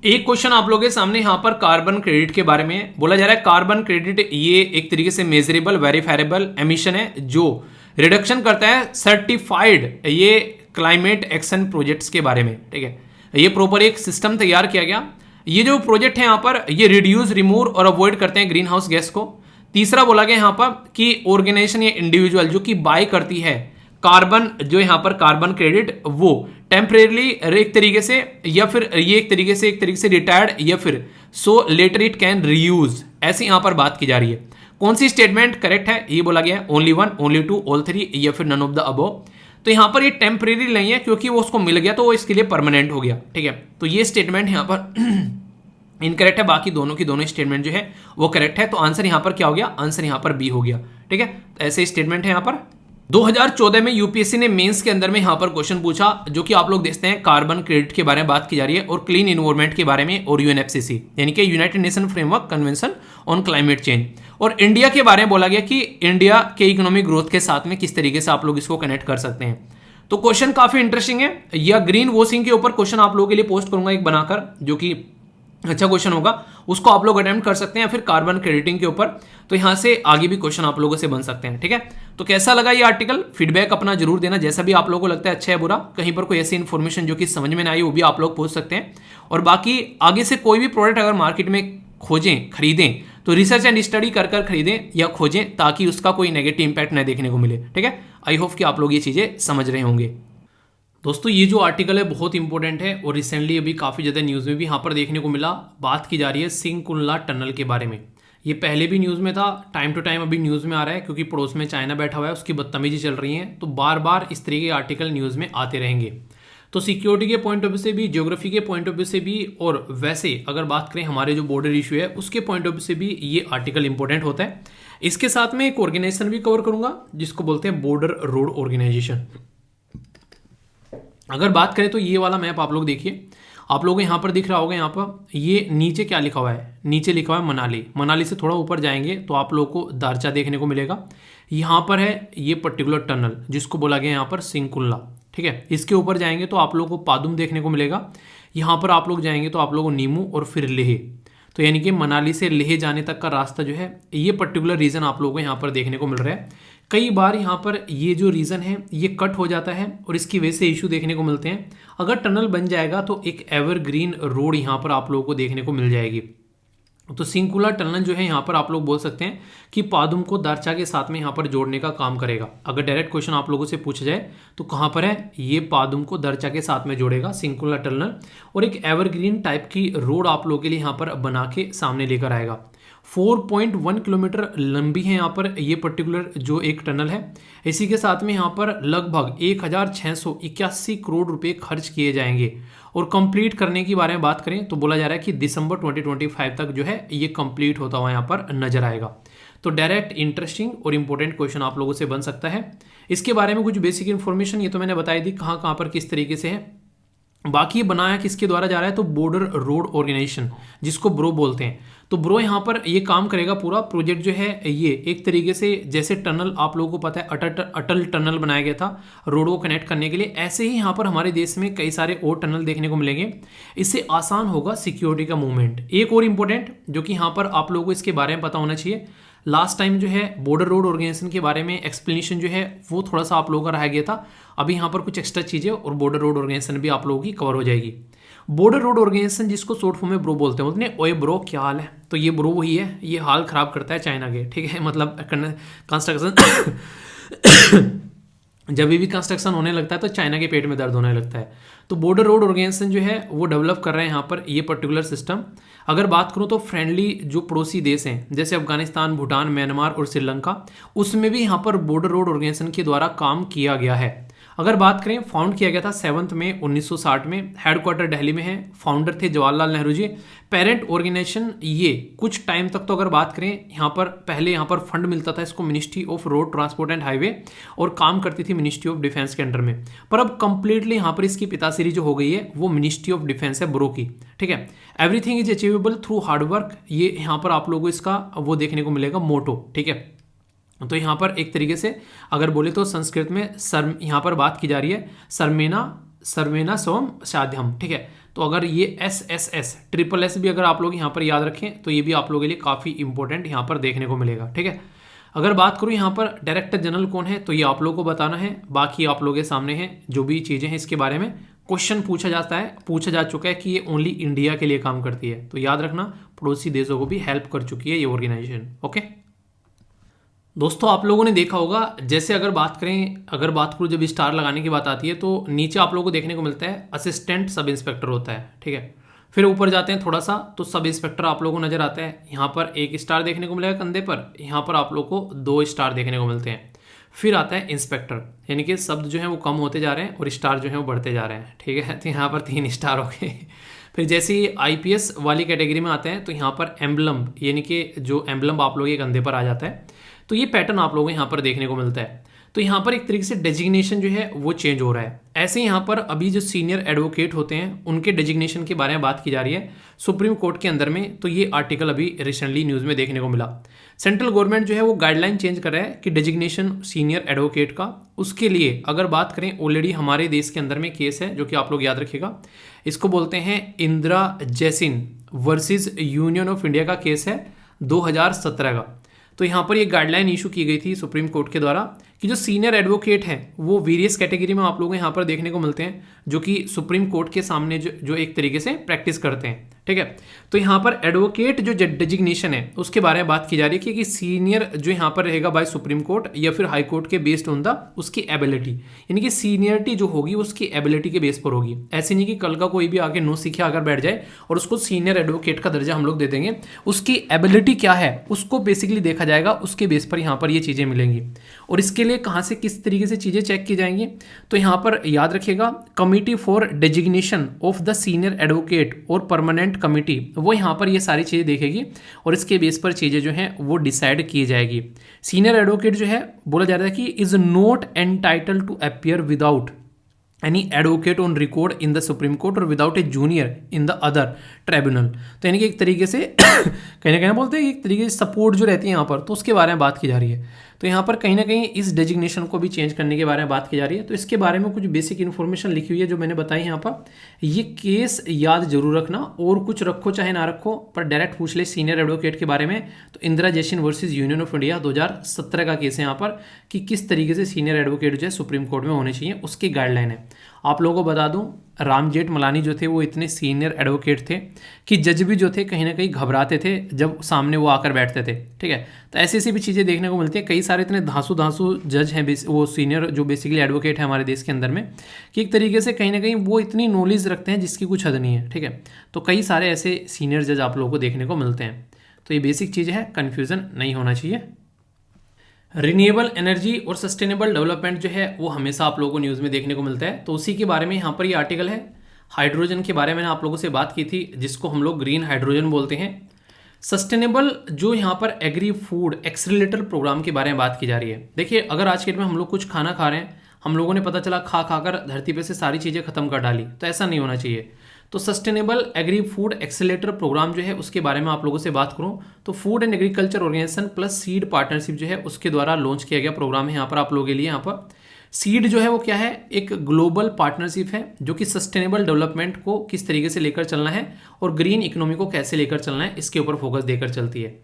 एक क्वेश्चन आप लोगों के सामने यहाँ पर कार्बन क्रेडिट के बारे में बोला जा रहा है। कार्बन क्रेडिट ये एक तरीके से मेजरेबल वेरीफाइबल एमिशन है जो रिडक्शन करता है सर्टिफाइड ये क्लाइमेट एक्शन प्रोजेक्ट्स के बारे में, ठीक है। ये प्रॉपर एक सिस्टम तैयार किया गया। ये जो प्रोजेक्ट है यहाँ पर ये रिड्यूस, रिमूव और अवॉइड करते हैं ग्रीन हाउस गैस को। तीसरा बोला गया यहाँ पर कि ऑर्गेनाइजेशन या इंडिविजुअल जो कि बाय करती है कार्बन जो यहाँ पर कार्बन क्रेडिट वो टेम्परेरली एक तरीके से, या फिर ये एक तरीके से रिटायर्ड, या फिर सो लेटर इट कैन रीयूज, ऐसी यहां पर बात की जा रही है। कौन सी स्टेटमेंट करेक्ट है, ये बोला गया है only one, only two, all three, या फिर नन ऑफ द अबव। तो यहां पर ये टेम्परेरी नहीं है, क्योंकि वो उसको मिल गया तो वो इसके लिए परमानेंट हो गया, ठीक है। तो ये स्टेटमेंट यहां पर इनकरेक्ट है, बाकी दोनों की दोनों स्टेटमेंट जो है वो करेक्ट है। तो आंसर यहां पर क्या हो गया, आंसर यहां पर बी हो गया, ठीक है। तो ऐसे स्टेटमेंट है यहां पर। 2014 में यूपीएससी ने मेंस के अंदर में यहां पर क्वेश्चन पूछा, जो कि आप लोग देखते हैं कार्बन क्रेडिट के बारे में बात की जा रही है, और क्लीन इन्वायरमेंट के बारे में, और यूएनएफसीसी यानी कि United nation framework convention on climate change, और इंडिया के बारे में बोला गया कि इंडिया के इकोनॉमिक ग्रोथ के साथ में किस तरीके से आप लोग इसको कनेक्ट कर सकते हैं। तो क्वेश्चन काफी इंटरेस्टिंग है। या ग्रीन वॉशिंग के ऊपर क्वेश्चन आप लोगों के लिए पोस्ट करूंगा एक बनाकर, जो कि अच्छा क्वेश्चन होगा, उसको आप लोग अटेम्प्ट कर सकते हैं। फिर कार्बन क्रेडिटिंग के ऊपर, तो यहां से आगे भी क्वेश्चन आप लोगों से बन सकते हैं, ठीक है। तो कैसा लगा ये आर्टिकल, फीडबैक अपना जरूर देना, जैसा भी आप लोगों को लगता है अच्छा है बुरा। कहीं पर कोई ऐसी इन्फॉर्मेशन जो कि समझ में ना आई, वो भी आप लोग पूछ सकते हैं। और बाकी आगे से कोई भी प्रोडक्ट अगर मार्केट में खोजें, खरीदें, तो रिसर्च एंड स्टडी कर खरीदें या खोजें, ताकि उसका कोई नेगेटिव इंपैक्ट न देखने को मिले, ठीक है। आई होप कि आप लोग ये चीजें समझ रहे होंगे। दोस्तों ये जो आर्टिकल है बहुत इंपॉर्टेंट है, और रिसेंटली अभी काफ़ी ज़्यादा न्यूज़ में भी यहाँ पर देखने को मिला। बात की जा रही है सिंकुल्ला टनल के बारे में। ये पहले भी न्यूज़ में था, टाइम टू टाइम अभी न्यूज़ में आ रहा है, क्योंकि पड़ोस में चाइना बैठा हुआ है, उसकी बदतमीजी चल रही है, तो बार बार इस तरीके के आर्टिकल न्यूज़ में आते रहेंगे। तो सिक्योरिटी के पॉइंट ऑफ व्यू से भी, ज्योग्राफी के पॉइंट ऑफ व्यू से भी, और वैसे अगर बात करें हमारे जो बॉर्डर इशू है उसके पॉइंट ऑफ व्यू से भी ये आर्टिकल इंपॉर्टेंट होता है। इसके साथ में एक ऑर्गेनाइजेशन भी कवर करूंगा, जिसको बोलते हैं बॉर्डर रोड ऑर्गेनाइजेशन। अगर बात करें तो ये वाला मैप आप लोग देखिए, आप लोगों को यहाँ पर दिख रहा होगा, यहाँ पर ये नीचे क्या लिखा हुआ है, नीचे लिखा हुआ है मनाली। मनाली से थोड़ा ऊपर जाएंगे तो आप लोगों को दारचा देखने को मिलेगा। यहाँ पर है ये पर्टिकुलर टनल, जिसको बोला गया यहाँ पर सिंकुल्ला, ठीक है। इसके ऊपर जाएंगे तो आप लोगों को पादुम देखने को मिलेगा। यहाँ पर आप लोग जाएंगे तो आप लोगों को नीमू, और फिर लेह। तो यानी कि मनाली से लेह जाने तक का रास्ता जो है, ये पर्टिकुलर रीजन आप लोगों को यहाँ पर देखने को मिल रहा है। कई बार यहाँ पर ये जो रीजन है ये कट हो जाता है, और इसकी वजह से इशू देखने को मिलते हैं। अगर टनल बन जाएगा तो एक एवरग्रीन रोड यहाँ पर आप लोगों को देखने को मिल जाएगी। तो सिंकुला टनल जो है यहाँ पर आप लोग बोल सकते हैं कि पादुम को दारचा के साथ में यहाँ पर जोड़ने का काम करेगा। अगर डायरेक्ट क्वेश्चन आप लोगों से पूछा जाए तो कहाँ पर है, ये पादुम को दारचा के साथ में जोड़ेगा सिंकुला टनल, और एक एवरग्रीन टाइप की रोड आप लोगों के लिए यहाँ पर बना के सामने लेकर आएगा। 4.1 किलोमीटर लंबी है यहाँ पर ये पर्टिकुलर जो एक टनल है। इसी के साथ में यहाँ पर लगभग 1681 करोड़ रुपए खर्च किए जाएंगे, और कंप्लीट करने की बारे में बात करें तो बोला जा रहा है कि दिसंबर 2025 तक जो है ये कंप्लीट होता हुआ यहाँ पर नजर आएगा। तो डायरेक्ट इंटरेस्टिंग और इंपॉर्टेंट क्वेश्चन आप लोगों से बन सकता है। इसके बारे में कुछ बेसिक इन्फॉर्मेशन ये तो मैंने बताई दी, कहाँ कहाँ पर किस तरीके से है। बाकी ये बनाया किसके द्वारा जा रहा है, तो बॉर्डर रोड ऑर्गेनाइजेशन, जिसको ब्रो बोलते हैं। तो ब्रो यहाँ पर ये काम करेगा। पूरा प्रोजेक्ट जो है ये एक तरीके से, जैसे टनल आप लोगों को पता है अटल टनल बनाया गया था रोड को कनेक्ट करने के लिए, ऐसे ही यहाँ पर हमारे देश में कई सारे और टनल देखने को मिलेंगे। इससे आसान होगा सिक्योरिटी का मूवमेंट। एक और इम्पोर्टेंट जो कि यहाँ पर आप लोगों को इसके बारे में पता होना चाहिए, लास्ट टाइम जो है बॉर्डर रोड ऑर्गेनाइजेशन के बारे में एक्सप्लेनेशन जो है वो थोड़ा सा आप लोगों का रह गया था। अभी यहाँ पर कुछ एक्स्ट्रा चीज़ें और बॉर्डर रोड ऑर्गेनाइजेशन भी आप लोगों की कवर हो जाएगी। बॉर्डर रोड ऑर्गेनाइजेशन जिसको शॉर्ट फॉर्म में ब्रो बोलते हैं, ओए ब्रो क्या हाल है, तो ये ब्रो वही है, ये हाल खराब करता है चाइना के, ठीक है। मतलब कंस्ट्रक्शन जब भी कंस्ट्रक्शन होने लगता है तो चाइना के पेट में दर्द होने लगता है। तो बॉर्डर रोड ऑर्गेनाइजेशन जो है वो डेवलप कर रहे हैं यहाँ पर ये पर्टिकुलर सिस्टम। अगर बात करूँ तो फ्रेंडली जो पड़ोसी देश हैं जैसे अफगानिस्तान, भूटान, म्यांमार और श्रीलंका, उसमें भी यहाँ पर बॉर्डर रोड ऑर्गेनाइजेशन के द्वारा काम किया गया है। अगर बात करें, फाउंड किया गया था 7 मई 1960 में, हेडक्वार्टर दिल्ली में है, फाउंडर थे जवाहरलाल नेहरू जी। पेरेंट ऑर्गेनाइजेशन ये कुछ टाइम तक, तो अगर बात करें यहाँ पर पहले यहाँ पर फंड मिलता था इसको ministry of road transport and highway, और काम करती थी मिनिस्ट्री ऑफ डिफेंस के अंडर में। पर अब कंप्लीटली यहाँ पर इसकी पिताश्री जो हो गई है वो मिनिस्ट्री ऑफ डिफेंस है, ब्रो की, ठीक है। Everything is achievable through hard work, ये यहाँ पर आप लोगों को इसका वो देखने को मिलेगा मोटो, ठीक है। तो यहाँ पर एक तरीके से अगर बोले तो संस्कृत में यहाँ पर बात की जा रही है सर्वेना स्वम साध्यम, ठीक है। तो अगर ये SSS भी अगर आप लोग यहाँ पर याद रखें तो ये भी आप लोगों के लिए काफ़ी इंपॉर्टेंट यहाँ पर देखने को मिलेगा, ठीक है। अगर बात करूँ यहाँ पर डायरेक्टर जनरल कौन है, तो ये आप लोगों को बताना है। बाकी आप लोगों के सामने है जो भी चीज़ें हैं इसके बारे में क्वेश्चन पूछा जा चुका है कि ये ओनली इंडिया के लिए काम करती है, तो याद रखना पड़ोसी देशों को भी हेल्प कर चुकी है ये ऑर्गेनाइजेशन, ओके। दोस्तों आप लोगों ने देखा होगा, जैसे अगर बात करूँ जब स्टार लगाने की बात आती है तो नीचे आप लोगों को देखने को मिलता है असिस्टेंट सब इंस्पेक्टर होता है, ठीक है। फिर ऊपर जाते हैं थोड़ा सा तो सब इंस्पेक्टर आप लोगों को नजर आता है। यहाँ पर 1 स्टार देखने को मिलेगा कंधे पर, यहाँ पर आप लोग को 2 स्टार देखने को मिलते हैं। फिर आता है इंस्पेक्टर, यानी कि शब्द जो है वो कम होते जा रहे हैं और स्टार जो है वो बढ़ते जा रहे हैं, ठीक है। तो यहाँ पर 3 स्टार हो गए। फिर जैसे ही आईपीएस वाली कैटेगरी में आते हैं तो यहाँ पर एम्बलम, यानी कि जो एम्बलम आप लोगों के कंधे पर आ जाता है, तो ये पैटर्न आप लोगों को यहाँ पर देखने को मिलता है। तो यहाँ पर एक तरीके से डेजिग्नेशन जो है वो चेंज हो रहा है। ऐसे यहाँ पर अभी जो सीनियर एडवोकेट होते हैं उनके डेजिग्नेशन के बारे में बात की जा रही है सुप्रीम कोर्ट के अंदर में। तो ये आर्टिकल अभी रिसेंटली न्यूज़ में देखने को मिला। सेंट्रल गवर्नमेंट जो है वो गाइडलाइन चेंज कर रहा है कि डेजिग्नेशन सीनियर एडवोकेट का, उसके लिए अगर बात करें ऑलरेडी हमारे देश के अंदर में केस है जो कि आप लोग याद रखिएगा, इसको बोलते हैं Indira Jaising versus Union of India का केस है 2017 का। तो यहाँ पर ये गाइडलाइन इशू की गई थी सुप्रीम कोर्ट के द्वारा कि जो सीनियर एडवोकेट हैं वो वेरियस कैटेगरी में आप लोगों को यहाँ पर देखने को मिलते हैं, जो कि सुप्रीम कोर्ट के सामने जो एक तरीके से प्रैक्टिस करते हैं, ठीक है। तो यहाँ पर एडवोकेट जो डेजिग्नेशन है उसके बारे में बात की जा रही है कि सीनियर जो यहाँ पर रहेगा बाय सुप्रीम कोर्ट या फिर हाई कोर्ट के बेस्ड ऑन द उसकी एबिलिटी, यानी कि सीनियरिटी जो होगी उसकी एबिलिटी के बेस पर होगी। ऐसे नहीं कि कल का कोई भी आगे नो सीखे अगर बैठ जाए और उसको सीनियर एडवोकेट का दर्जा हम लोग दे देंगे, उसकी एबिलिटी क्या है उसको बेसिकली देखा जाएगा, उसके बेस पर यहाँ पर ये चीज़ें मिलेंगी। और इसके लिए कहाँ से किस तरीके से चीज़ें चेक की जाएंगी, तो यहाँ पर याद रखिएगा committee for designation of the senior advocate और परमानेंट कमिटी, वो यहाँ पर ये सारी चीज़ें देखेगी और इसके बेस पर चीज़ें जो हैं वो डिसाइड की जाएगी। सीनियर एडवोकेट जो है बोला जा रहा है कि is not entitled to appear without any advocate on record in the Supreme Court और without a junior in the other tribunal. तो यानी कि एक तरीके से कहीं ना कहीं बोलते हैं एक तरीके से सपोर्ट जो रहती है यहाँ पर, तो उसके बारे में बात की जा रही है। तो यहाँ पर कहीं ना कहीं इस डेजिग्नेशन को भी चेंज करने के बारे में बात की जा रही है। तो इसके बारे में कुछ बेसिक इन्फॉर्मेशन लिखी हुई है जो मैंने बताई यहाँ पर। ये केस याद जरूर रखना, और कुछ रखो चाहे ना रखो, पर डायरेक्ट पूछ ले सीनियर एडवोकेट के बारे में तो Indira Jaising versus Union of India 2017 का केस है यहाँ पर कि किस तरीके से सीनियर एडवोकेट जो है सुप्रीम कोर्ट में होने चाहिए, उसकी गाइडलाइन है। आप लोगों को बता दूं राम जेठमलानी जो थे वो इतने सीनियर एडवोकेट थे कि जज भी जो थे कहीं ना कहीं घबराते थे जब सामने वो आकर बैठते थे, ठीक है। तो ऐसी ऐसी भी चीज़ें देखने को मिलती है। कई सारे इतने धांसू जज हैं वो सीनियर जो बेसिकली एडवोकेट है हमारे देश के अंदर में, कि एक तरीके से कहीं ना कहीं वो इतनी नॉलेज रखते हैं जिसकी कुछ हद नहीं है, ठीक है। तो कई सारे ऐसे सीनियर जज आप लोगों को देखने को मिलते हैं। तो ये बेसिक चीज़ है, कन्फ्यूज़न नहीं होना चाहिए। रिन्यूएबल एनर्जी और सस्टेनेबल डेवलपमेंट जो है वो हमेशा आप लोगों को न्यूज़ में देखने को मिलता है। तो उसी के बारे में यहाँ पर ये आर्टिकल है। हाइड्रोजन के बारे में मैंने आप लोगों से बात की थी, जिसको हम लोग ग्रीन हाइड्रोजन बोलते हैं। सस्टेनेबल जो यहाँ पर एग्री फूड एक्सेलरेटर प्रोग्राम के बारे में बात की जा रही है। देखिए अगर आज के डेट में हम लोग कुछ खाना खा रहे हैं, हम लोगों ने पता चला खा खाकर धरती पे से सारी चीज़ें खत्म कर डाली, तो ऐसा नहीं होना चाहिए। तो sustainable agri food accelerator programme जो है उसके बारे में आप लोगों से बात करूं तो food and agriculture organisation plus seed partnership जो है उसके द्वारा लॉन्च किया गया प्रोग्राम है यहाँ पर आप लोगों के लिए। यहाँ पर सीड जो है वो क्या है, एक ग्लोबल पार्टनरशिप है जो कि सस्टेनेबल डेवलपमेंट को किस तरीके से लेकर चलना है और ग्रीन इकोनॉमी को कैसे लेकर चलना है, इसके ऊपर फोकस देकर चलती है।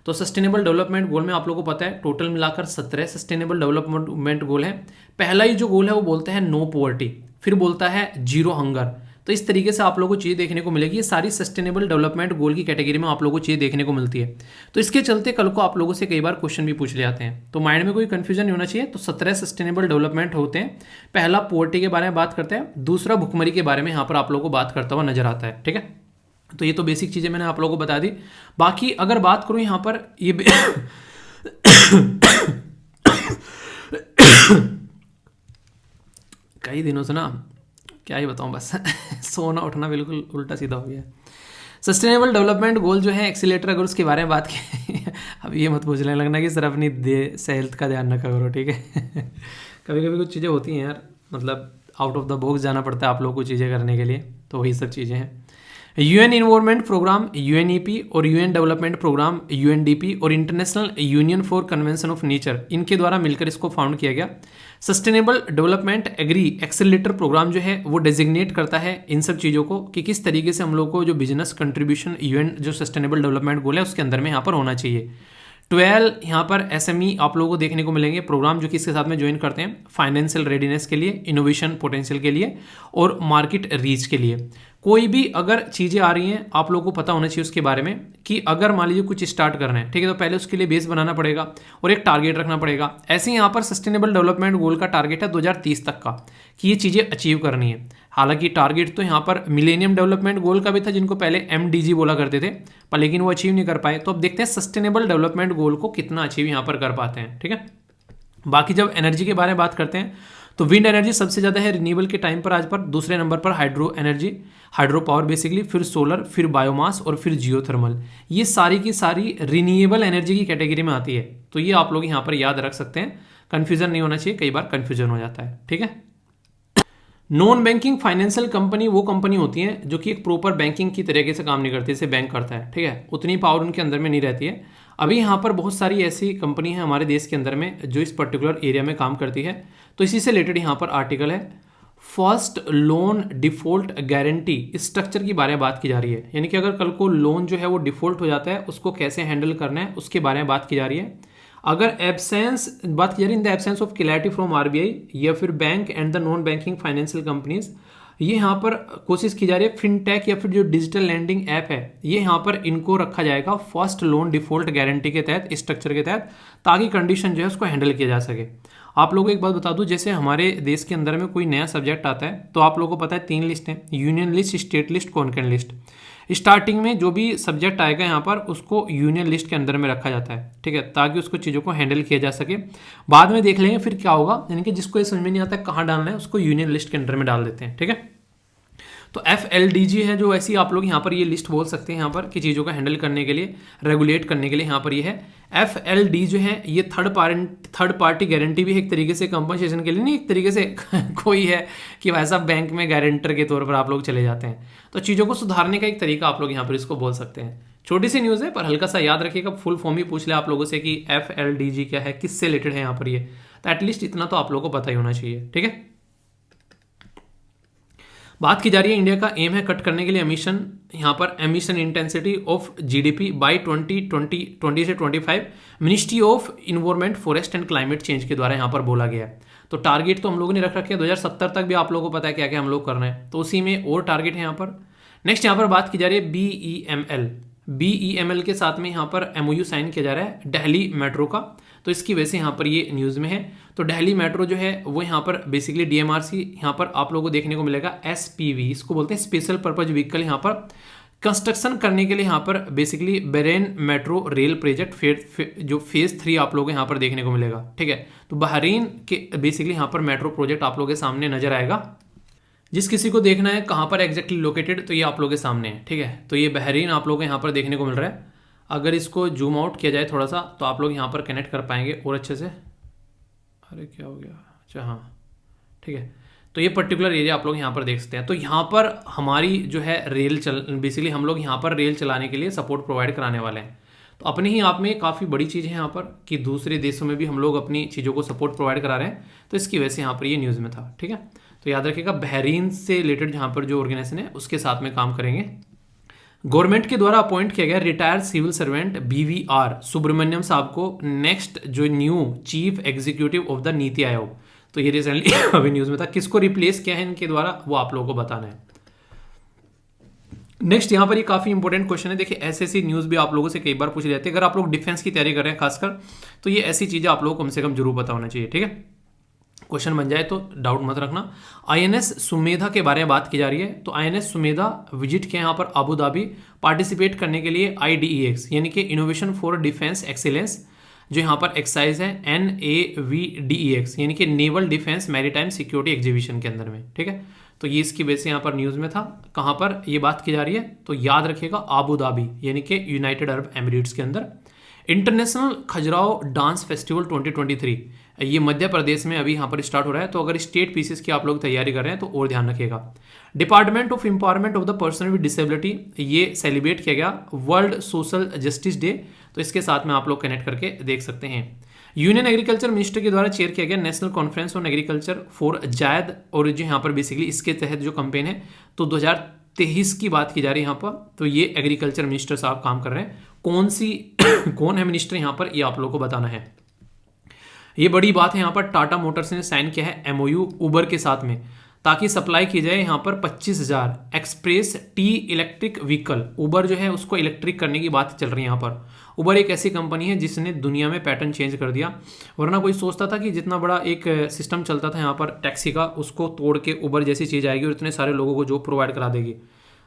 तो सस्टेनेबल डेवलपमेंट गोल में आप लोगों को पता है टोटल मिलाकर 17 सस्टेनेबल डेवलपमेंट गोल है। पहला ही जो गोल है वो बोलता है नो पॉवर्टी, फिर बोलता है जीरो हंगर। तो इस तरीके से आप लोगों को चीज़ देखने को मिलेगी। ये सारी सस्टेनेबल डेवलपमेंट गोल की कैटेगरी में आप लोगों को चीज़ देखने को मिलती है। तो इसके चलते कल को आप लोगों से कई बार क्वेश्चन भी पूछ ले जाते हैं, तो माइंड में कोई कंफ्यूजन नहीं होना चाहिए। तो 17 सस्टेनेबल डेवलपमेंट होते हैं। पहला पॉवर्टी के बारे में बात करते हैं, दूसरा भुखमरी के बारे में यहाँ पर आप लोगों को बात करता हुआ नजर आता है, ठीक है। तो ये तो बेसिक चीज़ें मैंने आप लोगों को बता दी। बाकी अगर बात करूँ यहाँ पर ये कई दिनों से ना क्या ही बताऊं, बस सोना उठना बिल्कुल उल्टा सीधा हो गया। सस्टेनेबल डेवलपमेंट गोल जो है एक्सीलेटर, अगर उसके बारे में बात की अब ये मत पूछने लगना कि सिर्फ अपनी सेहत का ध्यान रखा करो, ठीक है। कभी कभी कुछ चीज़ें होती हैं यार, मतलब आउट ऑफ द बॉक्स जाना पड़ता है आप लोग को चीज़ें करने के लिए, तो वही सब चीज़ें हैं। यूएन इन्वायरमेंट प्रोग्राम यूएनईपी और यूएन डेवलपमेंट प्रोग्राम यूएनडीपी और international union for convention of nature, इनके द्वारा मिलकर इसको फाउंड किया गया। Sustainable development agri accelerator programme जो है वो डेजिग्नेट करता है इन सब चीज़ों को कि किस तरीके से हम लोग को जो बिजनेस कंट्रीब्यूशन यूएन जो सस्टेनेबल डेवलपमेंट गोल है उसके अंदर में यहाँ पर होना चाहिए। 12 यहाँ पर एसएमई आप लोगों को देखने को मिलेंगे प्रोग्राम जो कि इसके साथ में ज्वाइन करते हैं, फाइनेंशियल रेडीनेस के लिए, इनोवेशन पोटेंशियल के लिए और मार्केट रीच के लिए। कोई भी अगर चीज़ें आ रही हैं आप लोगों को पता होना चाहिए उसके बारे में कि अगर मान लीजिए कुछ स्टार्ट करना है, ठीक है, तो पहले उसके लिए बेस बनाना पड़ेगा और एक टारगेट रखना पड़ेगा। ऐसे ही यहाँ पर सस्टेनेबल डेवलपमेंट गोल का टारगेट है 2030 तक का कि ये चीज़ें अचीव करनी है। हालांकि टारगेट तो यहाँ पर मिलेनियम डेवलपमेंट गोल का भी था जिनको पहले MDG बोला करते थे, पर लेकिन वो अचीव नहीं कर पाए। तो अब देखते हैं सस्टेनेबल डेवलपमेंट गोल को कितना अचीव यहाँ पर कर पाते हैं, ठीक है। बाकी जब एनर्जी के बारे में बात करते हैं तो विंड एनर्जी सबसे ज़्यादा है रिन्यूएबल के टाइम पर आज पर, दूसरे नंबर पर hydro energy, hydro power basically, फिर सोलर, फिर बायोमास और फिर जियोथर्मल। ये सारी की सारी रिन्यूएबल एनर्जी की कैटेगरी में आती है। तो ये आप लोग यहाँ पर याद रख सकते हैं, कन्फ्यूजन नहीं होना चाहिए, कई बार कन्फ्यूजन हो जाता है, ठीक है। नॉन बैंकिंग फाइनेंशियल कंपनी वो कंपनी होती है जो कि एक प्रॉपर बैंकिंग की तरीके से काम नहीं करती, जैसे बैंक करता है, ठीक है, उतनी पावर उनके अंदर में नहीं रहती है। अभी यहाँ पर बहुत सारी ऐसी कंपनी है हमारे देश के अंदर में जो इस पर्टिकुलर एरिया में काम करती है। तो इसी से रिलेटेड यहाँ पर आर्टिकल है, first loan default guarantee structure के बारे में बात की जा रही है। यानी कि अगर कल को लोन जो है वो डिफॉल्ट हो जाता है उसको कैसे हैंडल करना है उसके बारे में बात की जा रही है। अगर एब्सेंस बात की जा रही है, in the absence of clarity from RBI या फिर bank and the non banking financial companies, ये यहाँ पर कोशिश की जा रही है फिनटेक या फिर जो डिजिटल लैंडिंग ऐप है ये यहाँ पर इनको रखा जाएगा फर्स्ट लोन डिफॉल्ट गारंटी के तहत, स्ट्रक्चर के तहत, ताकि कंडीशन जो है उसको हैंडल किया जा सके। आप लोगों को एक बात बता दूं, जैसे हमारे देश के अंदर में कोई नया सब्जेक्ट आता है तो आप लोगों को पता है 3 लिस्ट हैं, union list, state list, concurrent list. Starting में जो भी सब्जेक्ट आएगा यहाँ पर उसको यूनियन लिस्ट के अंदर में रखा जाता है, ठीक है, ताकि उसको चीज़ों को हैंडल किया जा सके। बाद में देख लेंगे फिर क्या होगा, यानी कि जिसको ये समझ में नहीं आता कहाँ डालना है उसको यूनियन लिस्ट के अंदर में डाल देते हैं, ठीक है। तो FLDG है जो ऐसी आप लोग यहाँ पर ये लिस्ट बोल सकते हैं यहाँ पर कि चीज़ों को हैंडल करने के लिए, रेगुलेट करने के लिए यहाँ पर ये है। FLD जो है ये थर्ड पार्टी गारंटी भी है एक तरीके से, कंपनसेशन के लिए नहीं, एक तरीके से कोई है कि वैसा बैंक में गारंटर के तौर पर आप लोग चले जाते हैं, तो चीज़ों को सुधारने का एक तरीका आप लोग यहाँ पर इसको बोल सकते हैं। छोटी सी न्यूज़ है पर हल्का सा याद रखिएगा, फुल फॉर्म ही पूछ ले आप लोगों से कि FLDG क्या है, किससे रिलेटेड है यहाँ पर ये, तो एटलीस्ट इतना तो आप लोगों को पता ही होना चाहिए, ठीक है। बात की जा रही है इंडिया का एम है कट करने के लिए एमिशन, यहाँ पर emission intensity of GDP by 2020 से 25, ministry of environment, forest and climate change के द्वारा यहाँ पर बोला गया है। तो टारगेट तो हम लोगों ने रख रखे हैं 2070 तक भी, आप लोगों को पता है क्या क्या हम लोग करना है, तो उसी में और टारगेट है यहाँ पर। नेक्स्ट यहाँ पर बात की जा रही है BEML के साथ में यहाँ पर MOU साइन किया जा रहा है दिल्ली मेट्रो का, तो इसकी वजह से यहाँ पर ये न्यूज़ में है। तो दिल्ली मेट्रो जो है वो यहाँ पर बेसिकली DMRC, यहाँ पर आप लोगों को देखने को मिलेगा SPV, इसको बोलते हैं स्पेशल पर्पज व्हीकल, यहाँ पर कंस्ट्रक्शन करने के लिए यहाँ पर basically Bahrain metro rail project जो फेज 3 आप लोगों को यहाँ पर देखने को मिलेगा, ठीक है। तो बहरीन के बेसिकली यहाँ पर मेट्रो प्रोजेक्ट आप लोगों के सामने नजर आएगा। जिस किसी को देखना है कहाँ पर एग्जैक्टली लोकेटेड, तो ये आप लोगों के सामने है, ठीक है। तो ये बहरीन आप लोगों को यहाँ पर देखने को मिल रहा है। अगर इसको जूम आउट किया जाए थोड़ा सा तो आप लोग यहाँ पर कनेक्ट कर पाएंगे और अच्छे से। अरे क्या हो गया, अच्छा हाँ, ठीक है। तो ये पर्टिकुलर एरिया आप लोग यहाँ पर देख सकते हैं। तो यहाँ पर हमारी जो है बेसिकली हम लोग यहाँ पर रेल चलाने के लिए सपोर्ट प्रोवाइड कराने वाले हैं। तो अपने ही आप में काफ़ी बड़ी चीज़ है यहाँ पर कि दूसरे देशों में भी हम लोग अपनी चीज़ों को सपोर्ट प्रोवाइड करा रहे हैं, तो इसकी वजह से यहाँ पर ये न्यूज़ में था, ठीक है। तो याद रखिएगा बहरीन से रिलेटेड जहाँ पर जो ऑर्गेनाइजेशन है उसके साथ में काम करेंगे। गवर्नमेंट के द्वारा अपॉइंट किया गया retired civil servant BVR Subrahmanyam साहब को नेक्स्ट जो new chief executive of the NITI Aayog, तो ये रिसेंटली अभी न्यूज़ में था। किसको रिप्लेस किया है इनके द्वारा वो आप लोगों को बताना है। नेक्स्ट यहाँ पर ये काफ़ी इंपॉर्टेंट क्वेश्चन है, देखिए ऐसी न्यूज़ भी आप लोगों से कई बार पूछी जाती है। अगर आप लोग डिफेंस की तैयारी कर रहे हैं खासकर, तो ये ऐसी चीज़ें आप लोगों को कम से कम जरूर पता होना चाहिए, ठीक है। क्वेश्चन बन जाए तो डाउट मत रखना। INS सुमेधा के बारे में बात की जा रही है। तो INS सुमेधा विजिट किया यहाँ पर अबू धाबी पार्टिसिपेट करने के लिए IDEX यानी कि इनोवेशन फॉर डिफेंस एक्सीलेंस, जो यहाँ पर एक्सरसाइज है NAVDEX यानी कि naval defence maritime security exhibition के अंदर में, ठीक है। तो ये इसकी वजह से यहाँ पर न्यूज़ में था। कहाँ पर ये बात की जा रही है, तो याद रखिएगा अबू धाबी यानी कि यूनाइटेड अरब एमिरेट्स के अंदर। इंटरनेशनल खजुराहो डांस फेस्टिवल 2023 ये मध्य प्रदेश में अभी यहाँ पर स्टार्ट हो रहा है। तो अगर स्टेट पीसेस की आप लोग तैयारी कर रहे हैं तो और ध्यान रखिएगा। Department of empowerment of the person with disability ये सेलिब्रेट किया गया वर्ल्ड सोशल जस्टिस डे, तो इसके साथ में आप लोग कनेक्ट करके देख सकते हैं। यूनियन एग्रीकल्चर मिनिस्टर के द्वारा चेयर किया गया national conference on agriculture for जायद, और जो यहाँ पर बेसिकली इसके तहत जो कैंपेन है तो 2023 की बात की जा रही है यहाँ पर। तो ये एग्रीकल्चर मिनिस्टर साहब काम कर रहे हैं। कौन है मिनिस्टर यहाँ पर, ये आप लोगों को बताना है। ये बड़ी बात है यहाँ पर टाटा मोटर्स ने साइन किया है MOU उबर के साथ में। ताकि सप्लाई की जाए यहाँ पर 25,000 एक्सप्रेस टी इलेक्ट्रिक व्हीकल। उबर जो है उसको इलेक्ट्रिक करने की बात चल रही है यहाँ पर। उबर एक ऐसी कंपनी है जिसने दुनिया में पैटर्न चेंज कर दिया, वरना कोई सोचता था कि जितना बड़ा एक सिस्टम चलता था यहाँ पर टैक्सी का, उसको तोड़ के उबर जैसी चीज़ आएगी और इतने सारे लोगों को जॉब प्रोवाइड करा देगी,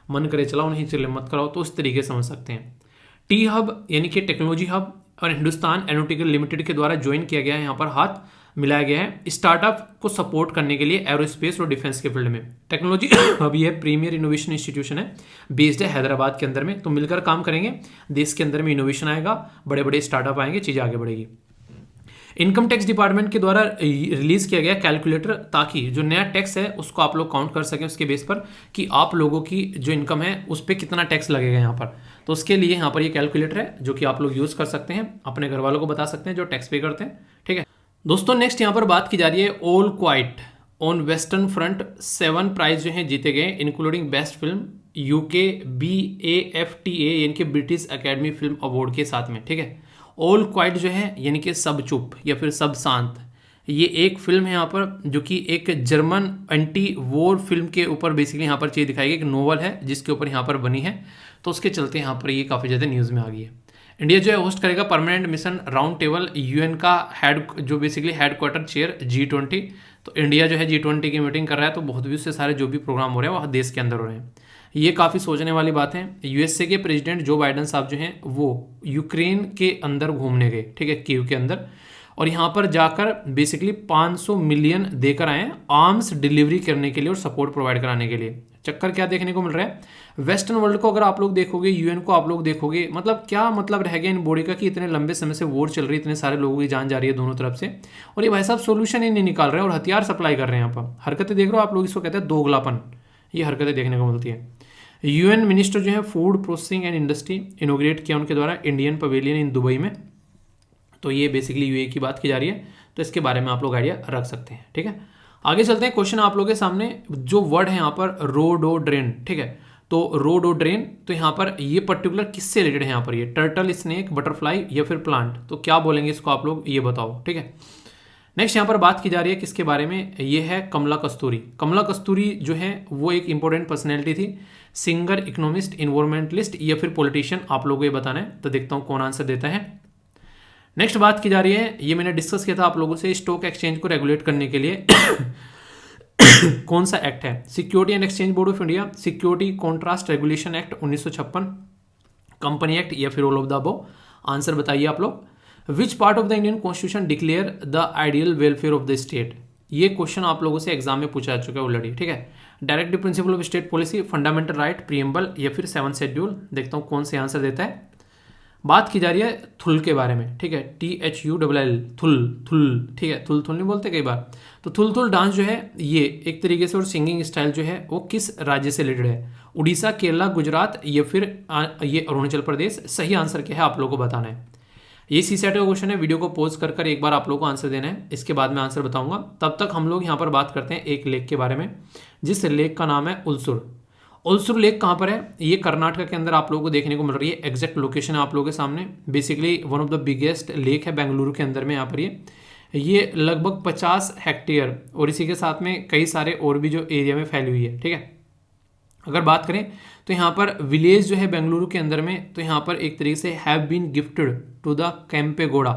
मन करे चलाओ नहीं चले मत कराओ। तो उस तरीके से समझ सकते हैं। टी हब यानी कि टेक्नोलॉजी हब और हिंदुस्तान एरोनॉटिकल लिमिटेड के द्वारा ज्वाइन किया गया है, यहाँ पर हाथ मिलाया गया है स्टार्टअप को सपोर्ट करने के लिए एरोस्पेस और डिफेंस के फील्ड में। टेक्नोलॉजी हब ये प्रीमियर इनोवेशन इंस्टीट्यूशन है, बेस्ड है हैदराबाद के अंदर में। तो मिलकर काम करेंगे, देश के अंदर में इनोवेशन आएगा, बड़े बड़े स्टार्टअप आएंगे, चीज़ें आगे बढ़ेगी। इनकम टैक्स डिपार्टमेंट के द्वारा रिलीज किया गया कैलकुलेटर, ताकि जो नया टैक्स है उसको आप लोग काउंट कर सकें उसके बेस पर कि आप लोगों की जो इनकम है उस पर कितना टैक्स लगेगा यहाँ पर। तो उसके लिए यहाँ पर ये कैलकुलेटर है जो कि आप लोग यूज़ कर सकते हैं, अपने घर वालों को बता सकते हैं जो टैक्स पे करते हैं। ठीक है दोस्तों, नेक्स्ट यहाँ पर बात की जा रही है all quiet on western front. 7 prize जो हैं जीते गए, including best film UK BAFTA यानी कि ब्रिटिश अकेडमी फिल्म अवार्ड के साथ में। ठीक है, ऑल क्वाइट जो है यानी कि सब चुप या फिर सब शांत, ये एक फिल्म है यहाँ पर जो कि एक जर्मन एंटी वॉर फिल्म के ऊपर बेसिकली यहाँ पर चीज़ दिखाई गई, एक नोवेल है जिसके ऊपर यहाँ पर बनी है। तो उसके चलते यहाँ पर ये काफ़ी ज़्यादा न्यूज़ में आ गई है। इंडिया जो है होस्ट करेगा permanent mission round table, UN का हेड जो बेसिकली हेडक्वार्टर चेयर G20। तो इंडिया जो है G20 की मीटिंग कर रहा है, तो बहुत भी उससे सारे जो भी प्रोग्राम हो रहे हैं वह देश के अंदर हो रहे हैं। ये काफ़ी सोचने वाली बात है। USA के प्रेसिडेंट जो बाइडन साहब जो हैं वो यूक्रेन के अंदर घूमने गए, ठीक है, कीव के अंदर, और यहाँ पर जाकर बेसिकली 500 मिलियन देकर आए हैं आर्म्स डिलीवरी करने के लिए और सपोर्ट प्रोवाइड कराने के लिए। चक्कर क्या देखने को मिल रहा है, वेस्टर्न वर्ल्ड को अगर आप लोग देखोगे, UN को आप लोग देखोगे, मतलब क्या मतलब रह गया इन बॉडी का कि इतने लंबे समय से वॉर चल रही है, इतने सारे लोगों की जान जा रही है दोनों तरफ से, और ये भाई साहब सोल्यूशन ही नहीं निकाल रहे हैं और हथियार सप्लाई कर रहे हैं। यहाँ पर हरकतें देख रहे हो आप लोग, इसको कहते हैं दोगलापन, ये हरकतें देखने को मिलती है। UN मिनिस्टर जो है फूड प्रोसेसिंग एंड इंडस्ट्री इनोग्रेट किया उनके द्वारा इंडियन पवेलियन इन दुबई में। तो ये बेसिकली UAE की बात की जा रही है, तो इसके बारे में आप लोग आइडिया रख सकते हैं। ठीक है, आगे चलते हैं। क्वेश्चन आप लोगों के सामने जो वर्ड है यहाँ पर रोडोड्रेन। ठीक है, तो रोडोड्रेन, तो यहाँ पर ये पर्टिकुलर किससे रिलेटेड है, यहाँ पर ये टर्टल, स्नेक, बटरफ्लाई या फिर प्लांट, तो क्या बोलेंगे इसको आप लोग ये बताओ। ठीक है, नेक्स्ट यहाँ पर बात की जा रही है किसके बारे में, ये है कमला कस्तूरी। कमला कस्तूरी जो है वो एक इंपॉर्टेंट पर्सनैलिटी थी, सिंगर, इकोनॉमिस्ट, इन्वायरमेंटलिस्ट या फिर पॉलिटिशियन, आप लोगों को ये बताना है। तो देखता हूँ कौन आंसर देता है। नेक्स्ट बात की जा रही है, ये मैंने डिस्कस किया था आप लोगों से, स्टॉक एक्सचेंज को रेगुलेट करने के लिए कौन सा एक्ट है, security and exchange board of India, security contrast regulation act 1956, company act या फिर all of the above. Answer बताइए आप लोग। Which part of the Indian constitution declare the ideal welfare of the state, ये question आप लोगों से exam में पूछा जा चुका है ऑलरेडी। ठीक है, directive principle of state policy, fundamental right, preamble या फिर 7th शेड्यूल। देखता हूँ कौन से आंसर देता है। बात की जा रही है थुल के बारे में। ठीक है, THULL, थुल। ठीक है, थुल नहीं बोलते कई बार। तो थुल डांस जो है ये एक तरीके से, और सिंगिंग स्टाइल जो है वो किस राज्य से रिलेटेड है, उड़ीसा, केरला, गुजरात या फिर ये अरुणाचल प्रदेश। सही आंसर क्या है आप लोगों को बताना है। ये CSAT का क्वेश्चन है, वीडियो को पॉज कर एक बार आप लोगों को आंसर देना है, इसके बाद मैं आंसर बताऊंगा। तब तक हम लोग यहाँ पर बात करते हैं एक लेक के बारे में, जिस लेक का नाम है उलसुर। उलसुर लेक कहाँ पर है, ये कर्नाटक के अंदर आप लोगों को देखने को मिल रही है। एग्जैक्ट लोकेशन है आप लोगों के सामने, basically one of the biggest lake है बेंगलुरु के अंदर में। यहाँ पर ये लगभग 50 हेक्टेयर और इसी के साथ में कई सारे और भी जो एरिया में फैली हुई है। ठीक है, अगर बात करें तो यहाँ पर विलेज जो है बेंगलुरु के अंदर में, तो यहाँ पर एक तरीके से have been gifted to the Kempegowda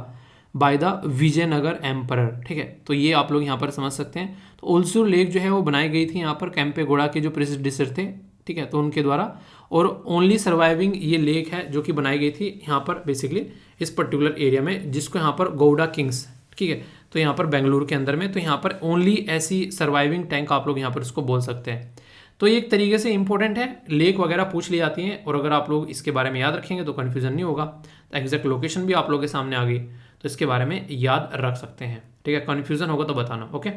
by the Vijayanagar emperor. ठीक है, तो ये आप लोग यहाँ पर समझ सकते हैं। तो उलसुर लेक जो है वो बनाई गई थी यहाँ पर कैंपेगोड़ा के जो प्रेसिडेंसर थे, ठीक है, तो उनके द्वारा, और ओनली सर्वाइविंग ये लेक है जो कि बनाई गई थी यहाँ पर बेसिकली इस पर्टिकुलर एरिया में, जिसको यहाँ पर गौड़ा किंग्स, ठीक है, तो यहाँ पर बेंगलुरु के अंदर में, तो यहाँ पर ओनली ऐसी सर्वाइविंग टैंक आप लोग यहाँ पर इसको बोल सकते हैं। तो ये एक तरीके से इंपॉर्टेंट है, लेक वगैरह पूछ ली जाती हैं, और अगर आप लोग इसके बारे में याद रखेंगे तो कन्फ्यूजन नहीं होगा। तो एग्जैक्ट लोकेशन भी आप लोगों के सामने आ गई, तो इसके बारे में याद रख सकते हैं। ठीक है, कन्फ्यूजन होगा तो बताना। ओके,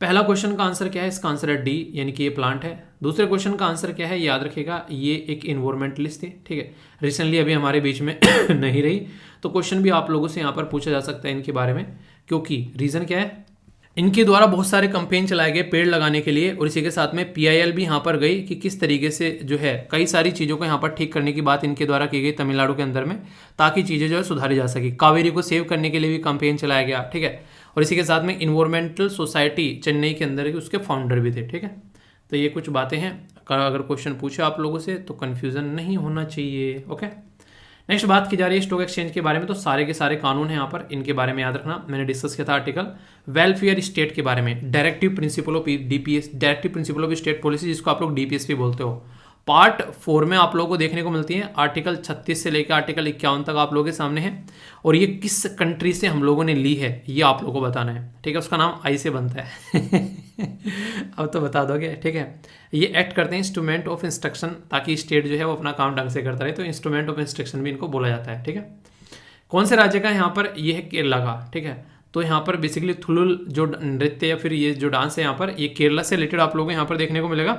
पहला क्वेश्चन का आंसर क्या है, इसका आंसर है D, यानी कि ये प्लांट है। दूसरे क्वेश्चन का आंसर क्या है, याद रखिएगा, ये एक इन्वायरमेंटलिस्ट थी। ठीक है, रिसेंटली अभी हमारे बीच में नहीं रही, तो क्वेश्चन भी आप लोगों से यहाँ पर पूछा जा सकता है इनके बारे में, क्योंकि रीज़न क्या है, इनके द्वारा बहुत सारे कैंपेन चलाए गए पेड़ लगाने के लिए, और इसी के साथ में PIL भी यहाँ पर गई कि किस तरीके से जो है कई सारी चीज़ों को यहाँ पर ठीक करने की बात इनके द्वारा की गई तमिलनाडु के अंदर में, ताकि चीज़ें जो है सुधारी जा सकी। कावेरी को सेव करने के लिए भी कैंपेन चलाया गया, ठीक है। और इसी के साथ में इन्वायरमेंटल सोसाइटी चेन्नई के अंदर के उसके फाउंडर भी थे, ठीक है। तो ये कुछ बातें हैं, अगर क्वेश्चन पूछे आप लोगों से तो कन्फ्यूज़न नहीं होना चाहिए, ओके। नेक्स्ट बात की जा रही है स्टॉक एक्सचेंज के बारे में, तो सारे के सारे कानून हैं यहाँ पर, इनके बारे में याद रखना। मैंने डिस्कस किया था आर्टिकल वेलफेयर स्टेट के बारे में, directive principle of DPS, directive principle of state policy, जिसको आप लोग DPS भी बोलते हो। पार्ट 4 में आप लोगों को देखने को मिलती है, आर्टिकल 36 से लेकर आर्टिकल 51 तक आप लोगों के सामने है, और ये किस कंट्री से हम लोगों ने ली है ये आप लोगों को बताना है, ठीक है। उसका नाम आई से बनता है अब तो बता दोगे, ठीक है। ये एक्ट करते हैं इंस्ट्रूमेंट ऑफ इंस्ट्रक्शन, ताकि स्टेट जो है वो अपना काम ढंग से करता रहे, तो इंस्ट्रूमेंट ऑफ इंस्ट्रक्शन भी इनको बोला जाता है, ठीक है। कौन से राज्य का यहाँ पर ये है, केरला का, ठीक है। तो यहाँ पर बेसिकली थुलुल जो नृत्य या फिर ये जो डांस है यहाँ पर, ये केरला से रिलेटेड आप लोगों को यहाँ पर देखने को मिलेगा,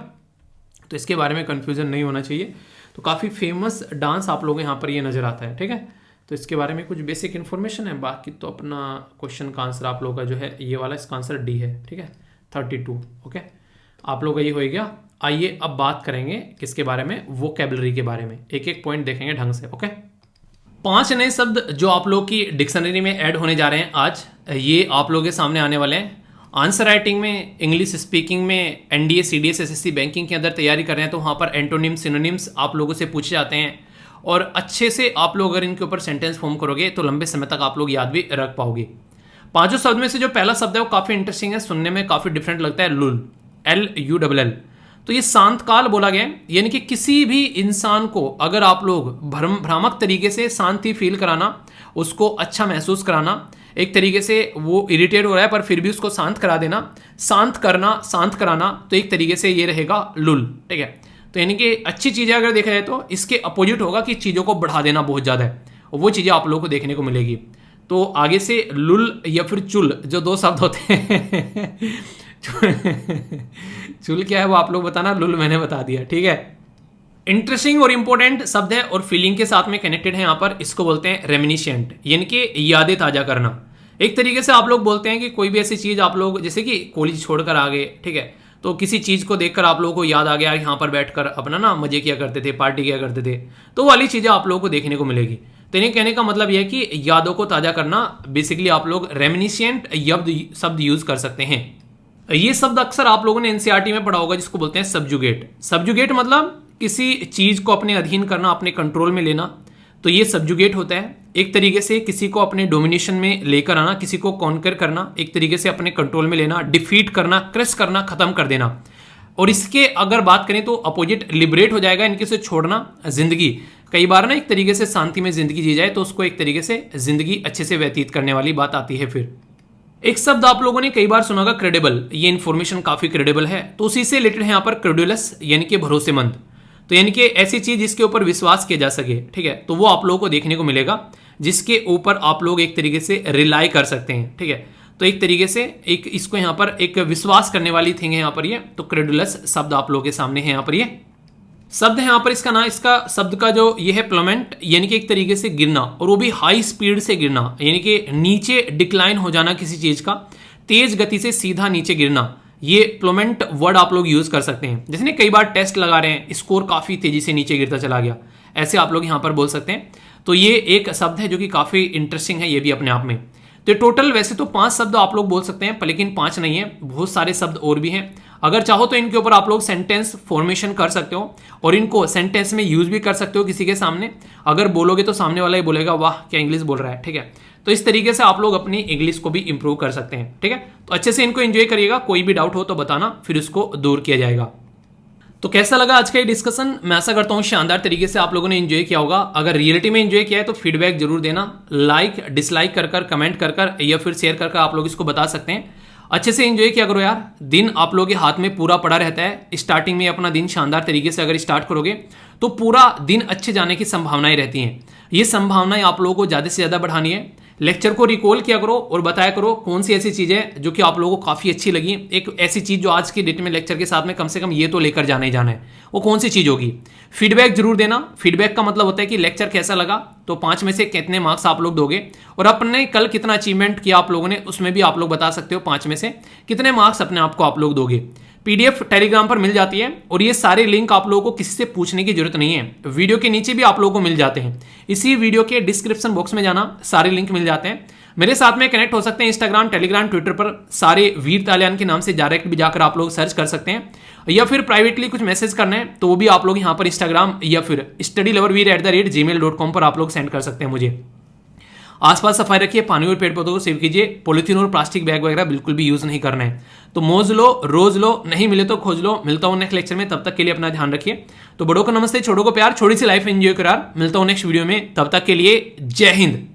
तो इसके बारे में कन्फ्यूजन नहीं होना चाहिए। तो काफ़ी फेमस डांस आप लोगों को यहाँ पर ये नज़र आता है, ठीक है। तो इसके बारे में कुछ बेसिक इन्फॉर्मेशन है, बाकी तो अपना क्वेश्चन का आंसर आप लोगों का जो है ये वाला, इसका आंसर D है, ठीक है, 32, ओके। आप लोगों का ये हो गया। आइए अब बात करेंगे किसके बारे में, वोकैबुलरी के बारे में, एक एक पॉइंट देखेंगे ढंग से, ओके। 5 नए शब्द जो आप लोग की डिक्शनरी में ऐड होने जा रहे हैं आज, ये आप लोगों के सामने आने वाले हैं। आंसर राइटिंग में, इंग्लिश स्पीकिंग में, NDA CDS SSC बैंकिंग के अंदर तैयारी कर रहे हैं तो वहाँ पर एंटोनिम्स सिनोनिम्स आप लोगों से पूछे जाते हैं, और अच्छे से आप लोग अगर इनके ऊपर सेंटेंस फॉर्म करोगे तो लंबे समय तक आप लोग याद भी रख पाओगे। 5 शब्द में से जो पहला शब्द है वो काफ़ी इंटरेस्टिंग है, सुनने में काफ़ी डिफरेंट लगता है, लुल, LULL। तो ये शांत काल बोला गया है, यानी कि किसी भी इंसान को अगर आप लोग भ्रामक तरीके से शांति फील कराना, उसको अच्छा महसूस कराना, एक तरीके से वो इरिटेट हो रहा है पर फिर भी उसको शांत करा देना, शांत करना, शांत कराना, तो एक तरीके से ये रहेगा लुल, ठीक है। तो यानी कि अच्छी चीज़ें अगर देखा जाए तो इसके अपोजिट होगा कि चीज़ों को बढ़ा देना बहुत ज़्यादा है, और वो चीज़ें आप लोगों को देखने को मिलेगी। तो आगे से लुल या फिर चुल जो 2 शब्द होते हैं चुल क्या है वो आप लोग बताना, लुल मैंने बता दिया, ठीक है। इंटरेस्टिंग और इंपॉर्टेंट शब्द है और फीलिंग के साथ में कनेक्टेड है यहाँ पर, इसको बोलते हैं रेमिनिशेंट, यानी कि यादें ताज़ा करना। एक तरीके से आप लोग बोलते हैं कि कोई भी ऐसी चीज़ आप लोग, जैसे कि कॉलेज छोड़कर आ गए, ठीक है, तो किसी चीज़ को देखकर आप लोगों को याद आ गया, यहाँ पर बैठकर अपना ना मजे किया करते थे, पार्टी किया करते थे, तो वाली चीज़ें आप लोगों को देखने को मिलेगी। तो इन्हें कहने का मतलब यह है कि यादों को ताज़ा करना, बेसिकली आप लोग रेमिनिशेंट शब्द यूज़ कर सकते हैं। ये शब्द अक्सर आप लोगों ने NCERT में पढ़ा होगा, जिसको बोलते हैं सब्जुगेट। सब्जुगेट मतलब किसी चीज़ को अपने अधीन करना, अपने कंट्रोल में लेना, तो ये सब्जुगेट होता है। एक तरीके से किसी को अपने डोमिनेशन में लेकर आना, किसी को कॉन्कर करना, एक तरीके से अपने कंट्रोल में लेना, डिफीट करना, क्रश करना, खत्म कर देना। और इसके अगर बात करें तो अपोजिट लिबरेट हो जाएगा, इनके से छोड़ना, जिंदगी। कई बार ना एक तरीके से शांति में जिंदगी जी जाए तो उसको एक तरीके से जिंदगी अच्छे से व्यतीत करने वाली बात आती है। फिर एक शब्द आप लोगों ने कई बार सुना होगा, क्रेडिबल। ये इन्फॉर्मेशन काफी क्रेडिबल है, तो उसी से रिलेटेड है यहाँ पर क्रेडुलस, यानी कि भरोसेमंद। तो यानी कि ऐसी चीज जिसके ऊपर विश्वास किया जा सके, ठीक है, तो वो आप लोगों को देखने को मिलेगा, जिसके ऊपर आप लोग एक तरीके से रिलाई कर सकते हैं, ठीक है। तो एक तरीके से एक इसको यहाँ पर एक विश्वास करने वाली थिंग है यहाँ पर ये, तो क्रेडुलस शब्द आप लोगों के सामने है यहाँ पर ये शब्द है। यहाँ पर इसका ना, इसका शब्द का जो ये है प्लमेंट, यानी कि एक तरीके से गिरना, और वो भी हाई स्पीड से गिरना, यानी कि नीचे डिक्लाइन हो जाना किसी चीज का, तेज गति से सीधा नीचे गिरना। ये प्लमेंट वर्ड आप लोग यूज कर सकते हैं। जैसे कई बार टेस्ट लगा रहे हैं, स्कोर काफी तेजी से नीचे गिरता चला गया, ऐसे आप लोग यहाँ पर बोल सकते हैं। तो ये एक शब्द है जो कि काफी इंटरेस्टिंग है ये भी अपने आप में। तो टोटल वैसे तो 5 शब्द आप लोग बोल सकते हैं, लेकिन 5 नहीं है, बहुत सारे शब्द और भी हैं। अगर चाहो तो इनके ऊपर आप लोग सेंटेंस फॉर्मेशन कर सकते हो और इनको सेंटेंस में यूज भी कर सकते हो किसी के सामने। अगर बोलोगे तो सामने वाला ही बोलेगा वाह क्या इंग्लिश बोल रहा है, ठीक है। तो इस तरीके से आप लोग अपनी इंग्लिश को भी इंप्रूव कर सकते हैं, ठीक है। तो अच्छे से इनको एंजॉय करिएगा, कोई भी डाउट हो तो बताना, फिर उसको दूर किया जाएगा। तो कैसा लगा आज का ये डिस्कशन? मैं आशा करता हूँ शानदार तरीके से आप लोगों ने एंजॉय किया होगा। अगर रियलिटी में एंजॉय किया है तो फीडबैक जरूर देना, लाइक डिसलाइक कर कमेंट कर या फिर शेयर कर आप लोग इसको बता सकते हैं। अच्छे से एंजॉय किया करो यार, दिन आप लोगों के हाथ में पूरा पड़ा रहता है। स्टार्टिंग में अपना दिन शानदार तरीके से अगर स्टार्ट करोगे तो पूरा दिन अच्छे जाने की संभावनाएं रहती हैं। ये संभावनाएं आप लोगों को ज़्यादा से ज़्यादा बढ़ानी है। लेक्चर को रिकॉल किया करो और बताया करो कौन सी ऐसी चीजें जो कि आप लोगों को काफी अच्छी लगी। एक ऐसी चीज जो आज की डेट में लेक्चर के साथ में कम से कम ये तो लेकर जाना ही जाना है, वो कौन सी चीज होगी। फीडबैक जरूर देना। फीडबैक का मतलब होता है कि लेक्चर कैसा लगा, तो 5 में से कितने मार्क्स आप लोग दोगे, और अपने कल कितना अचीवमेंट किया आप लोगों ने उसमें भी आप लोग बता सकते हो 5 में से कितने मार्क्स अपने आप को आप लोग दोगे। पीडीएफ टेलीग्राम पर मिल जाती है और ये सारे लिंक आप लोगों को किसी से पूछने की जरूरत नहीं है, वीडियो के नीचे भी आप लोगों को मिल जाते हैं। इसी वीडियो के डिस्क्रिप्शन बॉक्स में जाना, सारे लिंक मिल जाते हैं। मेरे साथ में कनेक्ट हो सकते हैं इंस्टाग्राम, टेलीग्राम, ट्विटर पर सारे वीर तालियान के नाम से डायरेक्ट भी जाकर आप लोग सर्च कर सकते हैं, या फिर प्राइवेटली कुछ मैसेज करना है तो वो भी आप लोग यहाँ पर इंस्टाग्राम या फिर studyloverveer@gmail.com पर आप लोग सेंड कर सकते हैं मुझे। आसपास सफाई रखिए, पानी और पेड़ पौधों को सेव कीजिए, पॉलिथीन और प्लास्टिक बैग वगैरह बिल्कुल भी यूज नहीं करना है। तो मौज लो, रोज लो, नहीं मिले तो खोज लो। मिलता हूं नेक्स्ट लेक्चर में, तब तक के लिए अपना ध्यान रखिए। तो बड़ों को नमस्ते, छोटों को प्यार, छोटी सी लाइफ एंजॉय करार। मिलता हूं नेक्स्ट वीडियो में, तब तक के लिए जय हिंद।